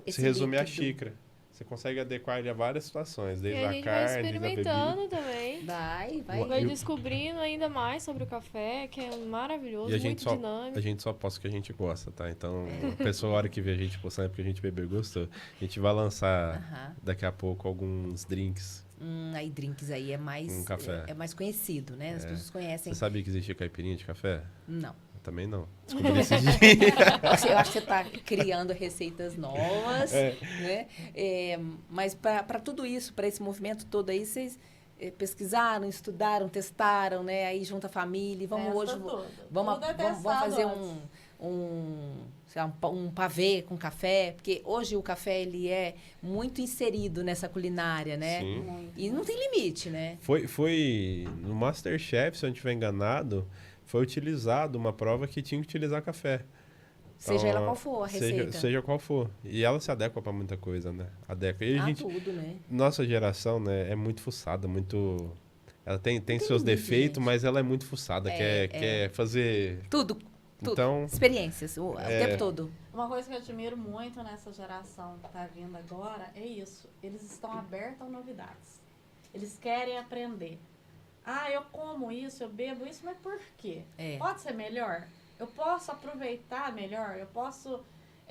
Speaker 4: se
Speaker 1: Esse
Speaker 4: resumir a
Speaker 1: líquido.
Speaker 4: xícara. Você consegue adequar ele a várias situações,
Speaker 3: E
Speaker 4: desde
Speaker 3: a
Speaker 4: a
Speaker 3: gente vai
Speaker 4: carne, desde a bebida.
Speaker 3: experimentando também.
Speaker 1: Vai.
Speaker 3: Vai
Speaker 4: E o-
Speaker 3: descobrindo ainda mais sobre o café, que é maravilhoso,
Speaker 4: E a gente,
Speaker 3: muito
Speaker 4: só,
Speaker 3: dinâmico.
Speaker 4: a gente só posta o que a gente gosta, tá? Então, a pessoa, a hora que vê a gente postando é porque a gente bebeu e gostou. A gente vai lançar
Speaker 1: Aham.
Speaker 4: daqui a pouco alguns drinks.
Speaker 1: Aí drinks aí é mais
Speaker 4: Um café.
Speaker 1: é mais conhecido, né? As pessoas conhecem.
Speaker 4: Você sabia que existia caipirinha de café?
Speaker 1: Não.
Speaker 4: Eu também não. Descobri esse dia.
Speaker 1: Eu acho que você está criando receitas novas, né? Mas para tudo isso, para esse movimento todo aí, vocês pesquisaram, estudaram, testaram, né? Aí junta a família e vamos
Speaker 2: Testa
Speaker 1: hoje
Speaker 2: tudo.
Speaker 1: vamos
Speaker 2: Tudo é
Speaker 1: vamos
Speaker 2: testado
Speaker 1: fazer
Speaker 2: antes.
Speaker 1: sei lá, um pavê com café, porque hoje o café ele é muito inserido nessa culinária, né?
Speaker 4: Sim.
Speaker 1: E não tem limite, né?
Speaker 4: Foi no MasterChef, se eu não estiver enganado, foi utilizado uma prova que tinha que utilizar café.
Speaker 1: Seja
Speaker 4: Então,
Speaker 1: ela qual for a receita.
Speaker 4: Seja qual for. E ela se adequa para muita coisa, né? Adequa. E a gente,
Speaker 1: Tudo, né?
Speaker 4: nossa geração, né, é muito fuçada, muito... Ela tem
Speaker 1: tem
Speaker 4: seus
Speaker 1: limite,
Speaker 4: defeitos,
Speaker 1: gente.
Speaker 4: mas ela é muito fuçada, quer fazer...
Speaker 1: Tudo.
Speaker 4: Então,
Speaker 1: Experiências, o tempo todo.
Speaker 2: Uma coisa que eu admiro muito nessa geração que tá vindo agora é isso. Eles estão abertos a novidades. Eles querem aprender. Ah, eu como isso, eu bebo isso, mas por quê?
Speaker 1: É.
Speaker 2: Pode ser melhor? Eu posso aproveitar melhor? Eu posso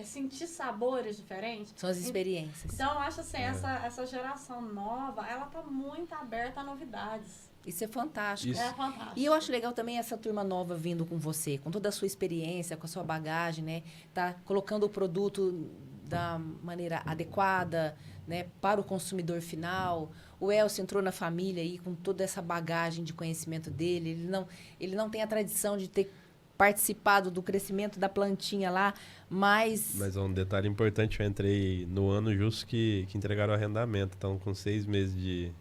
Speaker 2: sentir sabores diferentes?
Speaker 1: São as experiências.
Speaker 2: Então, eu acho assim, essa geração nova, ela tá muito aberta a novidades.
Speaker 1: Isso é fantástico.
Speaker 4: Isso.
Speaker 2: É fantástico.
Speaker 1: E eu acho legal também essa turma nova vindo com você, com toda a sua experiência, com a sua bagagem, né? Tá colocando o produto da maneira adequada, né, para o consumidor final. O Elcio entrou na família aí com toda essa bagagem de conhecimento dele. Ele não tem a tradição de ter participado do crescimento da plantinha lá, mas
Speaker 4: um detalhe importante, eu entrei no ano justo que entregaram o arrendamento. Então, com 6 meses de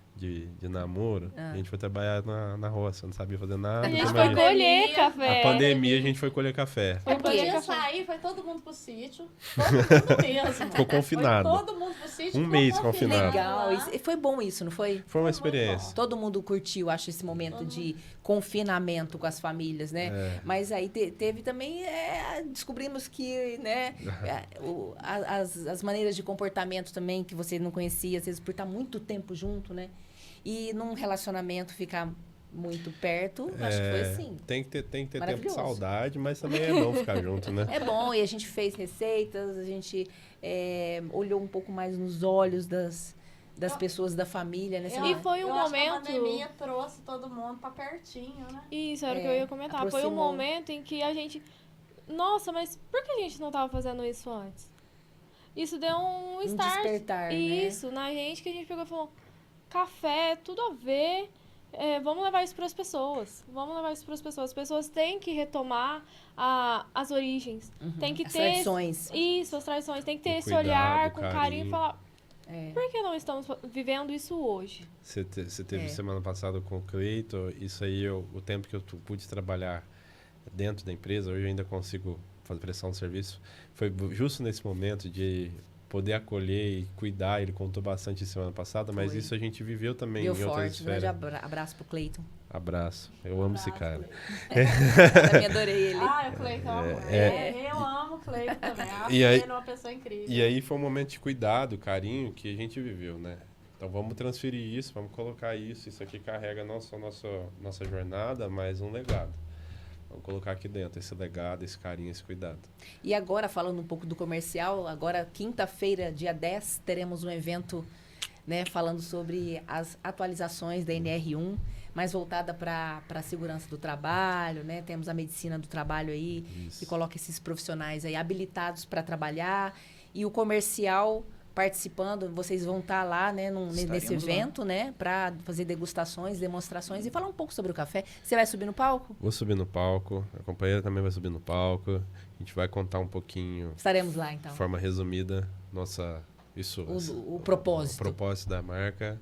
Speaker 4: namoro, a gente foi trabalhar na roça, não sabia fazer nada.
Speaker 3: A gente
Speaker 4: Como
Speaker 3: foi
Speaker 4: gente-
Speaker 3: colher café.
Speaker 4: A pandemia, a gente foi colher café.
Speaker 1: Por quê?
Speaker 2: Podia sair, foi todo mundo pro sítio. Todo mundo mesmo.
Speaker 4: Ficou confinado.
Speaker 2: Foi todo mundo pro sítio.
Speaker 4: Um
Speaker 2: ficou
Speaker 4: mês
Speaker 2: confinado
Speaker 4: confinado.
Speaker 1: legal.
Speaker 2: lá.
Speaker 1: E foi bom isso, não foi?
Speaker 4: Foi uma
Speaker 2: Foi muito
Speaker 4: experiência.
Speaker 2: bom.
Speaker 1: Todo mundo curtiu, acho, esse momento de confinamento com as famílias, né?
Speaker 4: É.
Speaker 1: Mas aí teve também, descobrimos que, né, as maneiras de comportamento também que você não conhecia, às vezes por estar muito tempo junto, né? E num relacionamento ficar muito perto, acho que foi assim.
Speaker 4: Tem que ter tempo de
Speaker 1: Maravilhoso.
Speaker 4: saudade, mas também é bom ficar junto, né?
Speaker 1: É bom, e a gente fez receitas, a gente olhou um pouco mais nos olhos das pessoas da família, né?
Speaker 3: E foi um
Speaker 2: eu acho que a
Speaker 3: momento-
Speaker 2: pandemia trouxe todo mundo pra pertinho, né?
Speaker 3: Isso, era o que eu ia comentar. Foi um
Speaker 1: aproximou.
Speaker 3: momento em que a gente... Nossa, mas por que a gente não tava fazendo isso antes? Isso deu um start.
Speaker 1: despertar, né?
Speaker 3: Isso, na gente, que a gente pegou e falou... Café, tudo a ver. Vamos levar isso para as pessoas. Vamos levar isso para as pessoas. As pessoas têm que retomar as origens. Tem que
Speaker 1: As
Speaker 3: ter...
Speaker 1: tradições.
Speaker 3: Isso, as tradições. Tem que ter
Speaker 4: O
Speaker 3: esse
Speaker 4: cuidado,
Speaker 3: olhar
Speaker 4: o
Speaker 3: com carinho
Speaker 4: carinho.
Speaker 3: e falar...
Speaker 1: É.
Speaker 3: Por que não estamos vivendo isso hoje?
Speaker 4: Você teve
Speaker 1: É.
Speaker 4: semana passada com o Cleiton, isso aí, o tempo que eu pude trabalhar dentro da empresa, hoje eu ainda consigo fazer pressão de serviço, foi justo nesse momento de poder acolher e cuidar. Ele contou bastante semana passada, mas
Speaker 1: Foi.
Speaker 4: isso a gente viveu também
Speaker 1: Deu
Speaker 4: em outras
Speaker 1: forte. Um grande
Speaker 4: esferas.
Speaker 1: abraço pro Cleiton.
Speaker 4: Abraço. Eu amo esse cara.
Speaker 1: Eu também adorei ele.
Speaker 2: Ah, o Cleiton é um amor. Eu amo o Cleiton também. Acho
Speaker 4: E aí-
Speaker 2: ele uma pessoa incrível.
Speaker 4: E aí foi um momento de cuidado, carinho que a gente viveu, né? Então vamos transferir isso, vamos colocar isso. Isso aqui carrega não só nossa jornada, mas um legado. Vamos colocar aqui dentro esse legado, esse carinho, esse cuidado.
Speaker 1: E agora, falando um pouco do comercial, agora, quinta-feira, dia 10, teremos um evento, né, falando sobre as atualizações da NR1, mais voltada para a segurança do trabalho, né? Temos a medicina do trabalho aí,
Speaker 4: Isso.
Speaker 1: que coloca esses profissionais aí habilitados para trabalhar. E o comercial participando, vocês vão estar lá, né, nesse
Speaker 5: Estaremos lá.
Speaker 1: evento, né, para fazer degustações, demonstrações e falar um pouco sobre o café. Você vai subir no palco?
Speaker 4: Vou subir no palco, a companheira também vai subir no palco. A gente vai contar um pouquinho,
Speaker 1: Estaremos lá, então.
Speaker 4: de forma resumida,
Speaker 1: O propósito.
Speaker 4: o propósito da marca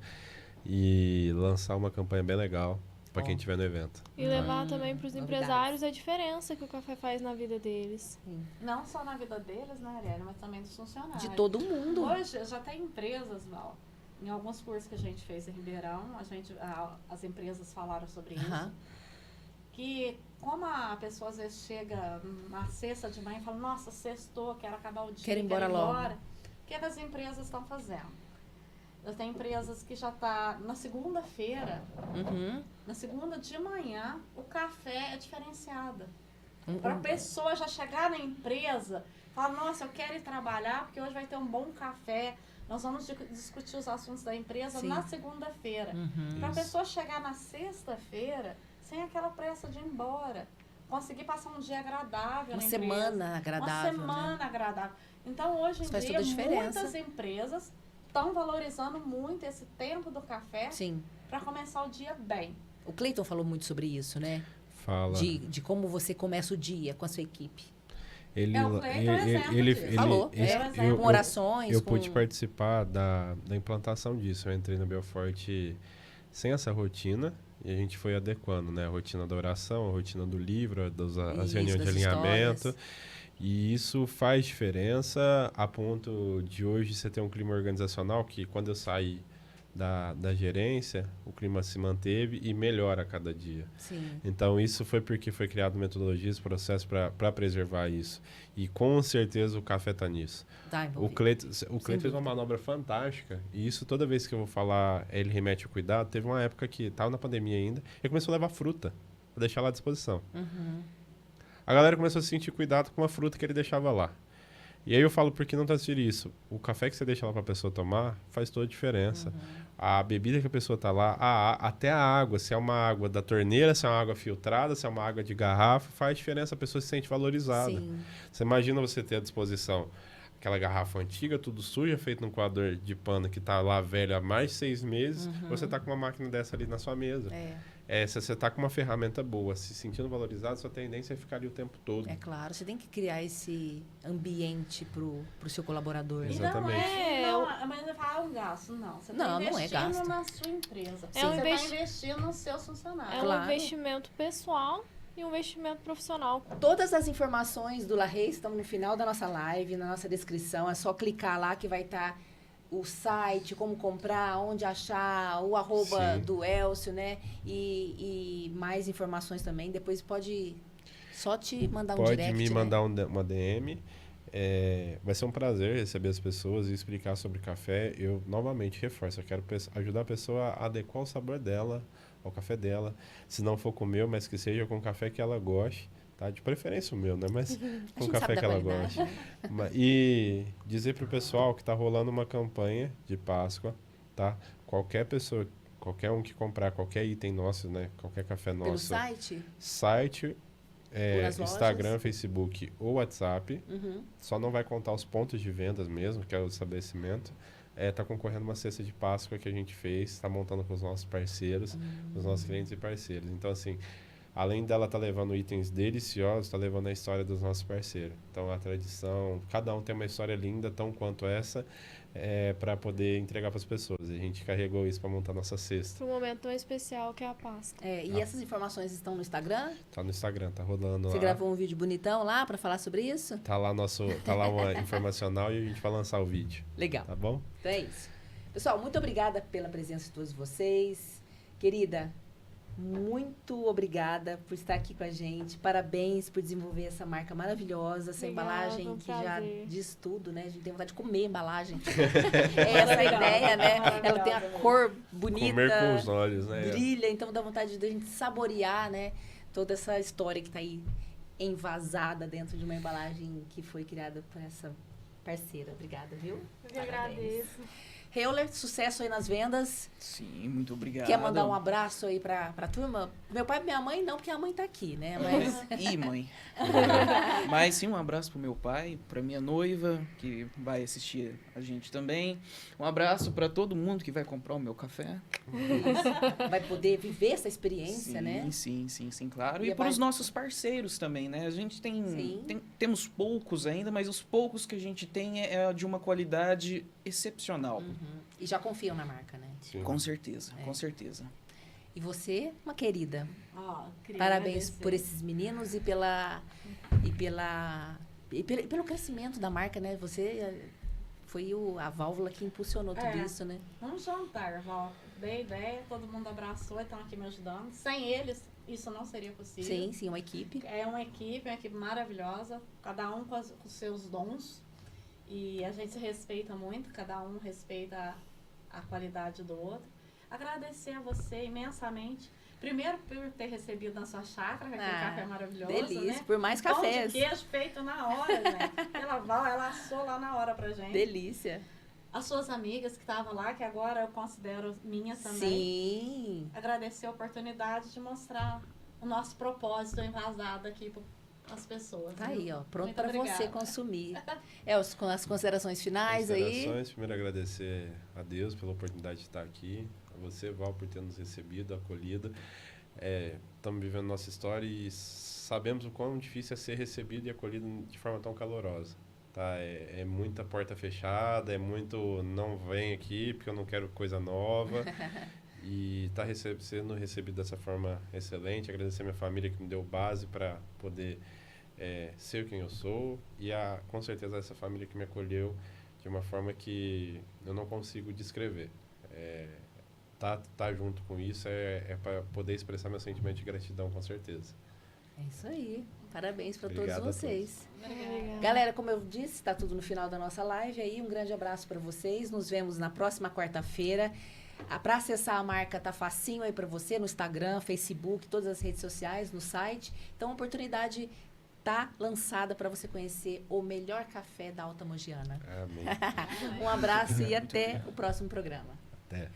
Speaker 4: e lançar uma campanha bem legal para quem
Speaker 1: Bom.
Speaker 4: estiver no evento.
Speaker 3: E levar também para os
Speaker 1: novidades.
Speaker 3: empresários a diferença que o café faz na vida deles.
Speaker 2: Não só na vida deles, né, Ariane, mas também dos funcionários.
Speaker 1: De todo mundo.
Speaker 2: Hoje já tem empresas, Val. Em alguns cursos que a gente fez em Ribeirão, as empresas falaram sobre isso.
Speaker 1: Aham.
Speaker 2: Que como a pessoa às vezes chega na sexta de manhã e fala, nossa, sextou, quero acabar o dia,
Speaker 1: Quero ir embora logo.
Speaker 2: O que as empresas estão fazendo? Eu tenho empresas que já tá na segunda-feira,
Speaker 1: Uhum.
Speaker 2: na segunda de manhã, o café é diferenciado.
Speaker 1: Uhum.
Speaker 2: Para a pessoa já chegar na empresa, falar, nossa, eu quero ir trabalhar porque hoje vai ter um bom café. Nós vamos discutir os assuntos da empresa
Speaker 1: Sim.
Speaker 2: na segunda-feira.
Speaker 1: Uhum.
Speaker 2: Para a
Speaker 4: Isso.
Speaker 2: pessoa chegar na sexta-feira sem aquela pressa de ir embora. Conseguir passar um dia agradável
Speaker 1: Uma
Speaker 2: na
Speaker 1: semana
Speaker 2: empresa.
Speaker 1: agradável.
Speaker 2: Uma semana
Speaker 1: Né?
Speaker 2: agradável. Então, hoje em
Speaker 1: Isso faz
Speaker 2: dia,
Speaker 1: toda a diferença.
Speaker 2: muitas empresas estão valorizando muito esse tempo do café
Speaker 1: Sim.
Speaker 2: para começar o dia bem.
Speaker 1: O Cleiton falou muito sobre isso, né?
Speaker 4: Fala.
Speaker 1: De como você começa o dia com a sua equipe.
Speaker 4: Ele,
Speaker 2: O Cleiton é um exemplo disso.
Speaker 1: Falou.
Speaker 2: eu-
Speaker 1: Com orações,
Speaker 4: Eu
Speaker 1: com...
Speaker 4: pude participar da implantação disso. Eu entrei no Belfort sem essa rotina e a gente foi adequando, né? A rotina da oração, a rotina do livro, as
Speaker 1: Isso,
Speaker 4: reuniões de
Speaker 1: das
Speaker 4: alinhamento.
Speaker 1: histórias.
Speaker 4: E isso faz diferença a ponto de hoje você ter um clima organizacional que quando eu saí da gerência, o clima se manteve e melhora a cada dia.
Speaker 1: Sim.
Speaker 4: Então, isso foi porque foi criado metodologias, processos para preservar isso. E com certeza o café está nisso.
Speaker 1: Tá
Speaker 4: O
Speaker 1: envolvido.
Speaker 4: Cleiton fez
Speaker 1: dúvida.
Speaker 4: uma manobra fantástica. E isso, toda vez que eu vou falar, ele remete o cuidado. Teve uma época que estava na pandemia ainda, ele começou a levar fruta, para deixar lá à disposição.
Speaker 1: Uhum.
Speaker 4: A galera começou a sentir cuidado com a fruta que ele deixava lá. E aí eu falo, por que não transferir isso? O café que você deixa lá para a pessoa tomar faz toda a diferença. A bebida que a pessoa tá lá, até a água, se é uma água da torneira, se é uma água filtrada, se é uma água de garrafa, faz diferença, a pessoa se sente valorizada.
Speaker 1: Sim.
Speaker 4: Você imagina você ter à disposição aquela garrafa antiga, tudo suja, feita num coador de pano que tá lá velho há mais de 6 meses, você tá com uma máquina dessa ali na sua mesa. Se você tá com uma ferramenta boa, se sentindo valorizado, sua tendência é ficar ali o tempo todo.
Speaker 1: É claro, você tem que criar esse ambiente pro seu colaborador. né?
Speaker 4: Exatamente.
Speaker 2: Mas eu falo um gasto, não. Você
Speaker 1: Não,
Speaker 2: está
Speaker 1: não é
Speaker 2: investindo
Speaker 1: gasto.
Speaker 2: na sua empresa.
Speaker 3: É um
Speaker 2: Você está
Speaker 3: investi-
Speaker 2: investindo nos seus funcionários.
Speaker 3: É
Speaker 1: Claro.
Speaker 3: um investimento pessoal e um investimento profissional.
Speaker 1: Todas as informações do La Reis estão no final da nossa live, na nossa descrição. É só clicar lá que vai estar o site, como comprar, onde achar, o arroba
Speaker 4: Sim.
Speaker 1: do Elcio, né? E mais informações também. Depois pode só te mandar um
Speaker 4: Pode
Speaker 1: direct.
Speaker 4: me
Speaker 1: né?
Speaker 4: mandar uma DM. Vai ser um prazer receber as pessoas e explicar sobre café. Eu, novamente, reforço. Eu quero ajudar a pessoa a adequar o sabor dela, ao café dela. Se não for com o meu, mas que seja com o café que ela goste. Tá? De preferência o meu, né? Mas
Speaker 1: A
Speaker 4: com o
Speaker 1: gente
Speaker 4: café
Speaker 1: sabe da
Speaker 4: que ela
Speaker 1: qualidade,
Speaker 4: goste.
Speaker 1: né?
Speaker 4: E dizer pro pessoal que tá rolando uma campanha de Páscoa, tá? Qualquer pessoa, qualquer um que comprar qualquer item nosso, né? Qualquer café
Speaker 1: Pelo
Speaker 4: nosso,
Speaker 1: site?
Speaker 4: site,
Speaker 1: Ou nas lojas?
Speaker 4: Instagram, Facebook ou WhatsApp,
Speaker 1: Uhum.
Speaker 4: só não vai contar os pontos de vendas mesmo, que é o estabelecimento. Tá concorrendo uma cesta de Páscoa que a gente fez, está montando com os nossos parceiros, com os nossos clientes e parceiros. Então, assim, além dela estar levando itens deliciosos, está levando a história dos nossos parceiros. Então, a tradição, cada um tem uma história linda, tão quanto essa, para poder entregar para as pessoas. E a gente carregou isso para montar nossa cesta.
Speaker 3: Para um momento tão especial que é a Páscoa.
Speaker 1: E essas informações estão no Instagram?
Speaker 4: Tá no Instagram, tá rodando
Speaker 1: Você
Speaker 4: lá.
Speaker 1: gravou um vídeo bonitão lá para falar sobre isso?
Speaker 4: Tá lá uma informacional e a gente vai lançar o vídeo.
Speaker 1: Legal.
Speaker 4: Tá bom?
Speaker 1: Então é isso. Pessoal, muito obrigada pela presença de todos vocês. Querida, muito obrigada por estar aqui com a gente. Parabéns por desenvolver essa marca maravilhosa, essa
Speaker 3: Obrigada,
Speaker 1: embalagem
Speaker 3: um
Speaker 1: que já
Speaker 3: prazer.
Speaker 1: diz tudo, né? A gente tem vontade de comer a embalagem. É essa a ideia, né? Ela tem a cor bonita,
Speaker 4: Comer com os olhos, né?
Speaker 1: brilha, então dá vontade de a gente saborear, né? Toda essa história que está aí envasada dentro de uma embalagem que foi criada por essa parceira. Obrigada, viu?
Speaker 3: Eu que
Speaker 1: Parabéns.
Speaker 3: agradeço.
Speaker 1: Euler, sucesso aí nas vendas.
Speaker 5: Sim, muito obrigado.
Speaker 1: Quer mandar um abraço aí pra turma? Meu pai e minha mãe não, porque a mãe tá aqui, né? Mas
Speaker 5: Ih, mãe. Mas sim, um abraço pro meu pai, pra minha noiva, que vai assistir a gente também. Um abraço pra todo mundo que vai comprar o meu café.
Speaker 1: vai poder viver essa experiência,
Speaker 5: sim,
Speaker 1: né?
Speaker 5: Sim, claro.
Speaker 1: E
Speaker 5: E para
Speaker 1: vai-
Speaker 5: os nossos parceiros também, né? A gente
Speaker 1: Sim.
Speaker 5: temos poucos ainda, mas os poucos que a gente tem é de uma qualidade excepcional.
Speaker 1: E já confiam na marca, né?
Speaker 4: Sim.
Speaker 5: Com certeza,
Speaker 1: É.
Speaker 5: com certeza.
Speaker 1: E você, uma querida.
Speaker 2: Ó, queria
Speaker 1: Parabéns
Speaker 2: agradecer.
Speaker 1: por esses meninos e pelo crescimento da marca, né? Você foi a válvula que impulsionou tudo
Speaker 2: É.
Speaker 1: isso, né?
Speaker 2: Vamos jantar, Val. Dei ideia, todo mundo abraçou e estão aqui me ajudando. Sem eles, isso não seria possível.
Speaker 1: Sim, uma equipe.
Speaker 2: É uma equipe maravilhosa, cada um com os seus dons. E a gente se respeita muito, cada um respeita a qualidade do outro. Agradecer a você imensamente. Primeiro, por ter recebido na sua chácara, aquele café maravilhoso,
Speaker 1: delícia,
Speaker 2: né?
Speaker 1: por mais
Speaker 2: Pão
Speaker 1: cafés.
Speaker 2: de queijo feito na hora, gente. Pela Val, ela assou lá na hora pra gente.
Speaker 1: Delícia.
Speaker 2: As suas amigas que estavam lá, que agora eu considero minhas também.
Speaker 1: Sim.
Speaker 2: Agradecer a oportunidade de mostrar o nosso propósito envasado aqui para as pessoas.
Speaker 1: Tá
Speaker 2: viu?
Speaker 1: aí, ó, pronto
Speaker 2: Muito
Speaker 1: para você
Speaker 2: obrigada.
Speaker 1: consumir. Com as considerações finais aí.
Speaker 4: Considerações, primeiro agradecer a Deus pela oportunidade de estar aqui, a você, Val, por ter nos recebido, acolhido. Estamos vivendo nossa história e sabemos o quão difícil é ser recebido e acolhido de forma tão calorosa. Tá? É muita porta fechada, é muito não vem aqui porque eu não quero coisa nova. E tá sendo recebido dessa forma excelente. Agradecer a minha família que me deu base para poder ser quem eu sou. E com certeza essa família que me acolheu de uma forma que eu não consigo descrever. Tá junto com isso para poder expressar meu sentimento de gratidão, com certeza.
Speaker 1: É isso aí. Parabéns para todos
Speaker 4: Obrigado a
Speaker 1: vocês.
Speaker 2: Obrigada.
Speaker 1: Galera, como eu disse, está tudo no final da nossa live aí. Um grande abraço para vocês. Nos vemos na próxima quarta-feira. Para acessar a marca tá facinho aí para você no Instagram, Facebook, todas as redes sociais, no site. Então a oportunidade tá lançada para você conhecer o melhor café da Alta Mogiana.
Speaker 4: Amém.
Speaker 1: Um abraço e até o próximo programa.
Speaker 4: Até.